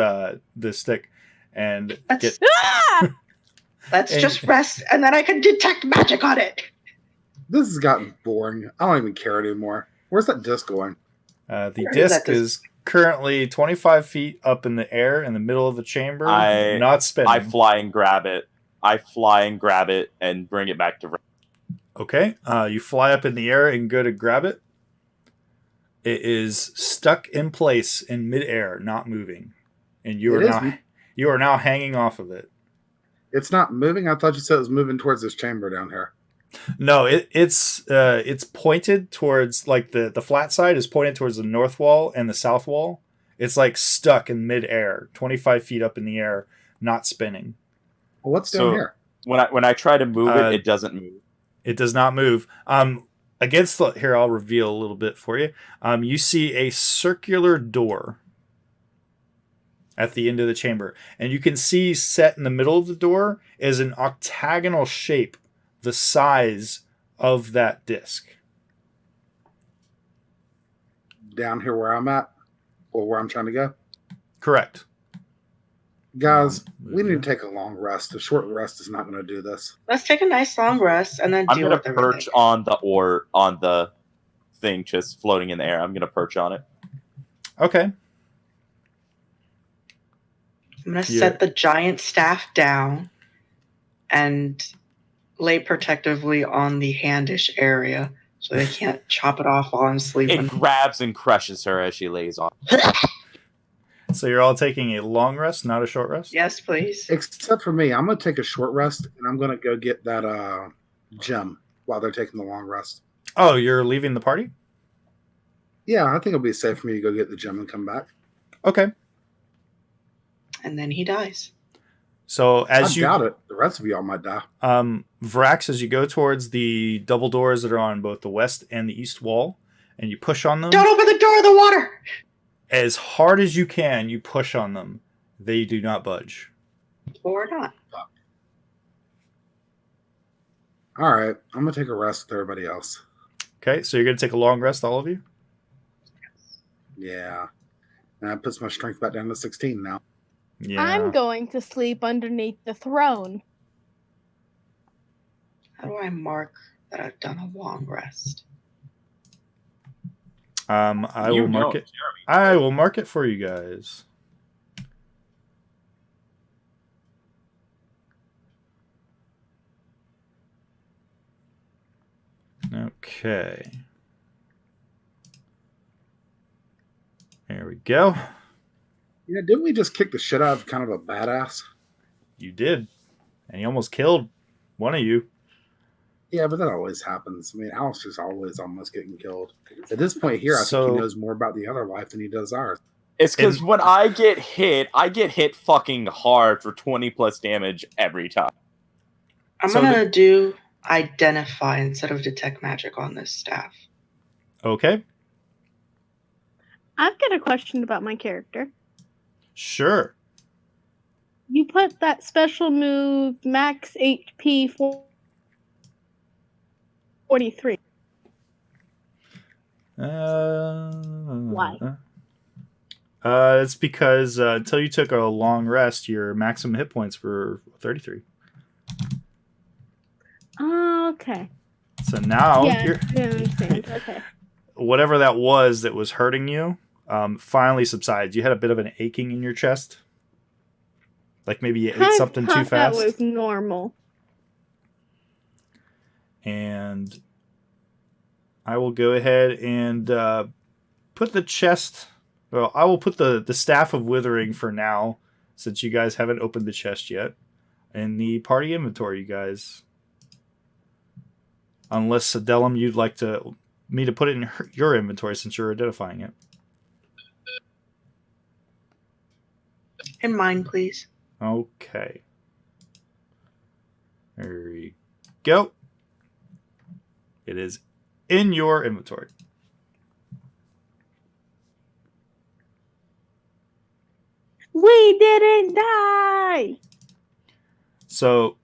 this stick, and Let's, get let's and- just rest, and then I can detect magic on it. This has gotten boring. I don't even care anymore. Where's that disc going? the Where is that disc is currently 25 feet up in the air in the middle of the chamber, not spinning. I fly and grab it. And bring it back to rest. Okay, you fly up in the air and go to grab it. It is stuck in place in midair, not moving, and you are now hanging off of it. It's not moving. I thought you said it was moving towards this chamber down here. No, it's pointed towards, like, the flat side is pointed towards the north wall and the south wall. It's like stuck in midair, 25 feet up in the air, not spinning. Well, what's down here? When I try to move it doesn't move. It does not move. Here, I'll reveal a little bit for you. You see a circular door at the end of the chamber, and you can see set in the middle of the door is an octagonal shape, the size of that disc. Down here where I'm at, or where I'm trying to go? Correct. Guys, we need to take a long rest. A short rest is not going to do this. Let's take a nice long rest, and then I'm deal gonna with perch everything. on the thing just floating in the air. I'm gonna perch on it. Okay. I'm gonna set the giant staff down and lay protectively on the handish area so they can't chop it off while I'm sleeping. It grabs and crushes her as she lays on. So you're all taking a long rest, not a short rest? Yes, please. Except for me, I'm going to take a short rest, and I'm going to go get that gem while they're taking the long rest. Oh, you're leaving the party? Yeah, I think it'll be safe for me to go get the gem and come back. Okay. And then he dies. So I doubt it. The rest of y'all might die. Vrax, as you go towards the double doors that are on both the west and the east wall, and you push on them. Don't open the door of the water! As hard as you can, you push on them. They do not budge. Or not. All right, I'm going to take a rest with everybody else. Okay, so you're going to take a long rest, all of you? Yeah. And that puts my strength back down to 16 now. Yeah. I'm going to sleep underneath the throne. How do I mark that I've done a long rest? I will mark it. I will mark it for you guys. Okay. There we go. Yeah, didn't we just kick the shit out of kind of a badass? You did. And he almost killed one of you. Yeah, but that always happens. I mean, Alistair's always almost getting killed. At this point here, I think So- he knows more about the other life than he does ours. It's because And- when I get hit fucking hard for 20 plus damage every time. I'm So gonna do identify instead of detect magic on this staff. Okay. I've got a question about my character. Sure. You put that special move max HP 43. Why? It's because until you took a long rest, your maximum hit points were 33. Oh, okay. So now Yeah, you're, I understand. Okay. whatever that was hurting you finally subsides. You had a bit of an aching in your chest. Like maybe you ate I something too thought fast. That was normal. And I will go ahead and put the chest. Well, I will put the Staff of Withering for now, since you guys haven't opened the chest yet, in the party inventory, you guys. Unless, Adelum, you'd like me to put it in your inventory since you're identifying it. In mine, please. Okay. There we go. It is in your inventory. We didn't die! So,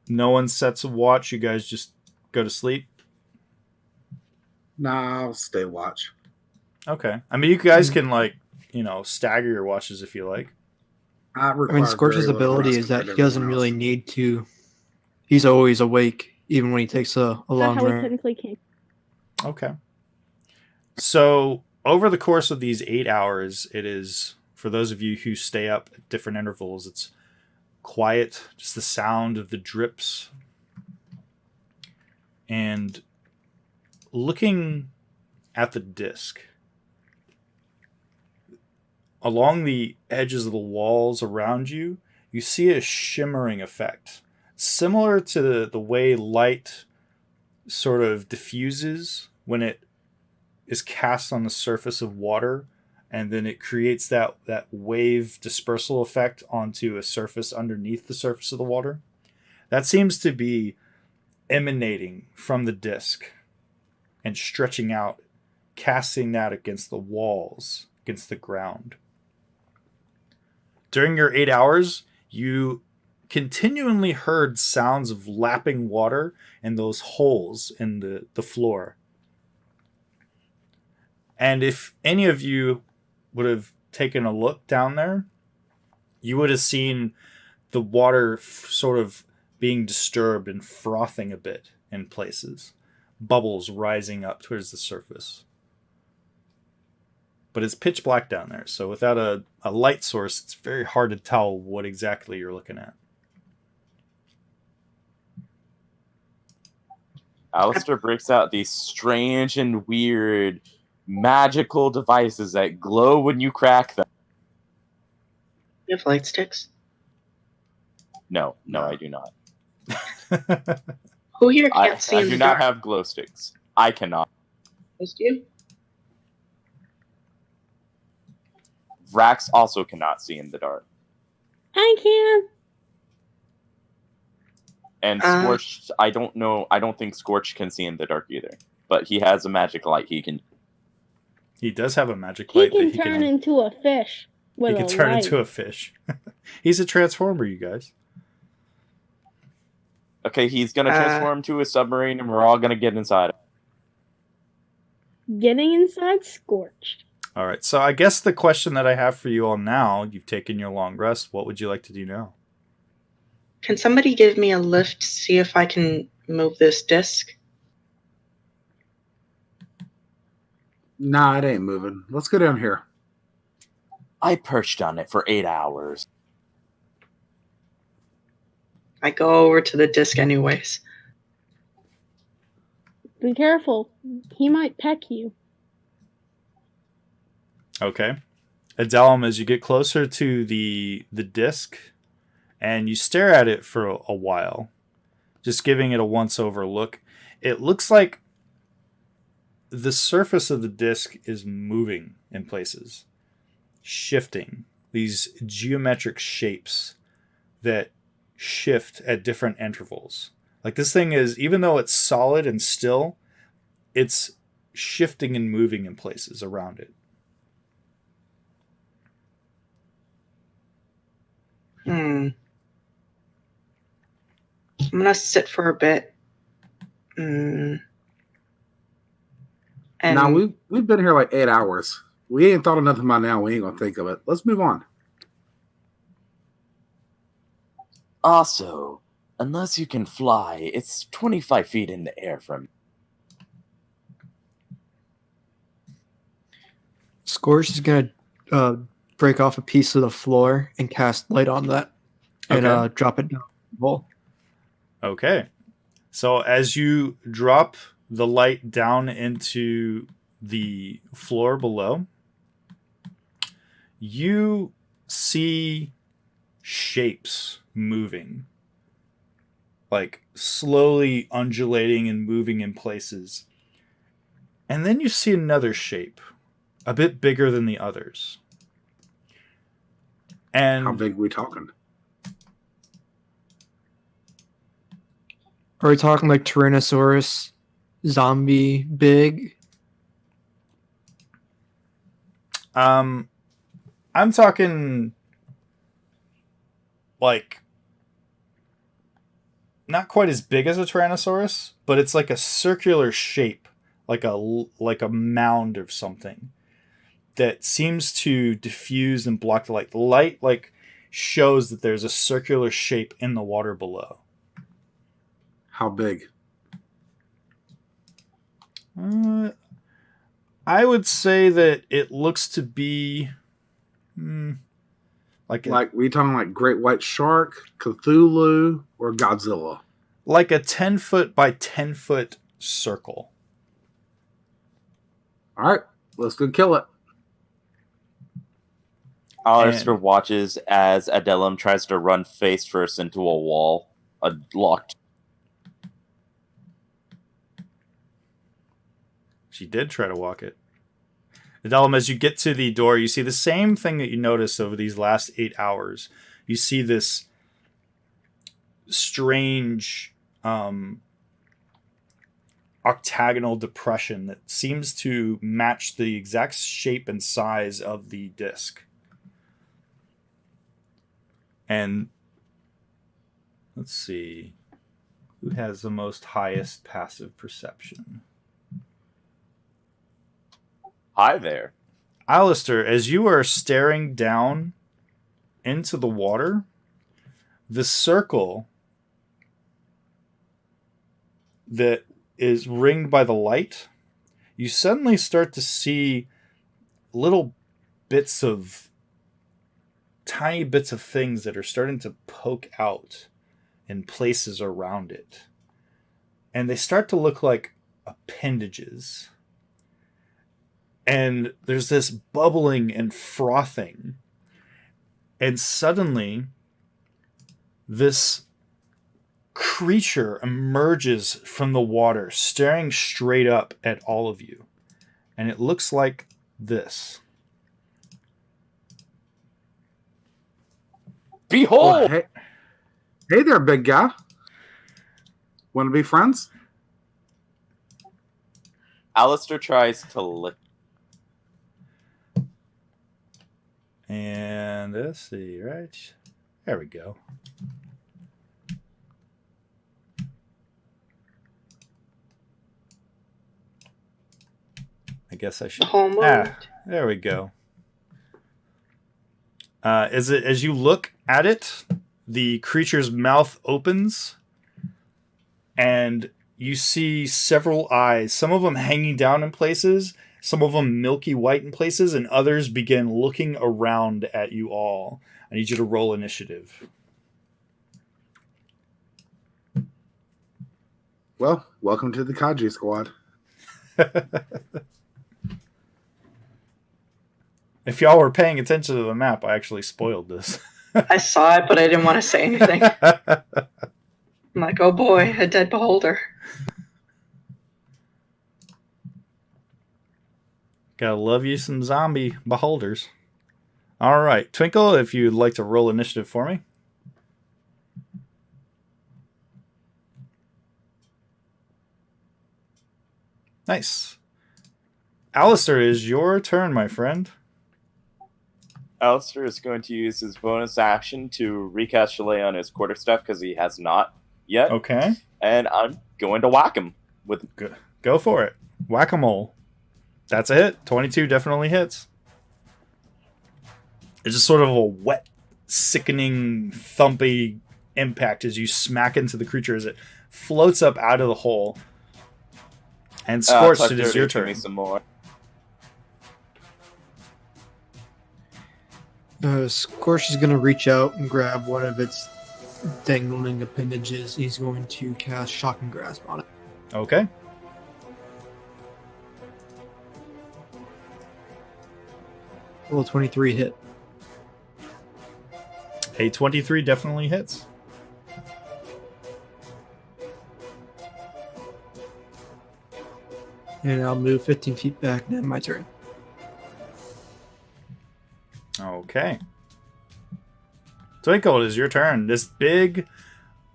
no one sets a watch. You guys just go to sleep. Nah, I'll stay watch. Okay. I mean, you guys can stagger your watches if you like. I I mean, Scorch's ability is that he doesn't really need to. He's always awake, even when he takes a long That's how we rest. technically can. Okay. So, over the course of these 8 hours, it is, for those of you who stay up at different intervals, it's quiet, just the sound of the drips. And looking at the disc, along the edges of the walls around you, you see a shimmering effect. Similar to the way light sort of diffuses when it is cast on the surface of water, and then it creates that wave dispersal effect onto a surface underneath the surface of the water. That seems to be emanating from the disc and stretching out, casting that against the walls, against the ground. During your 8 hours, you continually heard sounds of lapping water in those holes in the floor. And if any of you would have taken a look down there, you would have seen the water sort of being disturbed and frothing a bit in places. Bubbles rising up towards the surface. But it's pitch black down there, so without a light source, it's very hard to tell what exactly you're looking at. Alistair breaks out these strange and weird magical devices that glow when you crack them. You have light sticks? No, I do not. Who here can't I see in do the not dark? have glow sticks. I cannot. Just you? Vrax also cannot see in the dark. I can. And Scorched, I don't know. I don't think Scorched can see in the dark either. But he has a magic light. He does have a magic He light can that he turn can. into a fish. With He can a turn light. into a fish. He's a transformer, you guys. Okay, he's gonna transform to a submarine, and we're all gonna get inside. Getting inside scorched. All right. So I guess the question that I have for you all now, you've taken your long rest. What would you like to do now? Can somebody give me a lift to see if I can move this disc? Nah, it ain't moving. Let's go down here. I perched on it for 8 hours. I go over to the disc anyways. Be careful. He might peck you. Okay. Adelum, as you get closer to the disc and you stare at it for a while, just giving it a once-over look, it looks like the surface of the disc is moving in places, shifting. These geometric shapes that shift at different intervals. Like this thing is, even though it's solid and still, it's shifting and moving in places around it. I'm gonna sit for a bit. And Now we've been here like 8 hours. We ain't thought of nothing by now. We ain't gonna think of it. Let's move on. Also, unless you can fly, it's 25 feet in the air from. Scorch is going to break off a piece of the floor and cast light on that and Okay. drop it down the hole. Okay. So as you drop the light down into the floor below, you see shapes moving, like slowly undulating and moving in places. And then you see another shape, a bit bigger than the others. And How big are we talking? Are we talking like Tyrannosaurus, zombie, big? I'm talking like not quite as big as a Tyrannosaurus, but it's like a circular shape, like a mound or something that seems to diffuse and block the light. The light like shows that there's a circular shape in the water below. How big? I would say that it looks to be like we talking like great white shark, Cthulhu, or Godzilla? like a 10-foot by 10-foot circle. All right, let's go kill it. Alistair watches as Adelum tries to run face first into a wall, a locked. She did try to walk it. Adelum, as you get to the door, you see the same thing that you noticed over these last 8 hours. You see this strange octagonal depression that seems to match the exact shape and size of the disc. And let's see, who has the most highest passive perception? Hi there. Alistair, as you are staring down into the water, the circle that is ringed by the light, you suddenly start to see little bits of tiny bits of things that are starting to poke out in places around it. And they start to look like appendages. And there's this bubbling and frothing. And suddenly, this creature emerges from the water, staring straight up at all of you. And it looks like this. Behold! Oh, hey there, big guy. Want to be friends? Alistair tries to lick. And let's see, right? There we go. I guess I should. There we go. As you look at it, the creature's mouth opens, and you see several eyes. Some of them hanging down in places, some of them milky white in places, and others begin looking around at you all. I need you to roll initiative. Well, welcome to the Kaji squad. If y'all were paying attention to the map, I actually spoiled this. I saw it, but I didn't want to say anything. I'm like, oh boy, a dead beholder. Gotta love you some zombie beholders. All right, Twinkle, if you'd like to roll initiative for me. Nice. Alistair, is your turn, my friend. Alistair is going to use his bonus action to recast Chalet on his quarterstaff because he has not yet. Okay. And I'm going to whack him with. Go for it. Whack-a-mole. That's a hit. 22 definitely hits. It's just sort of a wet, sickening, thumpy impact as you smack into the creature as it floats up out of the hole. And Scorched, it is your turn. Me some more. Scorch is going to reach out and grab one of its dangling appendages. He's going to cast Shocking Grasp on it. Okay. Roll 23 hit. A 23 definitely hits. And I'll move 15 feet back. Now my turn. Okay. Twinkle, it is your turn. This big,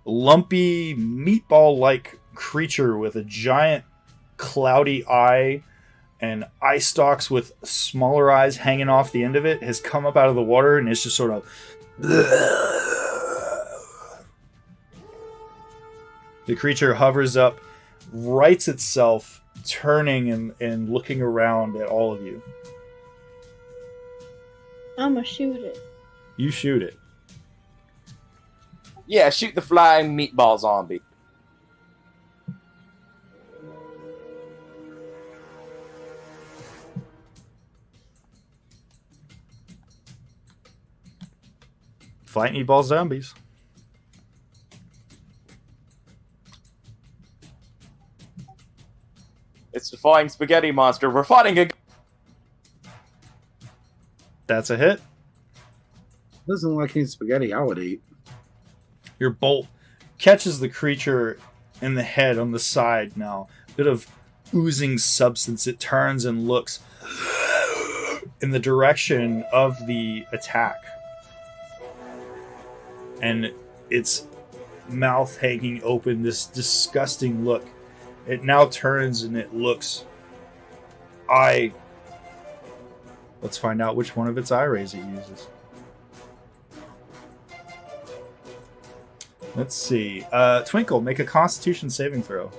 lumpy, meatball-like creature with a giant, cloudy eye and eye stalks with smaller eyes hanging off the end of it has come up out of the water and it's just sort of... The creature hovers up, rights itself, turning and looking around at all of you. I'ma shoot it. You shoot it. Yeah, shoot the flying meatball zombie. Flight meatball zombies. It's the flying spaghetti monster. We're fighting a... That's a hit. Doesn't look like any spaghetti I would eat. Your bolt catches the creature in the head on the side now. Bit of oozing substance. It turns and looks in the direction of the attack. And its mouth hanging open, this disgusting look. It now turns and it looks... Let's find out which one of its eye rays it uses. Let's see. Twinkle, make a Constitution saving throw.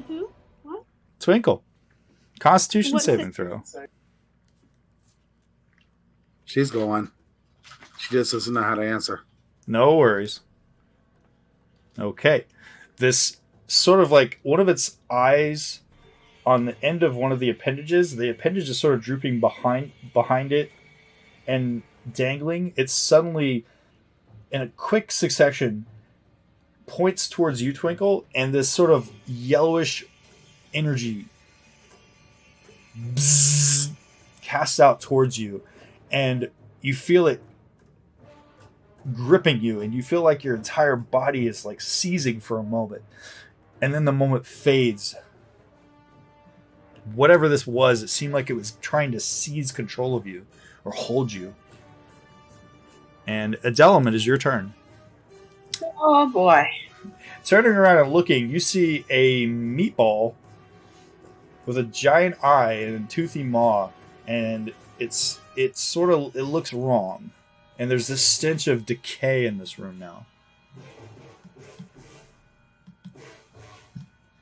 Who? What? Twinkle. Constitution What's saving it? throw. She's going. She just doesn't know how to answer. No worries. Okay. This sort of like one of its eyes on the end of one of the appendages. The appendage is sort of drooping behind it and dangling. It's suddenly, in a quick succession, points towards you, Twinkle, and this sort of yellowish energy casts out towards you, and you feel it gripping you, and you feel like your entire body is like seizing for a moment, and then the moment fades. Whatever this was, it seemed like it was trying to seize control of you or hold you. And Adelum, it is your turn. Oh boy. Turning around and looking, you see a meatball with a giant eye and a toothy maw, and it looks wrong. And there's this stench of decay in this room now.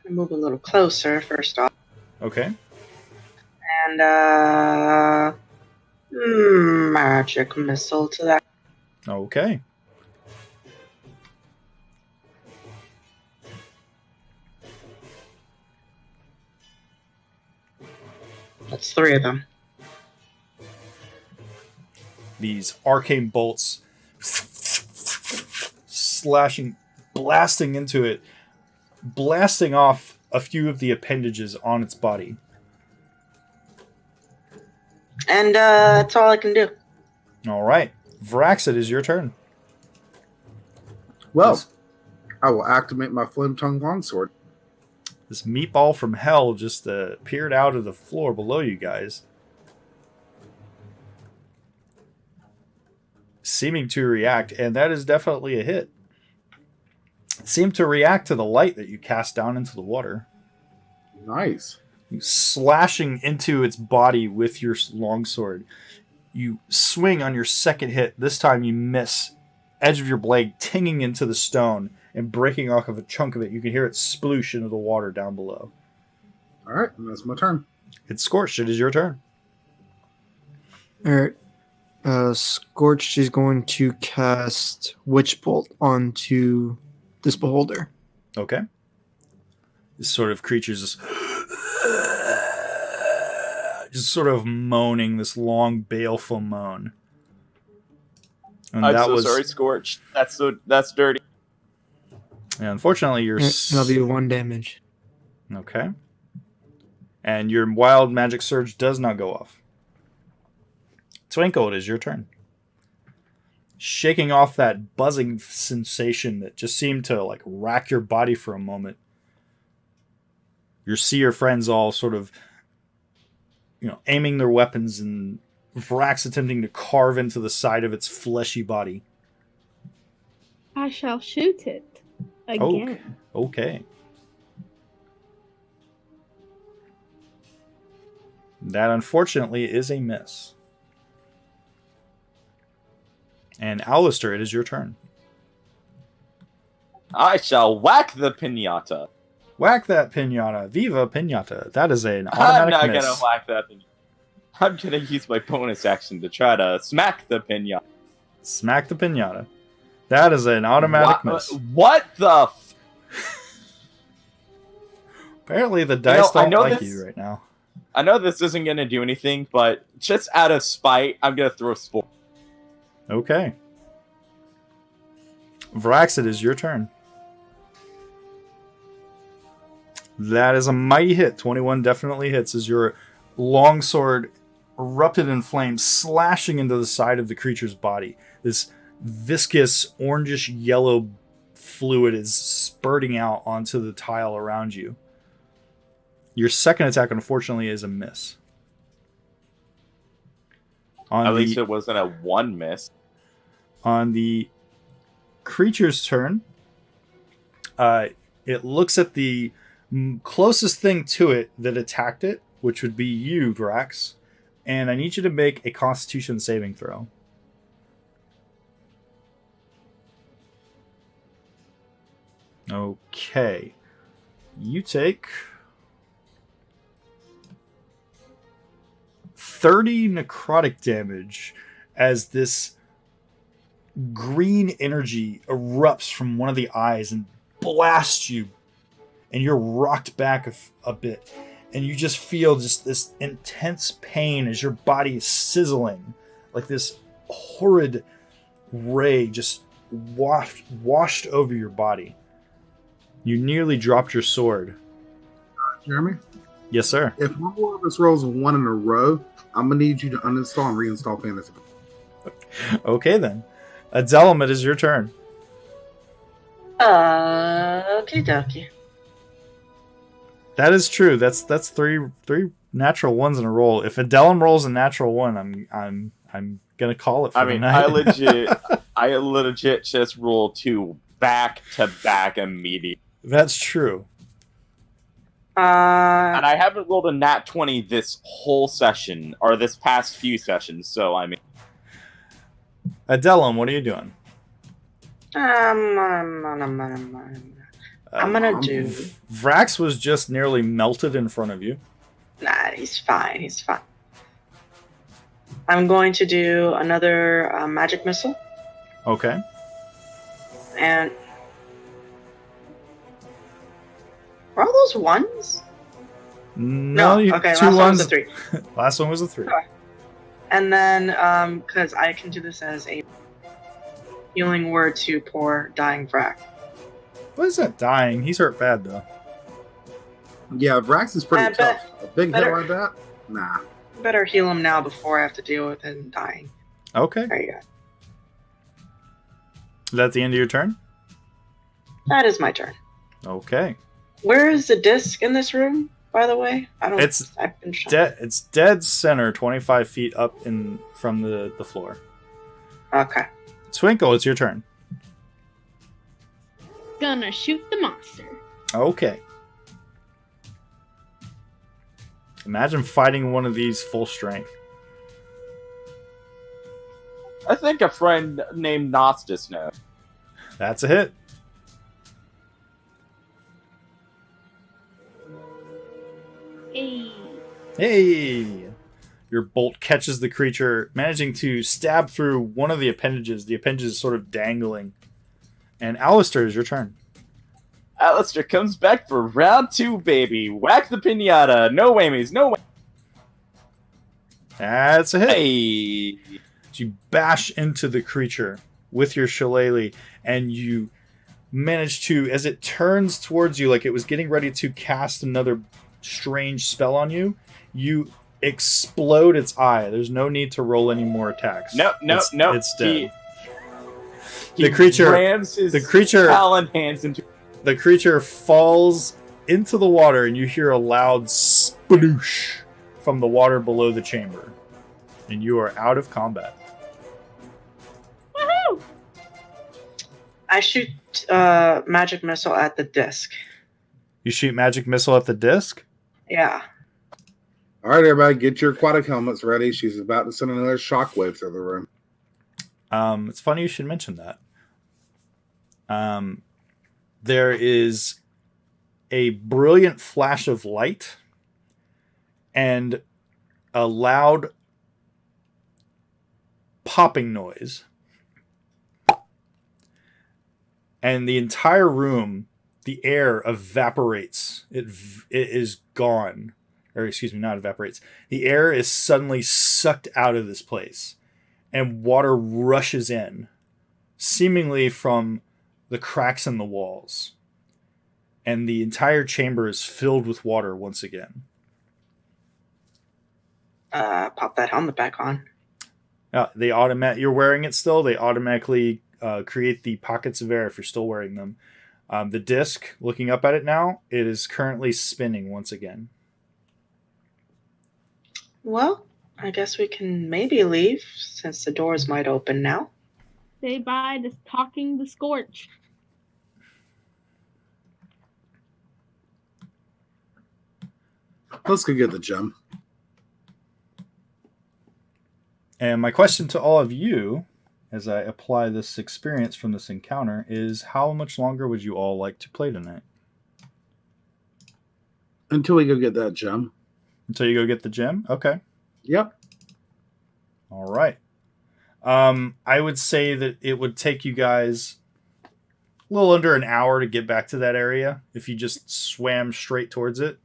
I move a little closer first off. Okay. And magic missile to that. Okay. That's 3 of them. These arcane bolts slashing, blasting into it, blasting off a few of the appendages on its body. And that's all I can do. All right. Vrax, it is your turn. Well, This- I will activate my flame tongue longsword. This meatball from hell just appeared out of the floor below you guys. Seeming to react, and that is definitely a hit. Seemed to react to the light that you cast down into the water. Nice. You slashing into its body with your longsword. You swing on your second hit. This time you miss. Edge of your blade tinging into the stone and breaking off of a chunk of it. You can hear it sploosh into the water down below. All right, that's my turn. It's Scorched. It is your turn. Alright. Scorched is going to cast Witch Bolt onto this beholder. Okay. This sort of creature's just sort of moaning this long, baleful moan. And I'm that so was sorry, Scorch. That's dirty. and unfortunately your That'll be 1 damage. okay. And your wild magic surge does not go off. Twinkle, it is your turn. Shaking off that buzzing sensation that just seemed to like rack your body for a moment. You see your friends all sort of, aiming their weapons, and Vrax attempting to carve into the side of its fleshy body. I shall shoot it again. Okay. That unfortunately is a miss. And Alistair, it is your turn. I shall whack the pinata. Whack that pinata. Viva pinata. That is an I'm automatic not miss. gonna whack that pinata. I'm gonna use my bonus action to try to smack the pinata. Smack the pinata. That is an automatic miss. What the? Apparently the dice I don't know like this- you right now. I know this isn't gonna do anything, but just out of spite, I'm gonna throw spore. Okay. Vrax, it is your turn. That is a mighty hit. 21 definitely hits as your longsword erupted in flames, slashing into the side of the creature's body. This viscous, orangish yellow fluid is spurting out onto the tile around you. Your second attack, unfortunately, is a miss. At least it wasn't a 1 miss. On the creature's turn, it looks at the closest thing to it that attacked it, which would be you, Vrax, and I need you to make a Constitution saving throw. Okay. You take 30 necrotic damage as this green energy erupts from one of the eyes and blasts you, and you're rocked back a bit, and you just feel just this intense pain as your body is sizzling, like this horrid ray just washed over your body. You nearly dropped your sword. Jeremy, Yes, sir. if one more of us rolls 1 in a row, I'm going to need you to uninstall and reinstall Fantasy. Okay, then. Adelum, it is your turn. Okay, dokie. That is true. That's three natural ones in a row. If Adelum rolls a natural one, I'm gonna call it for the night. I legit just rolled 2 back to back immediately. That's true. And I haven't rolled a nat 20 this whole session, or this past few sessions, so I mean... Adelum, what are you doing? I'm gonna do. Vrax was just nearly melted in front of you. Nah, he's fine. He's fine. I'm going to do another magic missile, Okay. and were all those ones? No, Okay, two last one was ones. a 3. Last one was a 3. And then, because I can do this as a healing word to poor dying Vrac. What is that dying? He's hurt bad, though. Yeah, Vrax is pretty tough. A big hit better- like that? Nah. Better heal him now before I have to deal with him dying. Okay. There you go. Is that the end of your turn? That is my turn. Okay. Where is the disc in this room, by the way? I've been It's dead center, 25 feet up from the floor. Okay. Twinkle, it's your turn. Gonna shoot the monster. Okay. Imagine fighting one of these full strength. I think a friend named Nostis knows. That's a hit. Hey. Hey! Your bolt catches the creature, managing to stab through one of the appendages. The appendage is sort of dangling. And Alistair, is your turn. Alistair comes back for round 2, baby. Whack the pinata. No whammies, no whammies. That's a hit. Hey. You bash into the creature with your shillelagh, and you manage to, as it turns towards you like it was getting ready to cast another strange spell on you, you explode its eye. There's no need to roll any more attacks. No. It's dead. He The creature rams his talon hands into. The creature falls into the water, and you hear a loud sploosh from the water below the chamber, and you are out of combat. Woohoo! I shoot magic missile at the disc. You shoot magic missile at the disc? Yeah. All right, everybody, get your aquatic helmets ready. She's about to send another shockwave through the room. It's funny you should mention that. There is a brilliant flash of light and a loud popping noise. And the entire room, the air evaporates. It is gone. Or excuse me, not evaporates. The air is suddenly sucked out of this place. And water rushes in, seemingly from the cracks in the walls. And the entire chamber is filled with water once again. Pop that helmet back on. You're wearing it still. They automatically create the pockets of air if you're still wearing them. The disc, looking up at it now, it is currently spinning once again. Well, I guess we can maybe leave since the doors might open now. Say bye to talking the Scorch. Let's go get the gem. And my question to all of you, as I apply this experience from this encounter, is how much longer would you all like to play tonight? Until we go get that gem. Until you go get the gem? Okay. Yep. All right. I would say that it would take you guys a little under an hour to get back to that area if you just swam straight towards it.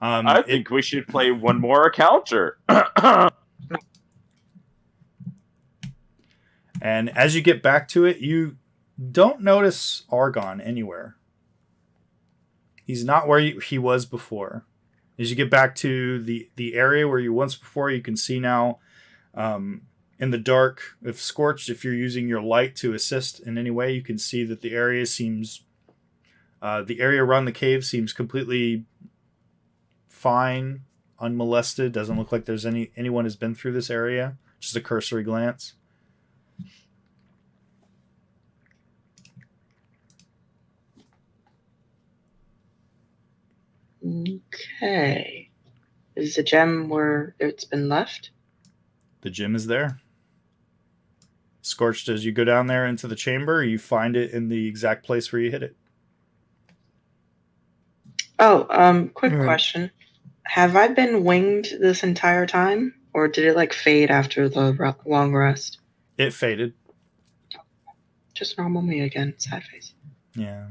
I think we should play one more encounter. And as you get back to it, you don't notice Argon anywhere. He's not where he was before. As you get back to the area where you once before, you can see now in the dark, if Scorched, if you're using your light to assist in any way, you can see that the area around the cave seems completely fine, unmolested. Doesn't look like there's anyone has been through this area. Just a cursory glance. Okay. Is the gem where it's been left? The gem is there. Scorched, as you go down there into the chamber, you find it in the exact place where you hit it. Oh, quick question. Have I been winged this entire time? Or did it fade after the long rest? It faded. Just normal me again. Sad face. Yeah.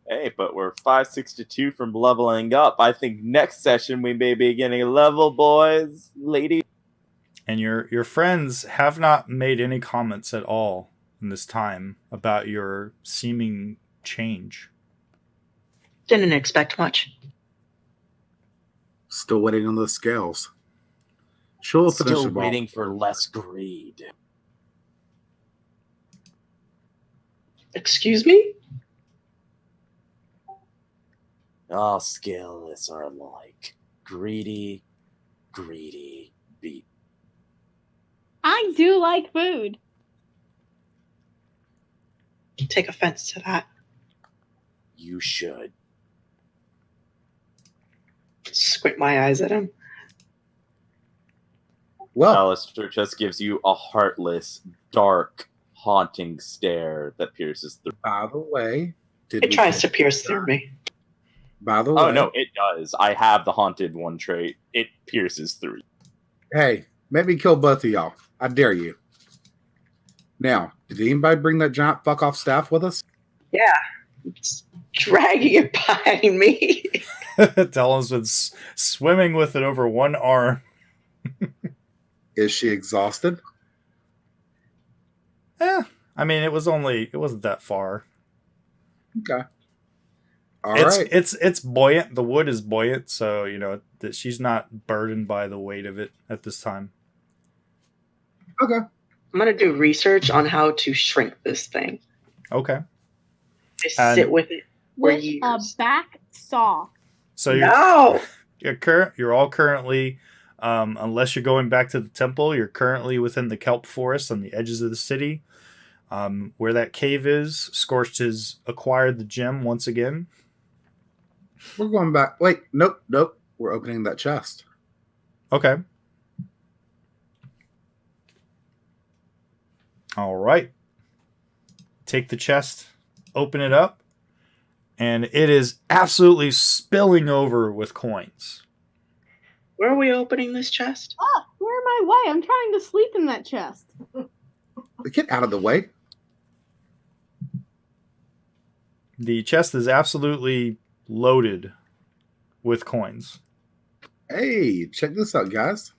Hey, but we're 562 from leveling up. I think next session we may be getting a level, boys, ladies. And your friends have not made any comments at all in this time about your seeming change. Didn't expect much. Still waiting on the scales. She'll finish Still the ball. waiting for less greed. Excuse me? All scaleless are alike. Greedy, beat. I do like food. Take offense to that. You should. Squint my eyes at him. Well, Alistair just gives you a heartless, dark, haunting stare that pierces through. by the way, It tries to pierce through me. By the way, Oh no, it does. I have the haunted one trait. It pierces through. hey, maybe kill both of y'all. I dare you. Now, did anybody bring that giant fuck off staff with us? Yeah. It's dragging it behind me. Talon's been swimming with it over one arm. Is she exhausted? I mean, it wasn't that far. Okay. All right. It's buoyant. The wood is buoyant, so that she's not burdened by the weight of it at this time. Okay. I'm going to do research on how to shrink this thing. Okay. I sit with it for With years. a back saw. So No! you're all currently, unless you're going back to the temple, you're currently within the kelp forest on the edges of the city. Where that cave is, Scorched has acquired the gem once again. We're going back. Wait, nope. We're opening that chest. Okay. All right. Take the chest, open it up, and it is absolutely spilling over with coins. Where are we opening this chest? Ah, where am I? Why? I'm trying to sleep in that chest. Get out of the way. The chest is absolutely loaded with coins. Hey, check this out, guys.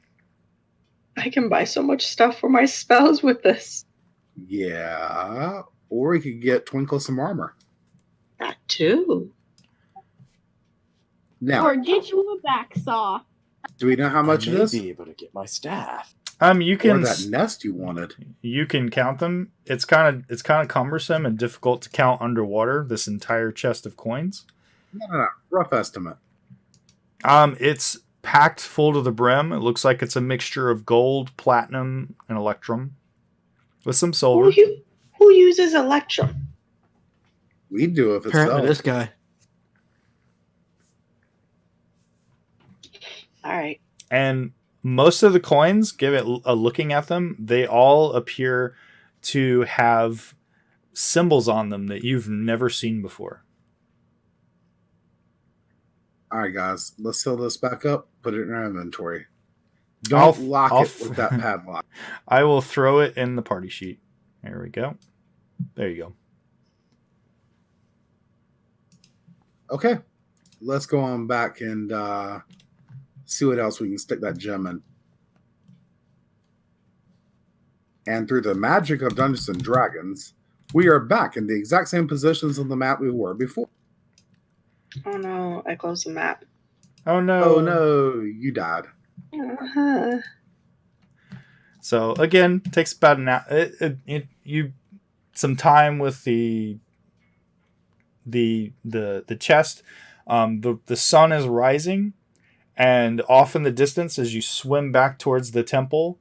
I can buy so much stuff for my spells with this. Yeah. Or we could get Twinkle some armor. That too. Now, Or get you a back saw. do we know how much I it may is? be able to get my staff. You Or can that nest you wanted? you can count them. It's kind of cumbersome and difficult to count underwater. This entire chest of coins. No. Rough estimate. It's packed full to the brim. It looks like it's a mixture of gold, platinum, and electrum, with some silver. Who uses Electrum? We do if it's Apparently, so. this guy. All right. And most of the coins, give it a looking at them, they all appear to have symbols on them that you've never seen before. All right, guys. Let's fill this back up. Put it in our inventory. Don't lock I'll it with that padlock. I will throw it in the party sheet. There we go. There you go. Okay. Let's go on back and see what else we can stick that gem in. And through the magic of Dungeons and Dragons, we are back in the exact same positions on the map we were before. Oh no, I closed the map. Oh no. Oh no, you died. Uh-huh. So again, takes about an hour. You some time with the chest. The sun is rising, and off in the distance, as you swim back towards the temple,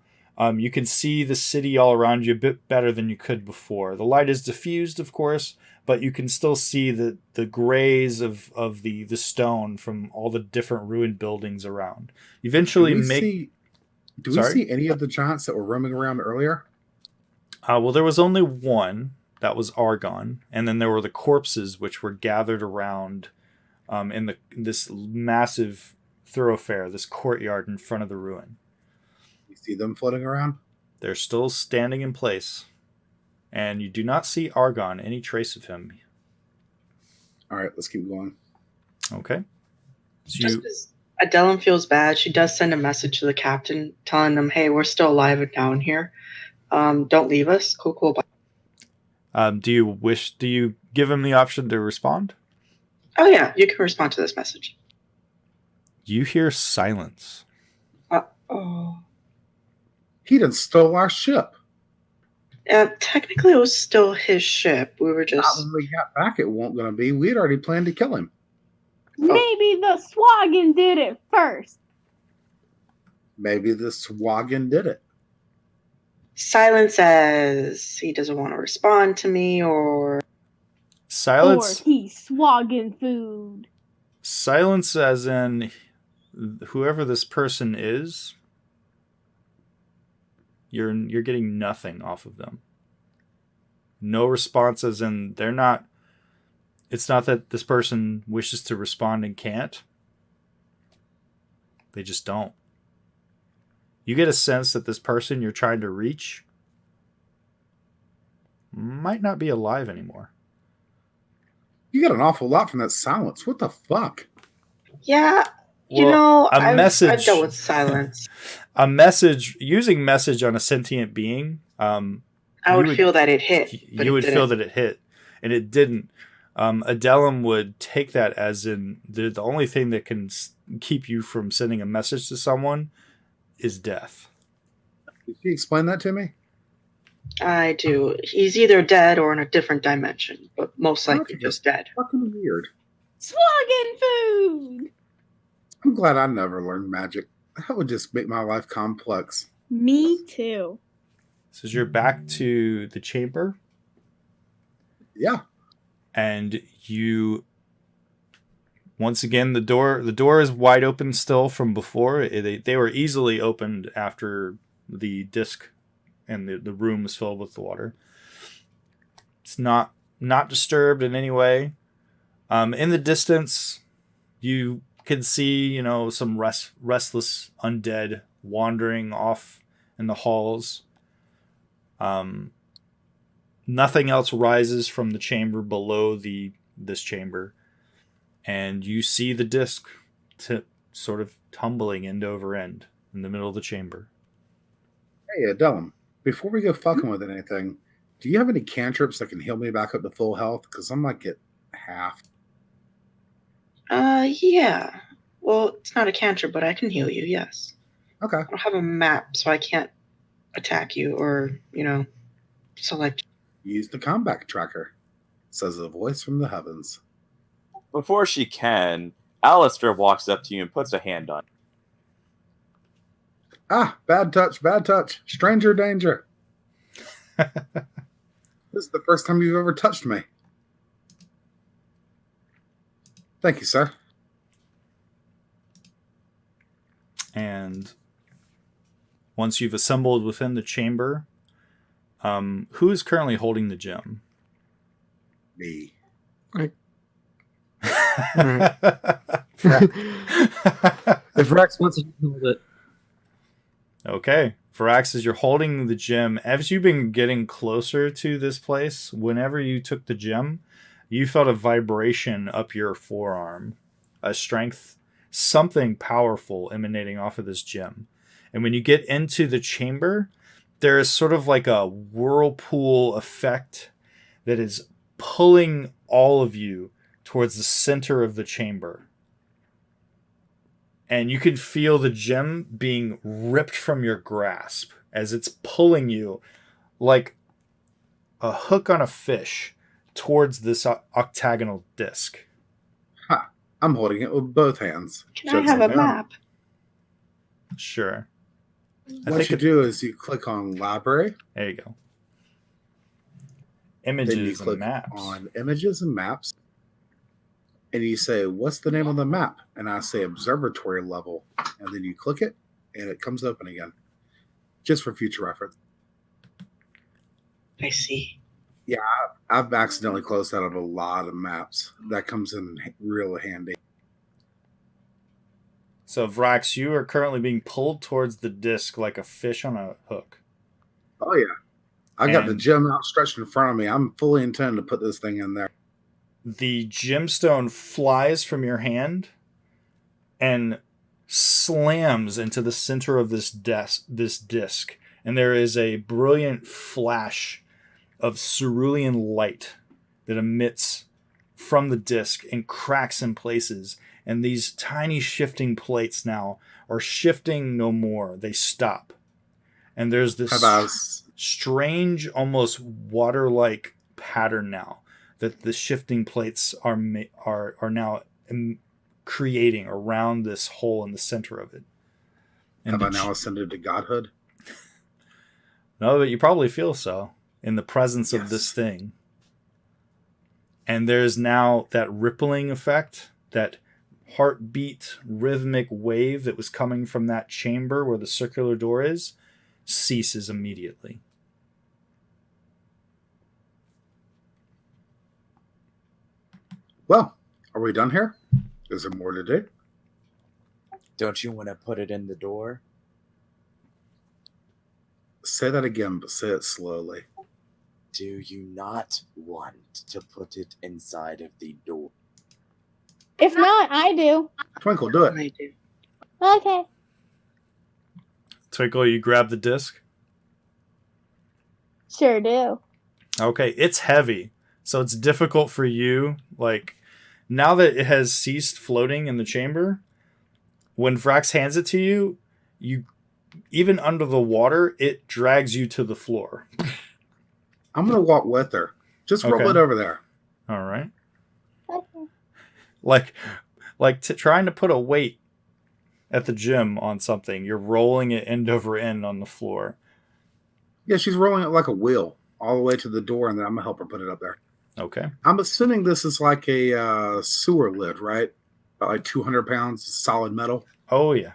you can see the city all around you a bit better than you could before. The light is diffused, of course, but you can still see the grays of the stone from all the different ruined buildings around. Eventually, Do we see any of the giants that were roaming around earlier? Well, there was only one. That was Argon, and then there were the corpses which were gathered around in this massive thoroughfare, this courtyard in front of the ruin. You see them floating around? They're still standing in place, and you do not see Argon, any trace of him. All right, let's keep going. Okay. So Just because Adelin feels bad. She does send a message to the captain telling them, hey, we're still alive and down here. Don't leave us. Cool, bye. Do you give him the option to respond? Oh, yeah, you can respond to this message. You hear silence. Oh. He done stole our ship. Technically, it was still his ship. We were Not just... when we got back, it won't going to be. We'd already planned to kill him. Maybe the Swaggin did it first. Maybe the Swaggin did it. Silence says he doesn't want to respond to me, or... Silence. Or he's swagging food. Silence as in whoever this person is, you're getting nothing off of them. No response as in they're not. It's not that this person wishes to respond and can't. They just don't. You get a sense that this person you're trying to reach might not be alive anymore. You got an awful lot from that silence. What the fuck? Yeah, Well, I've dealt with silence. Using message on a sentient being, I would feel that it hit. You would feel that it hit, and it didn't. Adelum would take that as in the only thing that can keep you from sending a message to someone is death. Did you explain that to me? I do. He's either dead or in a different dimension, but most likely just dead. Fucking weird. Swaggin food. I'm glad I never learned magic. That would just make my life complex. Me too. So you're back to the chamber. Yeah. And you, once again, the door is wide open still from before. They were easily opened after the disc and the room was filled with the water. It's not disturbed in any way. In the distance, you can see, some restless undead wandering off in the halls. Nothing else rises from the chamber below this chamber, and you see the disc sort of tumbling end over end in the middle of the chamber. Hey, Adelum, before we go fucking with anything, do you have any cantrips that can heal me back up to full health? Because I might get half. Yeah. Well, it's not a cantrip, but I can heal you, yes. Okay. I don't have a map, so I can't attack you or, select. Use the combat tracker, says a voice from the heavens. Before she can, Alistair walks up to you and puts a hand on. Ah, bad touch. Stranger danger. This is the first time you've ever touched me. Thank you, sir. And once you've assembled within the chamber, who is currently holding the gem? Me. Right. If Rex wants to hold it. Okay. Varax, as you're holding the gem, as you've been getting closer to this place, whenever you took the gem, you felt a vibration up your forearm, a strength, something powerful emanating off of this gem. And when you get into the chamber, there is sort of like a whirlpool effect that is pulling all of you towards the center of the chamber. And you can feel the gem being ripped from your grasp as it's pulling you like a hook on a fish towards this octagonal disc. Ha! I'm holding it with both hands. Can I have a map? Sure. What you do is you click on library. There you go. Then you Images click and maps. on images and maps. And you say, what's the name of the map? And I say observatory level. And then you click it, and it comes open again. Just for future reference. I see. Yeah, I've accidentally closed out of a lot of maps. That comes in real handy. So, Vrax, you are currently being pulled towards the disc like a fish on a hook. Oh, yeah. I got the gem outstretched in front of me. I'm fully intending to put this thing in there. The gemstone flies from your hand, and slams into the center of this disc, and there is a brilliant flash of cerulean light that emits from the disc and cracks in places. And these tiny shifting plates now are shifting no more. They stop. And there's this strange, almost water-like pattern now that the shifting plates are now creating around this hole in the center of it. And have I now ascended to godhood? No, but you probably feel so in the presence of this thing. And there's now that rippling effect, that heartbeat rhythmic wave that was coming from that chamber where the circular door is, ceases immediately. Well, are we done here? Is there more to do? Don't you want to put it in the door? Say that again, but say it slowly. Do you not want to put it inside of the door? If not, I do. Twinkle, do it. I do. Okay. Twinkle, you grab the disc? Sure do. Okay, it's heavy, so it's difficult for you. Like, now that it has ceased floating in the chamber, when Vrax hands it to you, even under the water, it drags you to the floor. I'm going to walk with her. Just roll it over there. All right. Okay. Like trying to put a weight at the gym on something. You're rolling it end over end on the floor. Yeah, she's rolling it like a wheel all the way to the door, and then I'm going to help her put it up there. Okay. I'm assuming this is like a sewer lid, right? About like 200 pounds solid metal. Oh, yeah.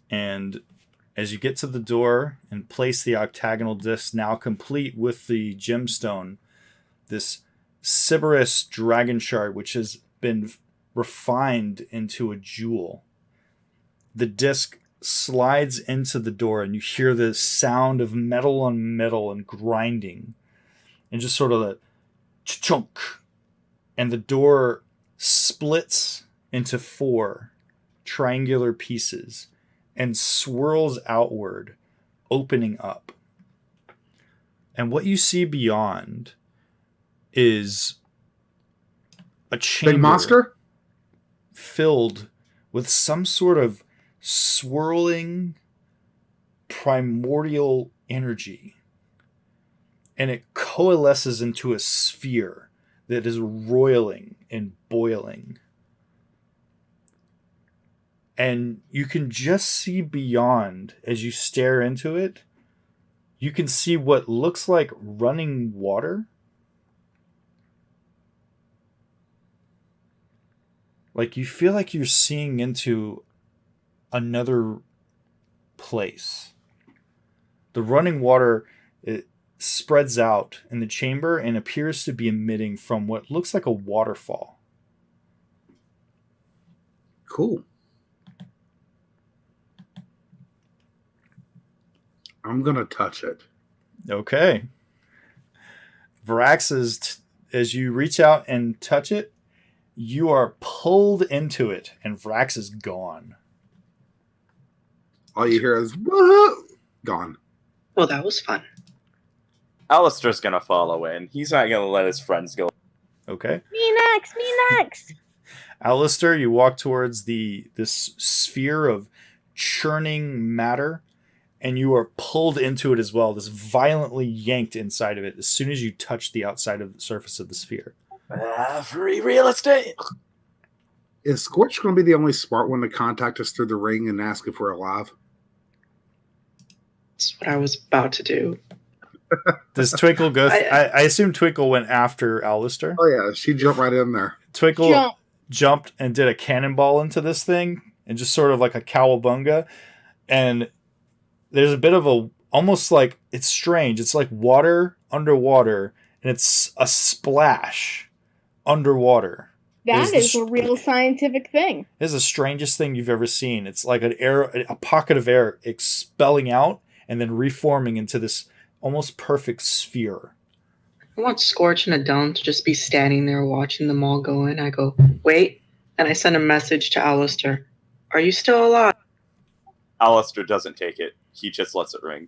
And as you get to the door and place the octagonal disc, now complete with the gemstone, this Sybaris dragon shard, which has been refined into a jewel, the disc slides into the door, and you hear the sound of metal on metal and grinding, and just sort of the chunk, and the door splits into 4 triangular pieces and swirls outward, opening up. And what you see beyond is a chamber Big monster filled with some sort of swirling primordial energy, and it coalesces into a sphere that is roiling and boiling. And you can just see beyond as you stare into it. You can see what looks like running water. Like you feel like you're seeing into another place. The running water, it spreads out in the chamber and appears to be emitting from what looks like a waterfall. Cool. I'm going to touch it. Okay. Vrax as you reach out and touch it, you are pulled into it, and Vrax is gone. All you hear is, whoa, gone. Well, that was fun. Alistair's gonna follow in. He's not gonna let his friends go. Okay. Me next. Alistair, you walk towards this sphere of churning matter, and you are pulled into it as well. This violently yanked inside of it as soon as you touch the outside of the surface of the sphere. Free real estate. Is Scorch going to be the only smart one to contact us through the ring and ask if we're alive? That's what I was about to do. Does Twinkle go? I assume Twinkle went after Alistair. Oh, yeah. She jumped right in there. Twinkle jumped and did a cannonball into this thing, and just sort of like a cowabunga. And there's a bit of almost like, it's strange. It's like water underwater, and it's a splash underwater. That is a real scientific thing. It's the strangest thing you've ever seen. It's like a pocket of air expelling out and then reforming into this almost perfect sphere. I want Scorch and Adele to just be standing there watching them all go in. I go, wait. And I send a message to Alistair. Are you still alive? Alistair doesn't take it. He just lets it ring.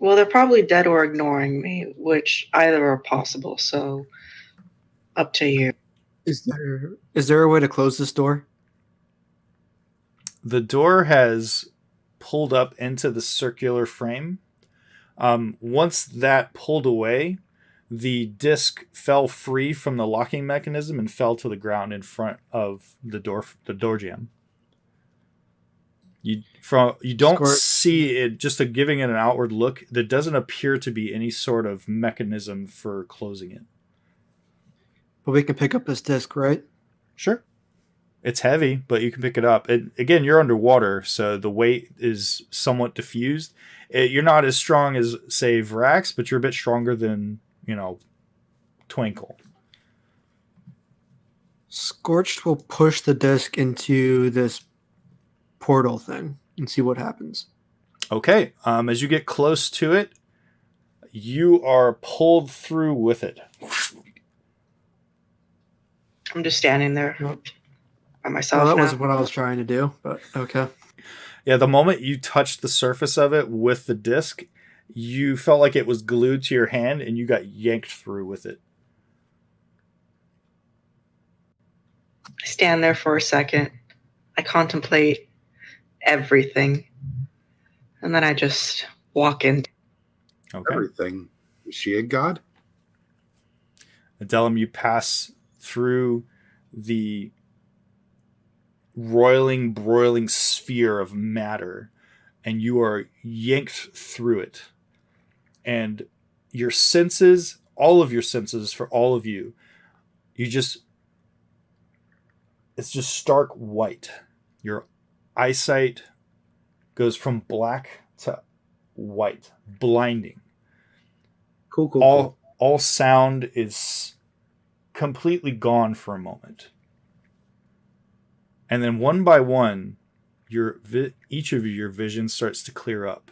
Well, they're probably dead or ignoring me, which either are possible, so up to you. Is there a way to close this door? The door has pulled up into the circular frame. Once that pulled away, the disc fell free from the locking mechanism and fell to the ground in front of the door jamb. You don't see it, just giving it an outward look. There doesn't appear to be any sort of mechanism for closing it. But we can pick up this disc, right? Sure. It's heavy, but you can pick it up. Again, you're underwater, so the weight is somewhat diffused. You're not as strong as, say, Vrax, but you're a bit stronger than, Twinkle. Scorched will push the disc into this portal thing and see what happens. Okay. As you get close to it, you are pulled through with it. I'm just standing there by myself. Well, that now. was what I was trying to do, but okay. Yeah, the moment you touched the surface of it with the disc, you felt like it was glued to your hand and you got yanked through with it. I stand there for a second. I contemplate everything. And then I just walk in. Okay. Everything. Is she a god? Adelum, you pass through the roiling, broiling sphere of matter, and you are yanked through it. And your senses, all of your senses for all of you, it's just stark white. Your eyesight goes from black to white, blinding. Cool. All sound is completely gone for a moment. And then one by one, each of your vision starts to clear up.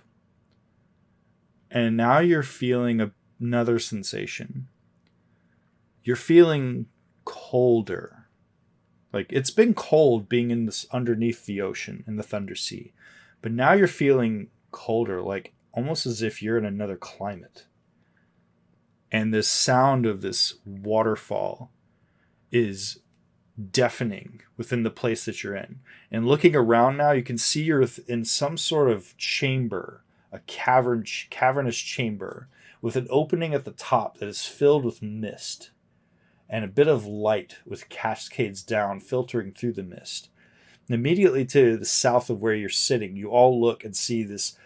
And now you're feeling another sensation. You're feeling colder. Like, it's been cold being in this underneath the ocean in the Thunder Sea. But now you're feeling colder, like almost as if you're in another climate. And this sound of this waterfall is deafening within the place that you're in. And looking around now, you can see you're in some sort of chamber, a cavernous chamber with an opening at the top that is filled with mist and a bit of light with cascades down filtering through the mist. And immediately to the south of where you're sitting, you all look and see this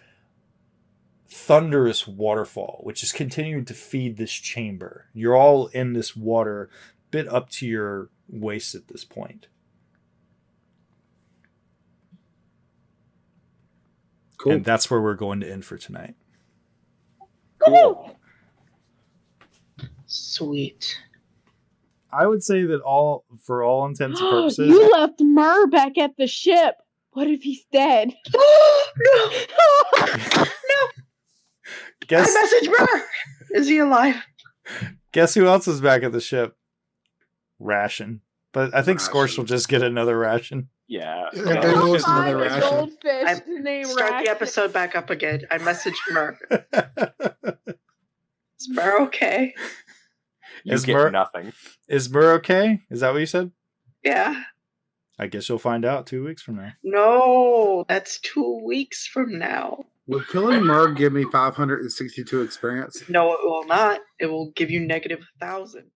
thunderous waterfall, which is continuing to feed this chamber. You're all in this water, bit up to your waist at this point. Cool. And that's where we're going to end for tonight. Cool. Sweet. I would say that for all intents and purposes, You left Mur back at the ship. What if he's dead? No! guess I message Burr! Is he alive? guess who else is back at the ship? Ration. But I think Scorch will just get another ration. Yeah. Yeah, Yeah. almost Find another a ration. goldfish named Start the Ration. episode back up again. I messaged Mur. Is Mur okay? You Is get Mur- nothing. Is Mur okay? Is that what you said? Yeah. I guess you'll find out 2 weeks from now. No, that's 2 weeks from now. Will killing Murg give me 562 experience? No, it will not. It will give you -1,000.